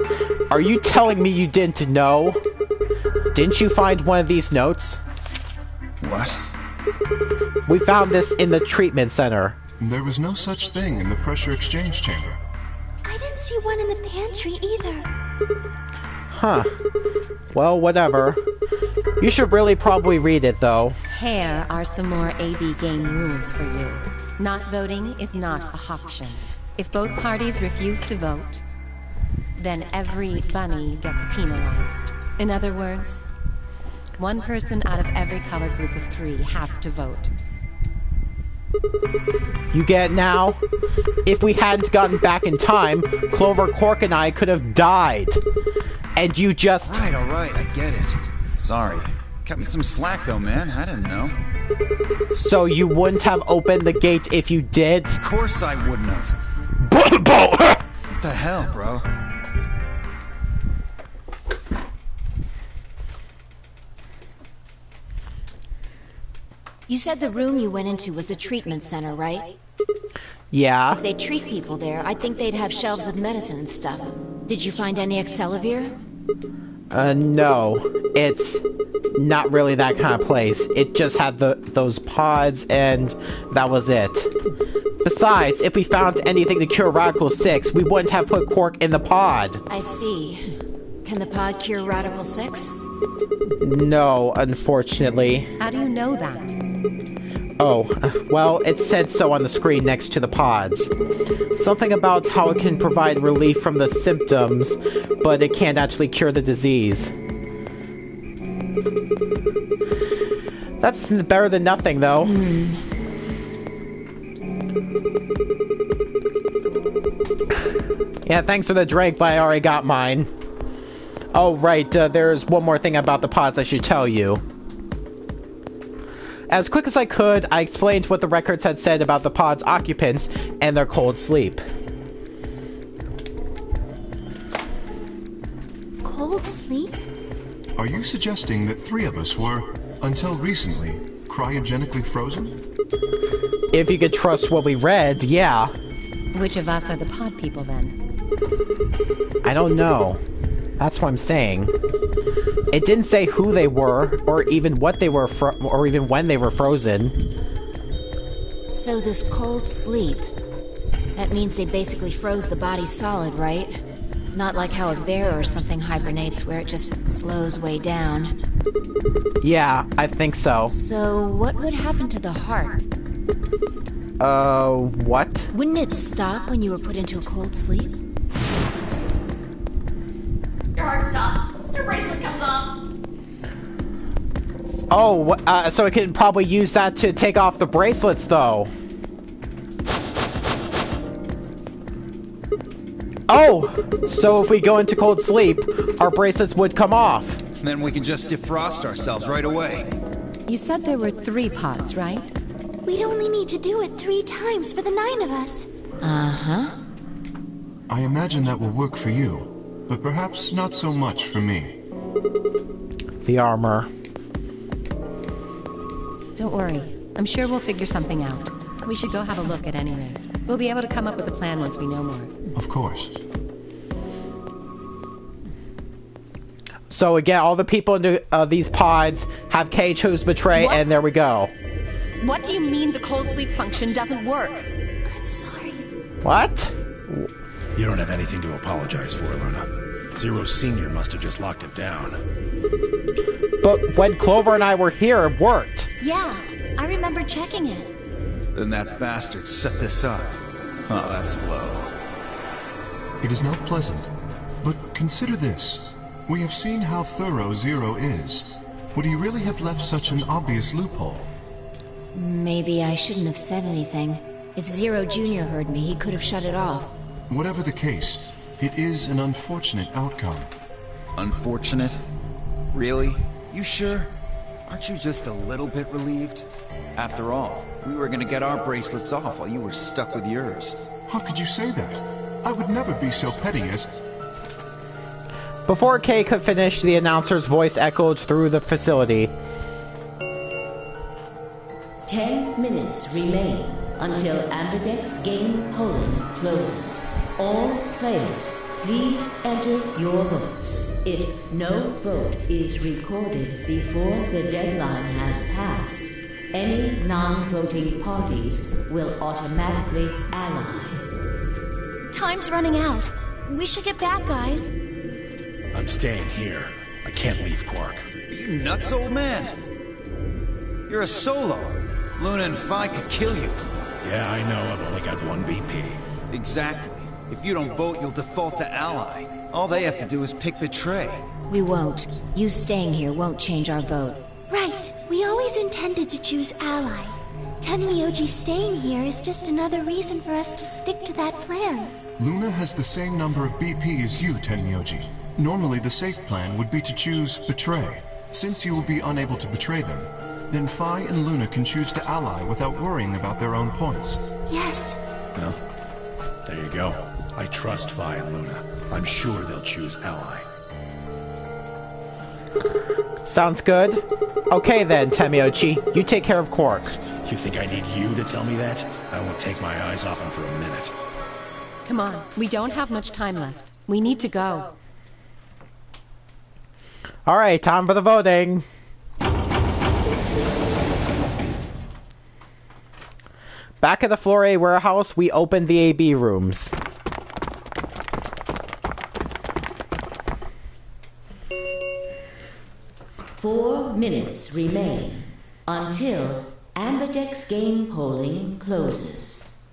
Are you telling me you didn't know? Didn't you find one of these notes? What? We found this in the treatment center. There was no such thing in the pressure exchange chamber. I didn't see one in the pantry either. Huh. Well, whatever. You should really probably read it, though. Here are some more AB game rules for you. Not voting is not a option. If both parties refuse to vote, then every bunny gets penalized. In other words, one person out of every color group of 3 has to vote. You get it now? If we hadn't gotten back in time, Clover, Quark, and I could have died. And you just... Alright, I get it. Sorry. Cut me some slack though, man. I didn't know. So you wouldn't have opened the gate if you did? Of course I wouldn't have. What the hell, bro? You said the room you went into was a treatment center, right? Yeah. If they treat people there, I think they'd have shelves of medicine and stuff. Did you find any Accelavir? No. It's not really that kind of place. It just had those pods, and that was it. Besides, if we found anything to cure Radical 6, we wouldn't have put Quark in the pod. I see. Can the pod cure Radical 6? No, unfortunately. How do you know that? Oh, well, it said so on the screen next to the pods. Something about how it can provide relief from the symptoms, but it can't actually cure the disease. That's better than nothing, though. Yeah, thanks for the drink, but I already got mine. Oh, right, there's one more thing about the pods I should tell you. As quick as I could, I explained what the records had said about the pod's occupants and their cold sleep. Cold sleep? Are you suggesting that 3 of us were, until recently, cryogenically frozen? If you could trust what we read, yeah. Which of us are the pod people then? I don't know. That's what I'm saying. It didn't say who they were, or even what they were, or even when they were frozen. So this cold sleep, that means they basically froze the body solid, right? Not like how a bear or something hibernates where it just slows way down. Yeah, I think so. So what would happen to the heart? What? Wouldn't it stop when you were put into a cold sleep? Your heart stops. Your bracelet comes off. Oh, so it can probably use that to take off the bracelets, though. Oh! So if we go into cold sleep, our bracelets would come off. Then we can just defrost ourselves right away. You said there were 3 pods, right? We'd only need to do it 3 times for the 9 of us. Uh-huh. I imagine that will work for you, but perhaps not so much for me. The armor. Don't worry. I'm sure we'll figure something out. We should go have a look at any rate. We'll be able to come up with a plan once we know more. Of course. So again, all the people in these pods have K chose betray, What? and there we go. What do you mean the cold sleep function doesn't work? I'm sorry. What? You don't have anything to apologize for, Luna. Zero Senior must have just locked it down. But when Clover and I were here, it worked. Yeah, I remember checking it. Then that bastard set this up. Oh, that's low. It is not pleasant, but consider this. We have seen how thorough Zero is. Would he really have left such an obvious loophole? Maybe I shouldn't have said anything. If Zero Jr. heard me, he could have shut it off. Whatever the case, it is an unfortunate outcome. Unfortunate? Really? You sure? Aren't you just a little bit relieved? After all, we were gonna get our bracelets off while you were stuck with yours. How could you say that? I would never be so petty as... Before Kay could finish, the announcer's voice echoed through the facility. 10 minutes remain until Ambidex game polling closes. All players, please enter your votes. If no vote is recorded before the deadline has passed, any non-voting parties will automatically ally. Time's running out. We should get back, guys. I'm staying here. I can't leave Quark. Are you nuts, old man? You're a solo. Luna and Phi could kill you. Yeah, I know. I've only got 1 BP. Exactly. If you don't vote, you'll default to ally. All they have to do is pick betray. We won't. You staying here won't change our vote. Right. We always intended to choose ally. Tenmyoji staying here is just another reason for us to stick to that plan. Luna has the same number of BP as you, Tenmyoji. Normally, the safe plan would be to choose betray. Since you will be unable to betray them, then Phi and Luna can choose to ally without worrying about their own points. Yes. Well, there you go. I trust Phi and Luna. I'm sure they'll choose ally. Sounds good. Okay then, Tenmyoji. You take care of Quark. You think I need you to tell me that? I won't take my eyes off him for a minute. Come on, we don't have much time left. We need to go. Alright, time for the voting. Back at the Floor A warehouse, we opened the AB rooms. Four minutes remain until Ambidex game polling closes.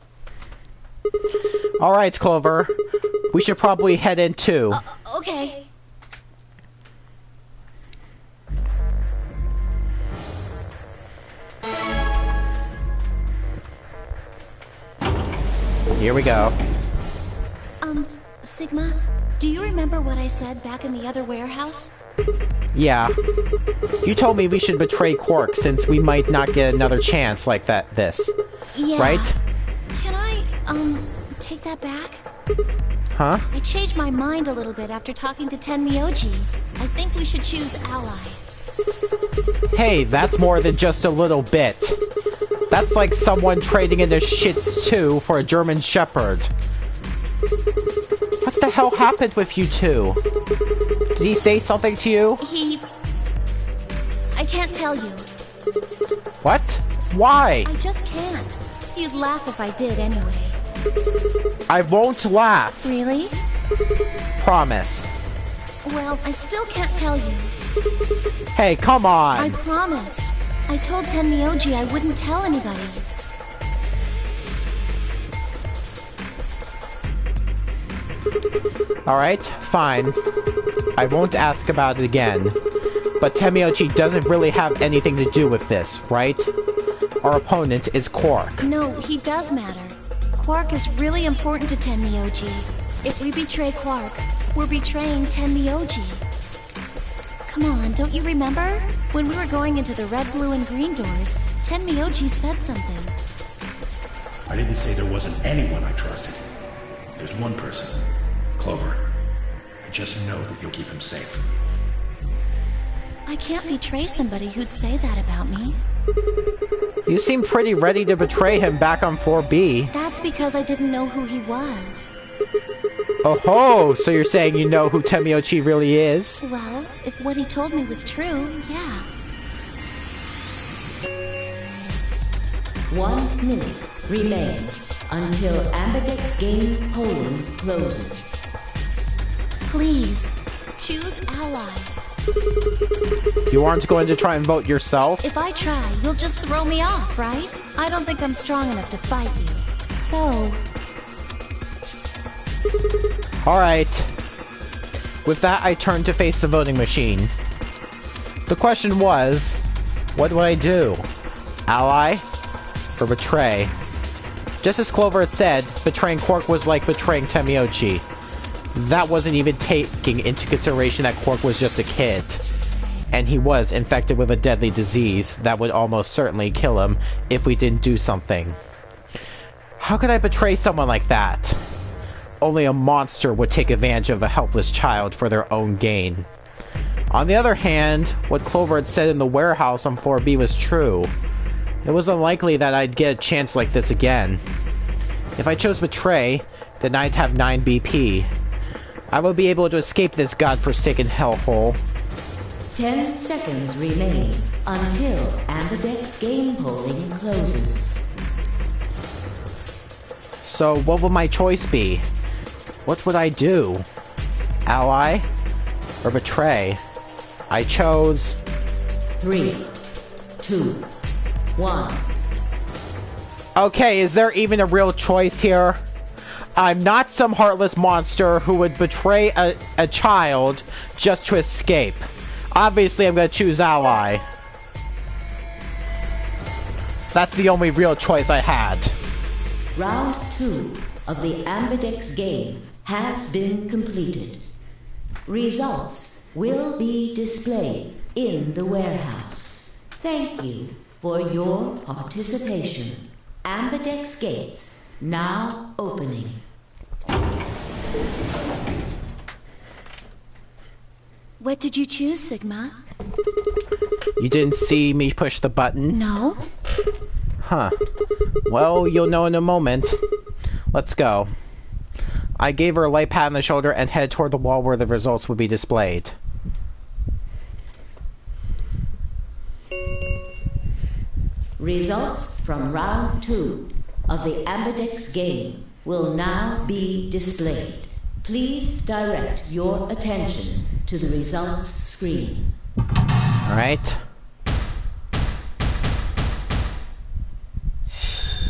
Alright, Clover. We should probably head in too. Okay. Here we go. Sigma, do you remember what I said back in the other warehouse? Yeah. You told me we should betray Quark since we might not get another chance like this. Yeah. Right? Can I, take that back. Huh? I changed my mind a little bit after talking to Tenmyoji. I think we should choose Ally. Hey, that's more than just a little bit. That's like someone trading in their shits too for a German Shepherd. What the hell happened with you two? Did he say something to you? I can't tell you. What? Why? I just can't. You'd laugh if I did anyway. I won't laugh. Really? Promise. Well, I still can't tell you. Hey, come on. I promised. I told Tenmyoji I wouldn't tell anybody. Alright, fine. I won't ask about it again. But Tenmyoji doesn't really have anything to do with this, right? Our opponent is Quark. No, he does matter. Quark is really important to Tenmyoji. If we betray Quark, we're betraying Tenmyoji. Come on, don't you remember? When we were going into the red, blue, and green doors, Tenmyoji said something. I didn't say there wasn't anyone I trusted. There's one person. Clover. I just know that you'll keep him safe. I can't betray somebody who'd say that about me. You seem pretty ready to betray him back on floor B. That's because I didn't know who he was. Oh ho! So you're saying you know who Tenmyoji really is? Well, if what he told me was true, yeah. 1 minute remains until Ambidex game polling closes. Please, choose Ally. You aren't going to try and vote yourself? If I try, you'll just throw me off, right? I don't think I'm strong enough to fight you. So... Alright. With that, I turned to face the voting machine. The question was, what do I do? Ally? Or betray? Just as Clover had said, betraying Quark was like betraying Tenmyoji. That wasn't even taking into consideration that Quark was just a kid. And he was infected with a deadly disease that would almost certainly kill him if we didn't do something. How could I betray someone like that? Only a monster would take advantage of a helpless child for their own gain. On the other hand, what Clover had said in the warehouse on floor B was true. It was unlikely that I'd get a chance like this again. If I chose betray, then I'd have 9 BP. I would be able to escape this godforsaken hellhole. 10 seconds remain until Ambidex game polling closes. So what would my choice be? What would I do? Ally? Or betray? I chose... 3, 2, 1. Okay, is there even a real choice here? I'm not some heartless monster who would betray a child just to escape. Obviously, I'm gonna choose Ally. That's the only real choice I had. Round 2 of the Ambidex game has been completed. Results will be displayed in the warehouse. Thank you for your participation. Ambidex gates now opening. What did you choose, Sigma? You didn't see me push the button? No. Huh. Well, you'll know in a moment. Let's go. I gave her a light pat on the shoulder and headed toward the wall where the results would be displayed. Results from round 2 of the Ambidex game will now be displayed. Please direct your attention to the results screen. Alright.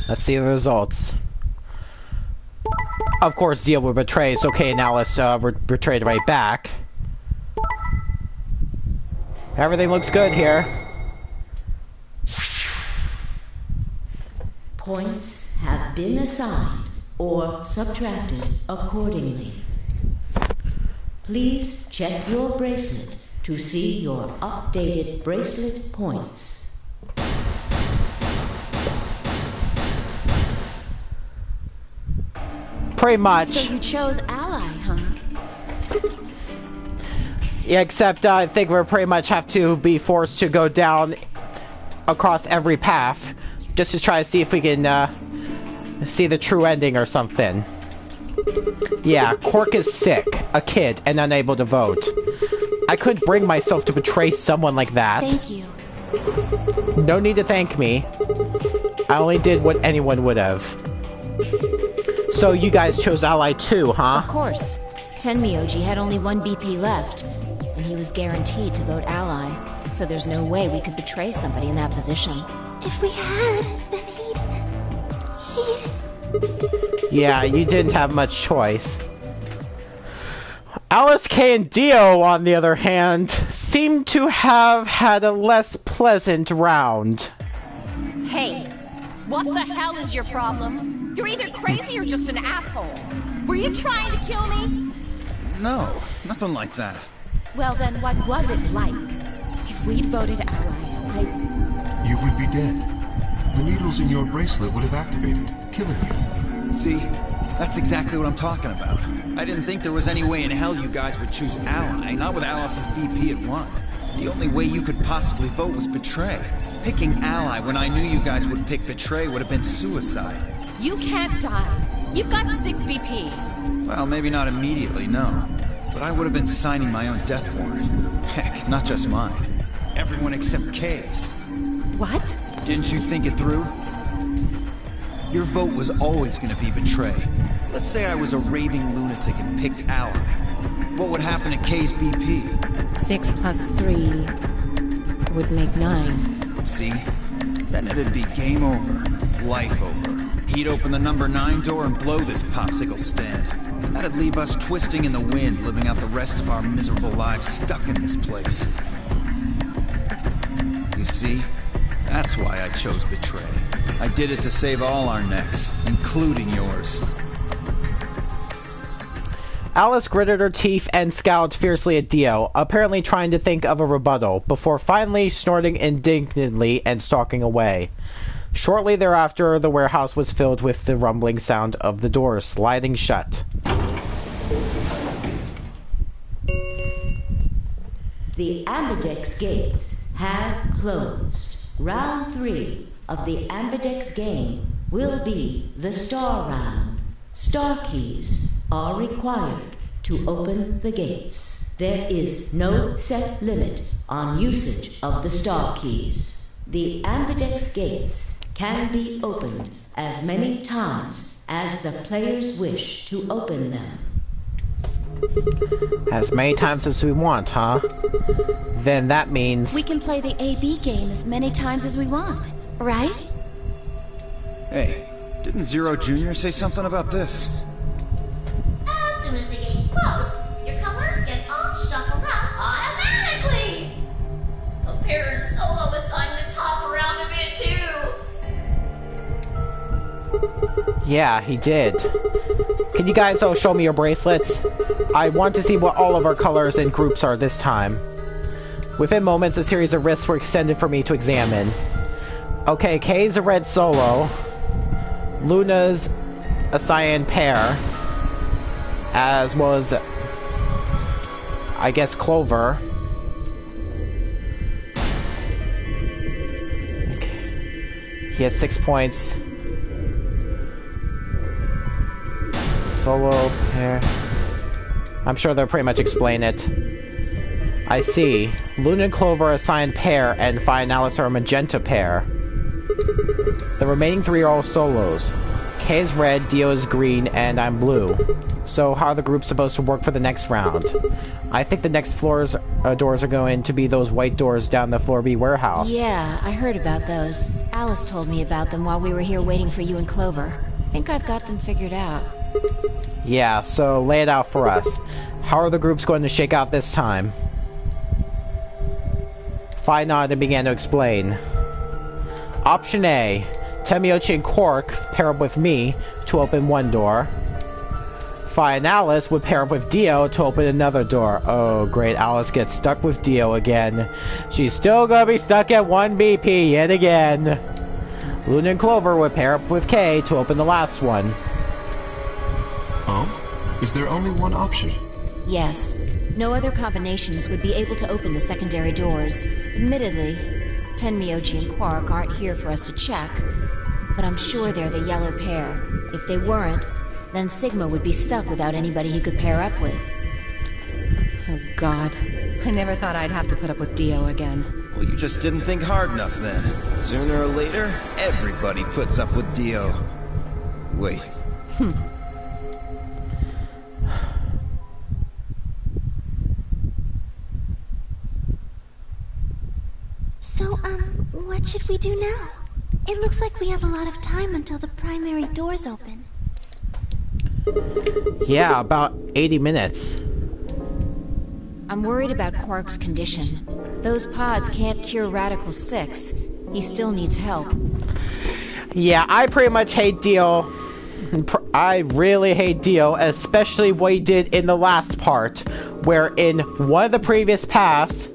Let's see the results. Of course, deal with betrays. Okay, now let's betray it right back. Everything looks good here. Points have been assigned or subtracted accordingly. Please check your bracelet to see your updated bracelet points. Pretty much. So you chose Ally, huh? Yeah, except I think we're pretty much have to be forced to go down across every path just to try to see if we can see the true ending or something. Yeah, Cork is sick, a kid, and unable to vote. I couldn't bring myself to betray someone like that. Thank you. No need to thank me. I only did what anyone would have. So you guys chose Ally too, huh? Of course. Tenmyoji had only one BP left, and he was guaranteed to vote Ally, so there's no way we could betray somebody in that position. If we had, then he'd... Yeah, you didn't have much choice. Alice, Kay, and Dio, on the other hand, seem to have had a less pleasant round. Hey, what the hell is your problem? You're either crazy or just an asshole. Were you trying to kill me? No, nothing like that. Well then, what was it like? If we'd voted Ally, You would be dead. The needles in your bracelet would have activated, killing you. See? That's exactly what I'm talking about. I didn't think there was any way in hell you guys would choose Ally, not with Alice's BP at 1. The only way you could possibly vote was Betray. Picking Ally when I knew you guys would pick Betray would have been suicide. You can't die. You've got 6 BP. Well, maybe not immediately, no. But I would have been signing my own death warrant. Heck, not just mine. Everyone except Kay's. What? Didn't you think it through? Your vote was always gonna be Betray. Let's say I was a raving lunatic and picked Ally. What would happen to Kay's BP? 6 plus 3 would make 9. See? Then it'd be game over. Life over. He'd open the number 9 door and blow this popsicle stand. That'd leave us twisting in the wind, living out the rest of our miserable lives stuck in this place. You see? That's why I chose Betray. I did it to save all our necks, including yours. Alice gritted her teeth and scowled fiercely at Dio, apparently trying to think of a rebuttal, before finally snorting indignantly and stalking away. Shortly thereafter, the warehouse was filled with the rumbling sound of the doors sliding shut. The Ambidex gates have closed. Round 3 of the Ambidex game will be the Star Round. Star keys are required to open the gates. There is no set limit on usage of the Star keys. The Ambidex gates can be opened as many times as the players wish to open them. As many times as we want, huh? Then that means... We can play the AB game as many times as we want, right? Hey, didn't Zero Jr. say something about this? As soon as the gates close, your colors get all shuffled up automatically. The parent solo assignments hop around a bit too. Yeah, he did. Can you guys all show me your bracelets? I want to see what all of our colors and groups are this time. Within moments, a series of risks were extended for me to examine. Okay, Kay's a red solo. Luna's a cyan pair. As was, I guess, Clover. Okay. He has 6 points. Solo pair. I'm sure they'll pretty much explain it. I see. Luna and Clover are assigned pair, and Fi and Alice are a magenta pair. The remaining 3 are all solos. Kay is red, Dio is green, and I'm blue. So how are the groups supposed to work for the next round? I think the next floor's doors are going to be those white doors down the Floor B warehouse. Yeah, I heard about those. Alice told me about them while we were here waiting for you and Clover. I think I've got them figured out. Yeah, so lay it out for us. How are the groups going to shake out this time? Fi nodded and began to explain. Option A. Tenmyoji and Quark pair up with me to open one door. Fi and Alice would pair up with Dio to open another door. Oh, great. Alice gets stuck with Dio again. She's still gonna be stuck at 1 BP yet again. Luna and Clover would pair up with Kay to open the last one. Oh? Is there only one option? Yes. No other combinations would be able to open the secondary doors. Admittedly, Tenmyoji and Quark aren't here for us to check, but I'm sure they're the yellow pair. If they weren't, then Sigma would be stuck without anybody he could pair up with. Oh God. I never thought I'd have to put up with Dio again. Well, you just didn't think hard enough then. Sooner or later, everybody puts up with Dio. Wait. So, what should we do now? It looks like we have a lot of time until the primary doors open. Yeah, about 80 minutes. I'm worried about Quark's condition. Those pods can't cure Radical 6. He still needs help. Yeah, I pretty much hate Dio. I really hate Dio, especially what he did in the last part, where in one of the previous paths,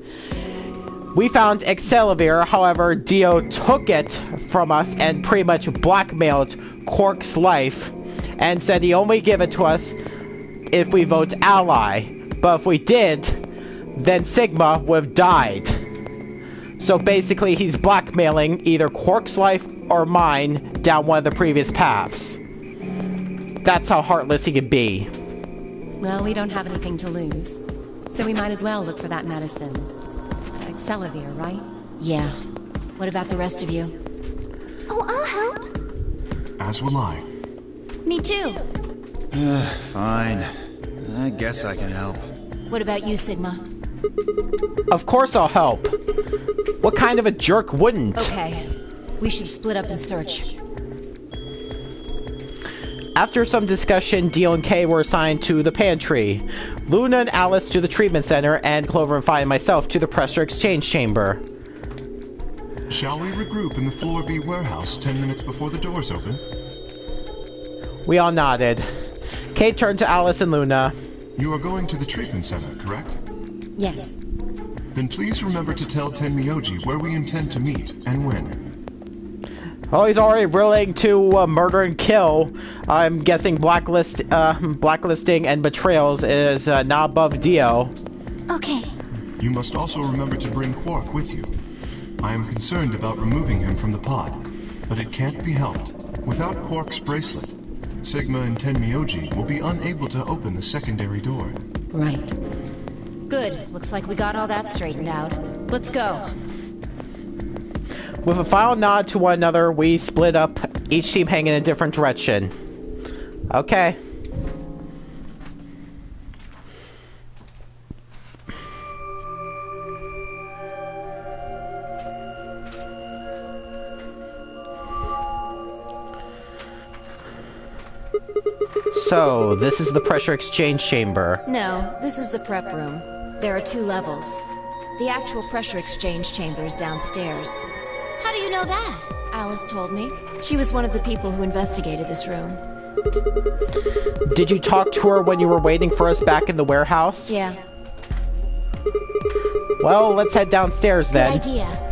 we found Excelivir. However, Dio took it from us and pretty much blackmailed Quark's life, and said he only give it to us if we vote Ally. But if we did, then Sigma would have died. So basically, he's blackmailing either Quark's life or mine down one of the previous paths. That's how heartless he could be. Well, we don't have anything to lose, so we might as well look for that medicine. Excelivir, right? Yeah. What about the rest of you? Oh, I'll help. As will I. Me too. Fine. I guess I can help. What about you, Sigma? Of course I'll help. What kind of a jerk wouldn't? Okay. We should split up and search. After some discussion, Dio and Kay were assigned to the pantry, Luna and Alice to the treatment center, and Clover and Fi and myself to the pressure exchange chamber. Shall we regroup in the Floor B warehouse 10 minutes before the doors open? We all nodded. Kay turned to Alice and Luna. You are going to the treatment center, correct? Yes. Then please remember to tell Tenmyoji where we intend to meet and when. Oh, he's already willing to murder and kill. I'm guessing blacklisting and betrayals is not above Dio. Okay. You must also remember to bring Quark with you. I am concerned about removing him from the pod, but it can't be helped. Without Quark's bracelet, Sigma and Tenmyoji will be unable to open the secondary door. Right. Good. Looks like we got all that straightened out. Let's go. With a final nod to one another, we split up, each team heading in a different direction. Okay. So, this is the pressure exchange chamber. No, this is the prep room. There are 2 levels. The actual pressure exchange chamber is downstairs. How do you know that? Alice told me. She was one of the people who investigated this room. Did you talk to her when you were waiting for us back in the warehouse? Yeah. Well, let's head downstairs then. Good idea.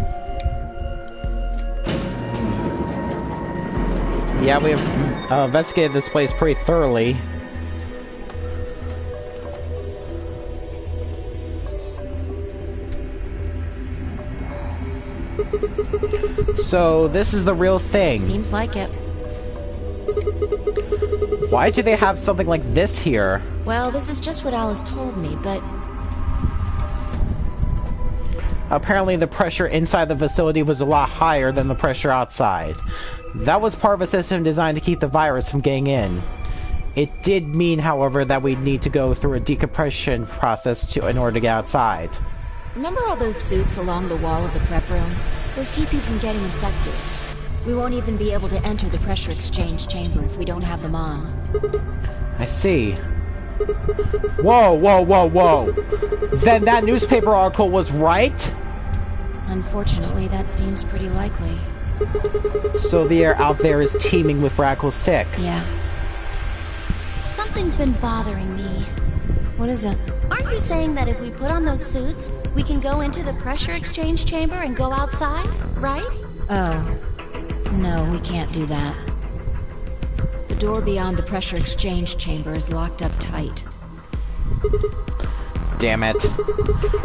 Yeah, we have investigated this place pretty thoroughly. So, this is the real thing. Seems like it. Why do they have something like this here? Well, this is just what Alice told me, but... Apparently the pressure inside the facility was a lot higher than the pressure outside. That was part of a system designed to keep the virus from getting in. It did mean, however, that we'd need to go through a decompression process in order to get outside. Remember all those suits along the wall of the prep room? Those keep you from getting infected. We won't even be able to enter the pressure exchange chamber if we don't have them on. I see. Whoa, whoa, whoa, whoa! Then that newspaper article was right? Unfortunately, that seems pretty likely. So the air out there is teeming with Radical 6. Yeah. Something's been bothering me. What is it? Aren't you saying that if we put on those suits, we can go into the pressure exchange chamber and go outside, right? Oh. No, we can't do that. The The door beyond the pressure exchange chamber is locked up tight. Damn it.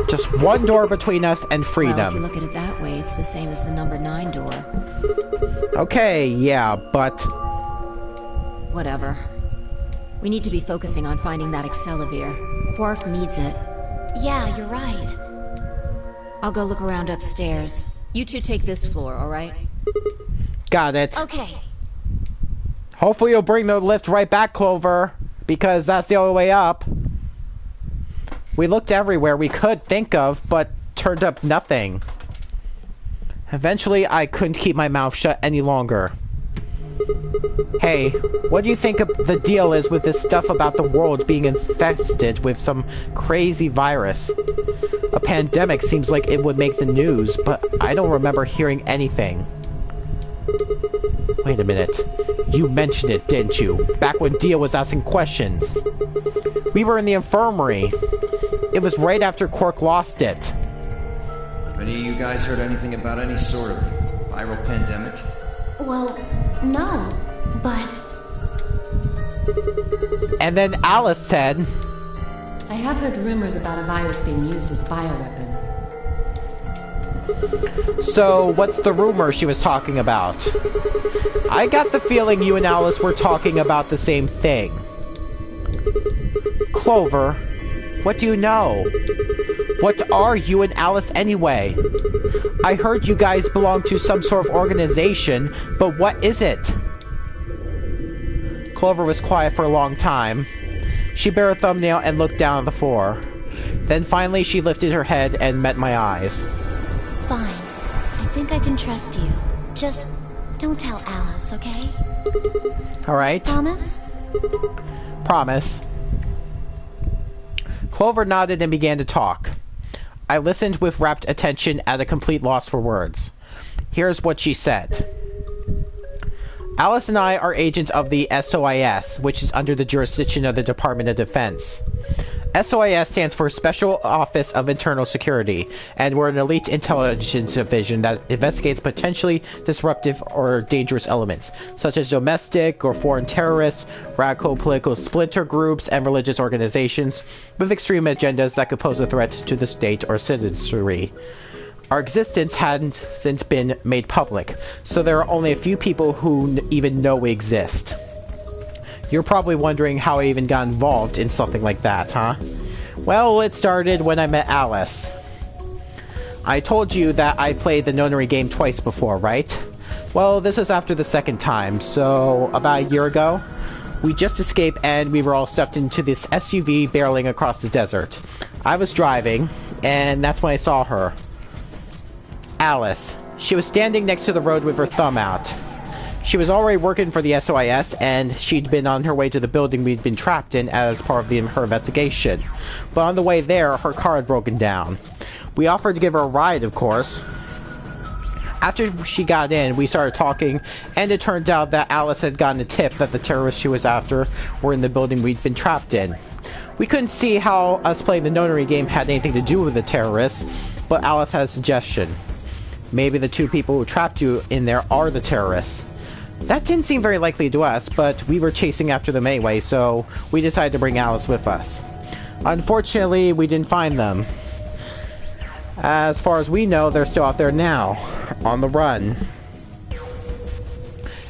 Just one door between us and freedom. Well, if you look at it that way, it's the same as the number 9 door. Okay, yeah, but... Whatever. We need to be focusing on finding that Accelavir. Quark needs it. Yeah, you're right. I'll go look around upstairs. You two take this floor, alright? Got it. Okay. Hopefully you'll bring the lift right back, Clover, because that's the only way up. We looked everywhere we could think of, but turned up nothing. Eventually, I couldn't keep my mouth shut any longer. Hey, what do you think the deal is with this stuff about the world being infested with some crazy virus? A pandemic seems like it would make the news, but I don't remember hearing anything. Wait a minute. You mentioned it, didn't you? Back when Dia was asking questions. We were in the infirmary. It was right after Quark lost it. Have any of you guys heard anything about any sort of viral pandemic? Well, no, but... And then Alice said... I have heard rumors about a virus being used as bioweapon. So, what's the rumor she was talking about? I got the feeling you and Alice were talking about the same thing. Clover, what do you know? What are you and Alice anyway? I heard you guys belong to some sort of organization, but what is it? Clover was quiet for a long time. She bare a thumbnail and looked down at the floor. Then finally she lifted her head and met my eyes. Fine. I think I can trust you. Just don't tell Alice, okay? Alright. Promise? Promise. Clover nodded and began to talk. I listened with rapt attention at a complete loss for words. Here's what she said. Alice and I are agents of the SOIS, which is under the jurisdiction of the Department of Defense. SOIS stands for Special Office of Internal Security, and we're an elite intelligence division that investigates potentially disruptive or dangerous elements, such as domestic or foreign terrorists, radical political splinter groups, and religious organizations with extreme agendas that could pose a threat to the state or citizenry. Our existence hadn't since been made public, so there are only a few people who even know we exist. You're probably wondering how I even got involved in something like that, huh? Well, it started when I met Alice. I told you that I played the Nonary game twice before, right? Well, this was after the second time, so about a year ago. We just escaped and we were all stuffed into this SUV barreling across the desert. I was driving, and that's when I saw her. Alice. She was standing next to the road with her thumb out. She was already working for the SOIS, and she'd been on her way to the building we'd been trapped in as part of her investigation. But on the way there, her car had broken down. We offered to give her a ride, of course. After she got in, we started talking, and it turned out that Alice had gotten a tip that the terrorists she was after were in the building we'd been trapped in. We couldn't see how us playing the Nonary game had anything to do with the terrorists, but Alice had a suggestion. Maybe the two people who trapped you in there are the terrorists. That didn't seem very likely to us, but we were chasing after them anyway, so we decided to bring Alice with us. Unfortunately, we didn't find them. As far as we know, they're still out there now, on the run.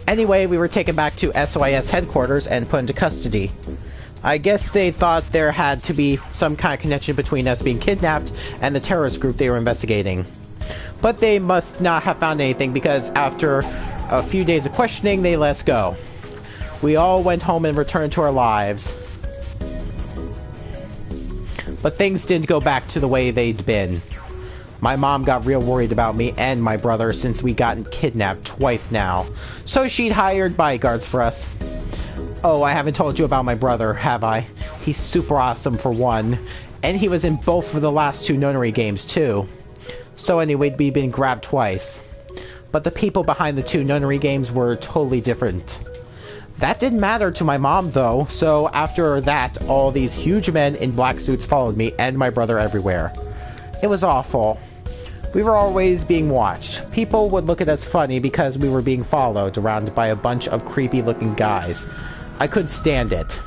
Anyway, we were taken back to SOIS headquarters and put into custody. I guess they thought there had to be some kind of connection between us being kidnapped and the terrorist group they were investigating. But they must not have found anything, because after a few days of questioning, they let us go. We all went home and returned to our lives. But things didn't go back to the way they'd been. My mom got real worried about me and my brother since we gotten kidnapped twice now, so she'd hired bodyguards for us. Oh, I haven't told you about my brother, have I? He's super awesome for one, and he was in both of the last two Nonary games too. So anyway, we'd been grabbed twice. But the people behind the two Nonary games were totally different. That didn't matter to my mom though, so after that, all these huge men in black suits followed me and my brother everywhere. It was awful. We were always being watched. People would look at us funny because we were being followed around by a bunch of creepy-looking guys. I couldn't stand it.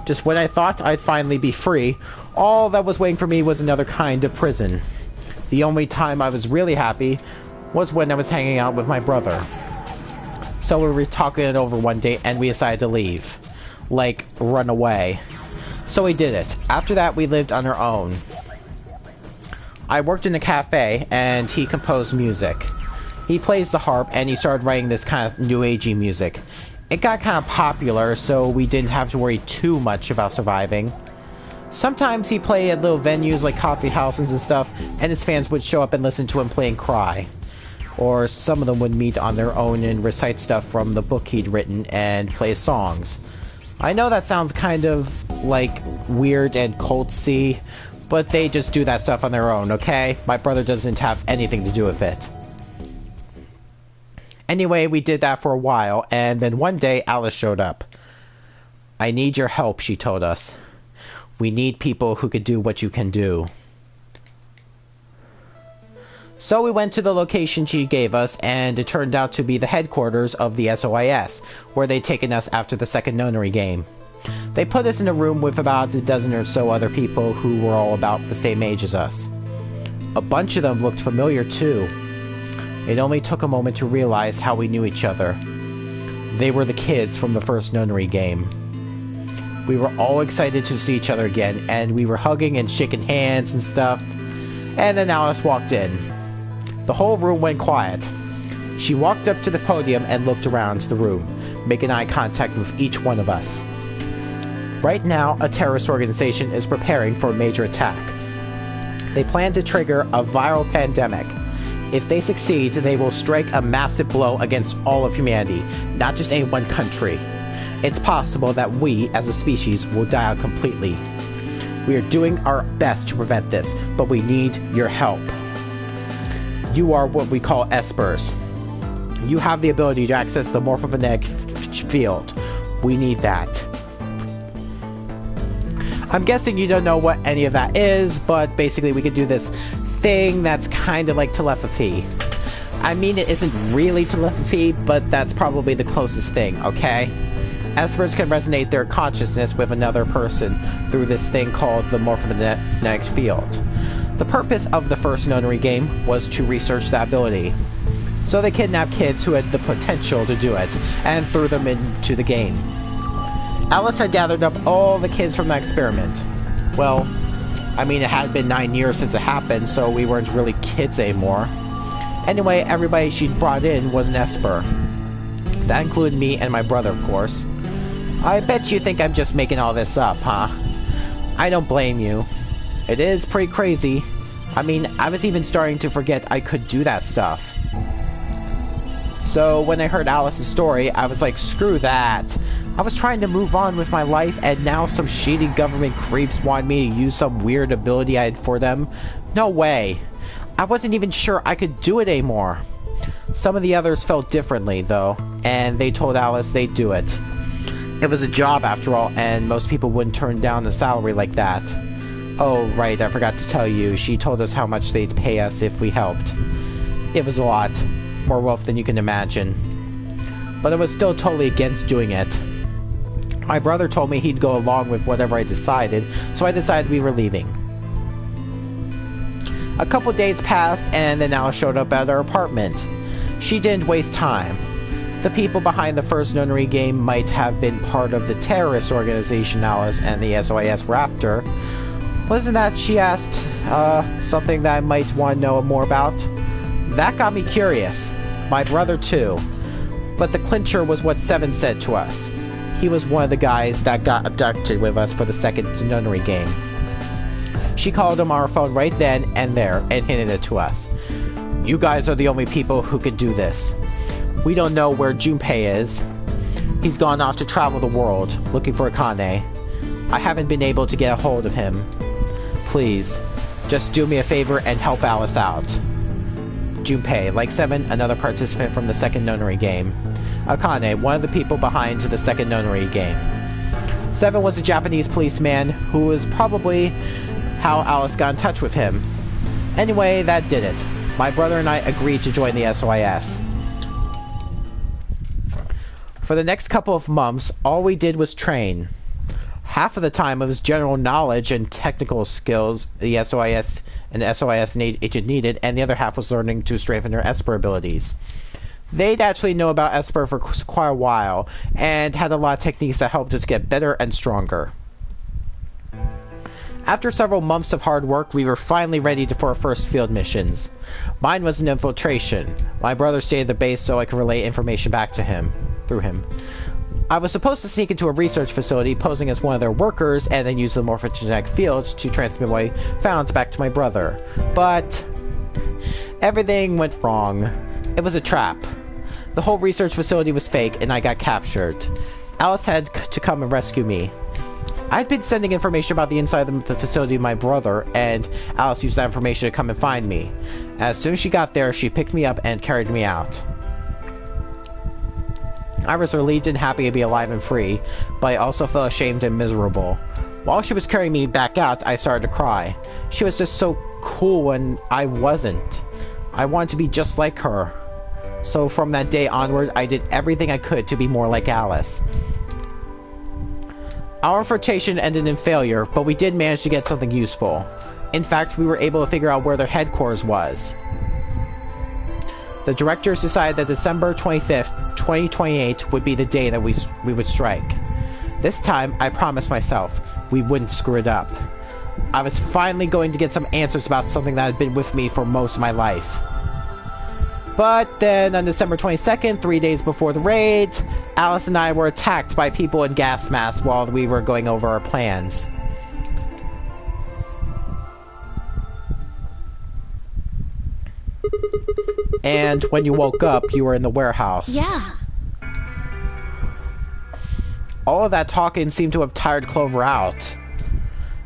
Just when I thought I'd finally be free, all that was waiting for me was another kind of prison. The only time I was really happy was when I was hanging out with my brother. So we were talking it over one day and we decided to leave. Like, run away. So we did it. After that, we lived on our own. I worked in a cafe and he composed music. He plays the harp and he started writing this kind of new agey music. It got kind of popular, so we didn't have to worry too much about surviving. Sometimes he played at little venues like coffee houses and stuff, and his fans would show up and listen to him play and cry. Or some of them would meet on their own and recite stuff from the book he'd written and play songs. I know that sounds kind of, like, weird and cultsy, but they just do that stuff on their own, okay? My brother doesn't have anything to do with it. Anyway, we did that for a while, and then one day Alice showed up. "I need your help," she told us. "We need people who could do what you can do." So we went to the location she gave us, and it turned out to be the headquarters of the SOIS, where they'd taken us after the second Nonary game. They put us in a room with about a dozen or so other people who were all about the same age as us. A bunch of them looked familiar too. It only took a moment to realize how we knew each other. They were the kids from the first Nonary game. We were all excited to see each other again, and we were hugging and shaking hands and stuff. And then Alice walked in. The whole room went quiet. She walked up to the podium and looked around the room, making eye contact with each one of us. Right now, a terrorist organization is preparing for a major attack. They plan to trigger a viral pandemic. If they succeed, they will strike a massive blow against all of humanity, not just any one country. It's possible that we, as a species, will die out completely. We are doing our best to prevent this, but we need your help. You are what we call espers. You have the ability to access the morphophonetic field. We need that. I'm guessing you don't know what any of that is, but basically we could do this thing that's kind of like telepathy. I mean, it isn't really telepathy, but that's probably the closest thing, okay? Espers can resonate their consciousness with another person through this thing called the morphophonetic field. The purpose of the first Nonary game was to research that ability. So they kidnapped kids who had the potential to do it, and threw them into the game. Alice had gathered up all the kids from that experiment. Well, I mean, it had been 9 years since it happened, so we weren't really kids anymore. Anyway, everybody she'd brought in was an Esper. That included me and my brother, of course. I bet you think I'm just making all this up, huh? I don't blame you. It is pretty crazy. I mean, I was even starting to forget I could do that stuff. So when I heard Alice's story, I was like, screw that. I was trying to move on with my life, and now some shady government creeps want me to use some weird ability I had for them? No way. I wasn't even sure I could do it anymore. Some of the others felt differently, though, and they told Alice they'd do it. It was a job, after all, and most people wouldn't turn down a salary like that. Oh, right, I forgot to tell you, she told us how much they'd pay us if we helped. It was a lot. More wealth than you can imagine. But I was still totally against doing it. My brother told me he'd go along with whatever I decided, so I decided we were leaving. A couple days passed, and then Alice showed up at our apartment. She didn't waste time. The people behind the first Nonary game might have been part of the terrorist organization Alice and the SOIS were after. Wasn't that, she asked, something that I might want to know more about? That got me curious. My brother too. But the clincher was what Seven said to us. He was one of the guys that got abducted with us for the second Nonary game. She called him on our phone right then and there and hinted it to us. You guys are the only people who could do this. We don't know where Junpei is. He's gone off to travel the world, looking for Akane. I haven't been able to get a hold of him. Please, just do me a favor and help Alice out. Junpei, like Seven, another participant from the second Nonary game. Akane, one of the people behind the second Nonary game. Seven was a Japanese policeman who was probably how Alice got in touch with him. Anyway, that did it. My brother and I agreed to join the SOIS. For the next couple of months, all we did was train. Half of the time it was general knowledge and technical skills the SOIS agent needed, and the other half was learning to strengthen their Esper abilities. They'd actually know about Esper for quite a while, and had a lot of techniques that helped us get better and stronger. After several months of hard work, we were finally ready for our first field missions. Mine was an infiltration. My brother stayed at the base so I could relay information back to him, through him. I was supposed to sneak into a research facility, posing as one of their workers, and then use the morphogenetic fields to transmit what I found back to my brother. But everything went wrong. It was a trap. The whole research facility was fake, and I got captured. Alice had to come and rescue me. I'd been sending information about the inside of the facility to my brother, and Alice used that information to come and find me. As soon as she got there, she picked me up and carried me out. I was relieved and happy to be alive and free, but I also felt ashamed and miserable. While she was carrying me back out, I started to cry. She was just so cool and I wasn't. I wanted to be just like her. So from that day onward, I did everything I could to be more like Alice. Our infiltration ended in failure, but we did manage to get something useful. In fact, we were able to figure out where their headquarters was. The directors decided that December 25th, 2028 would be the day that we would strike. This time, I promised myself we wouldn't screw it up. I was finally going to get some answers about something that had been with me for most of my life. But then, on December 22nd, 3 days before the raid, Alice and I were attacked by people in gas masks while we were going over our plans. And when you woke up, you were in the warehouse. Yeah. All of that talking seemed to have tired Clover out.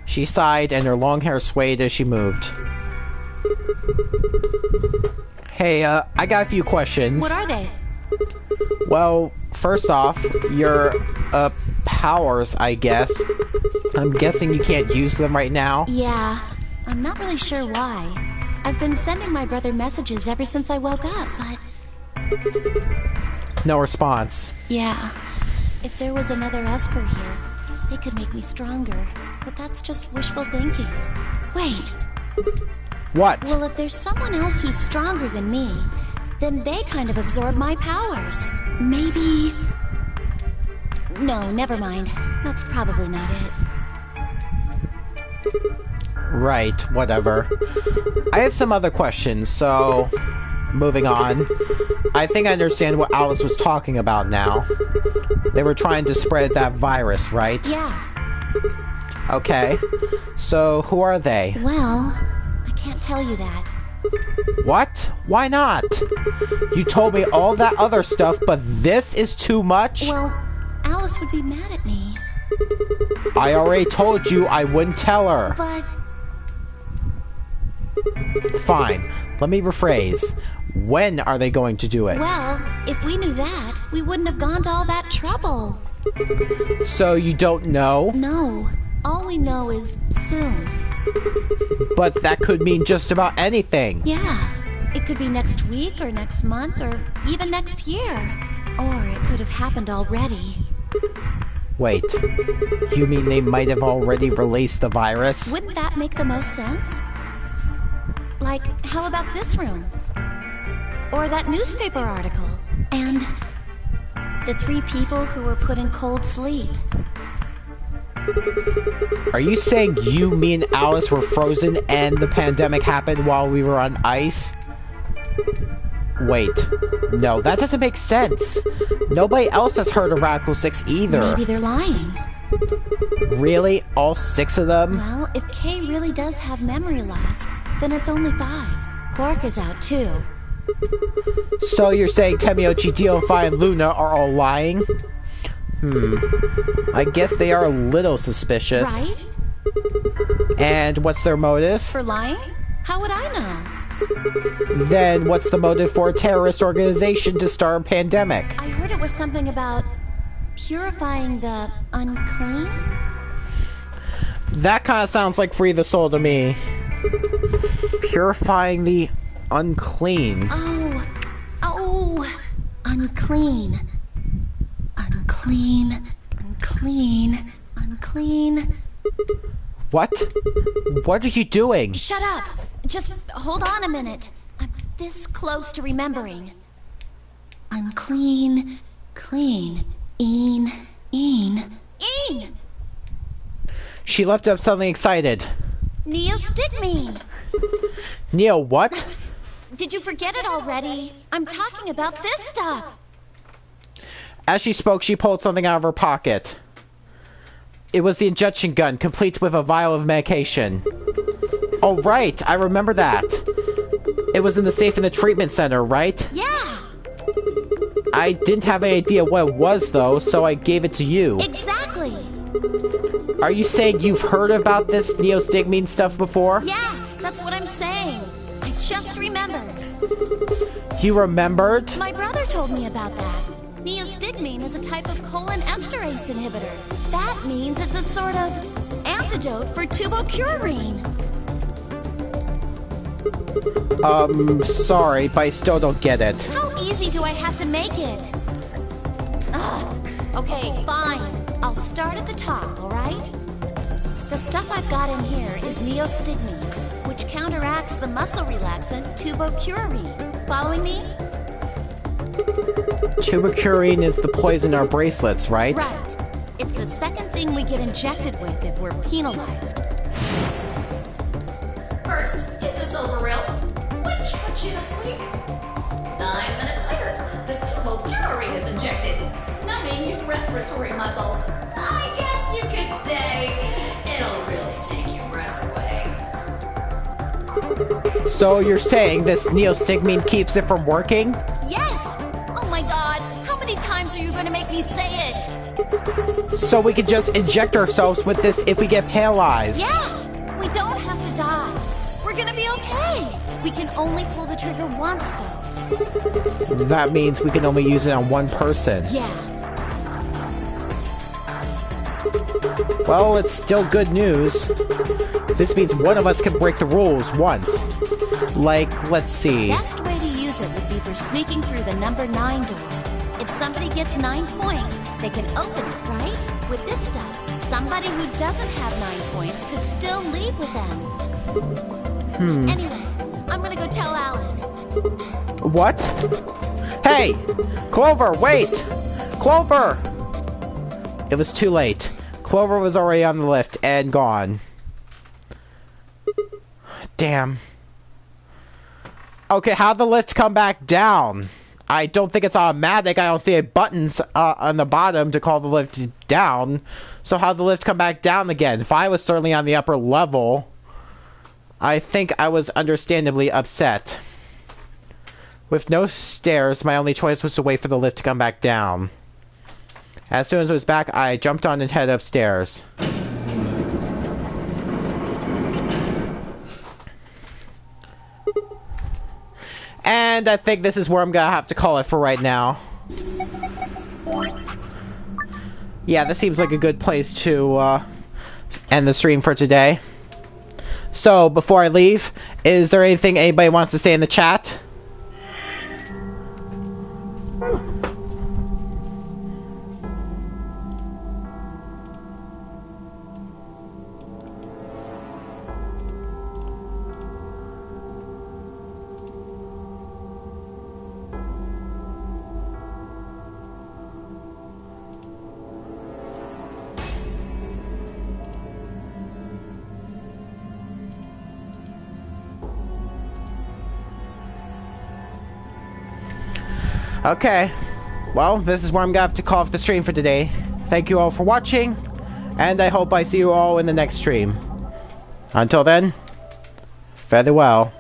She sighed and her long hair swayed as she moved. Hey, I got a few questions. What are they? Well, first off, your, powers, I guess. I'm guessing you can't use them right now? Yeah. I'm not really sure why. I've been sending my brother messages ever since I woke up, but... No response. Yeah. If there was another Esper here, they could make me stronger. But that's just wishful thinking. Wait. What? Well, if there's someone else who's stronger than me, then they kind of absorb my powers. Maybe... No, never mind. That's probably not it. Right, whatever. I have some other questions, so... Moving on. I think I understand what Alice was talking about now. They were trying to spread that virus, right? Yeah. Okay. So, who are they? Well, I can't tell you that. What? Why not? You told me all that other stuff, but this is too much? Well, Alice would be mad at me. I already told you I wouldn't tell her. But... Fine. Let me rephrase. When are they going to do it? Well, if we knew that, we wouldn't have gone to all that trouble. So you don't know? No. All we know is soon. But that could mean just about anything. Yeah. It could be next week or next month or even next year. Or it could have happened already. Wait. You mean they might have already released the virus? Wouldn't that make the most sense? Like, how about this room? Or that newspaper article? And the 3 people who were put in cold sleep. Are you saying you, me, and Alice were frozen and the pandemic happened while we were on ice? Wait. No, that doesn't make sense. Nobody else has heard of Radical 6 either. Maybe they're lying. Really? All 6 of them? Well, if Kay really does have memory loss, then it's only 5. Quark is out too. So you're saying Temiochi, Diofy, and Luna are all lying? I guess they are a little suspicious. Right? And what's their motive? For lying? How would I know? Then what's the motive for a terrorist organization to start a pandemic? I heard it was something about purifying the unclean? That kind of sounds like Free the Soul to me. Purifying the unclean. Oh, unclean. Unclean, unclean, unclean. What? What are you doing? Shut up! Just hold on a minute. I'm this close to remembering. Unclean, clean, een. She leapt up suddenly excited. Neostigmine! Neo what? Did you forget it already? I'm talking about this stuff. As she spoke, she pulled something out of her pocket. It was the injection gun, complete with a vial of medication. Oh, right, I remember that. It was in the safe in the treatment center, right? Yeah! I didn't have any idea what it was, though, so I gave it to you. Exactly! Are you saying you've heard about this neostigmine stuff before? Yeah, that's what I'm saying. I just remembered. You remembered? My brother told me about that. Neostigmine is a type of colon esterase inhibitor. That means it's a sort of antidote for tubocurarine. Sorry, but I still don't get it. How easy do I have to make it? Ugh. Okay, fine. I'll start at the top, alright? The stuff I've got in here is neostigmine, which counteracts the muscle relaxant tubocurarine. Following me? Tubocurarine is the poison in our bracelets, right? Right. It's the second thing we get injected with if we're penalized. First, is this over real? Which put you to sleep. 9 minutes later, the tubocurarine is injected, numbing your respiratory muscles. I guess you could say it'll really take your breath away. So you're saying this neostigmine keeps it from working? Yes! Oh my god, how many times are you going to make me say it? So we can just inject ourselves with this if we get paralyzed. Yeah! We don't have to die. We're gonna be okay. We can only pull the trigger once, though. That means we can only use it on one person. Yeah. Well, it's still good news. This means one of us can break the rules once. Like, let's see. Best way to use it would be for sneaking through the number 9 door. If somebody gets 9 points, they can open it, right? With this stuff, somebody who doesn't have 9 points could still leave with them. Anyway, I'm gonna go tell Alice. What? Hey! Clover, wait! Clover! It was too late. Clover was already on the lift and gone. Damn. Okay, how'd the lift come back down? I don't think it's automatic. I don't see any buttons on the bottom to call the lift down. So how'd the lift come back down again? If I was certainly on the upper level, I think I was understandably upset. With no stairs, my only choice was to wait for the lift to come back down. As soon as it was back, I jumped on and headed upstairs. And I think this is where I'm gonna have to call it for right now. Yeah, this seems like a good place to end the stream for today. So, before I leave, is there anything anybody wants to say in the chat? Okay, well, this is where I'm gonna have to call off the stream for today. Thank you all for watching, and I hope I see you all in the next stream. Until then, farewell.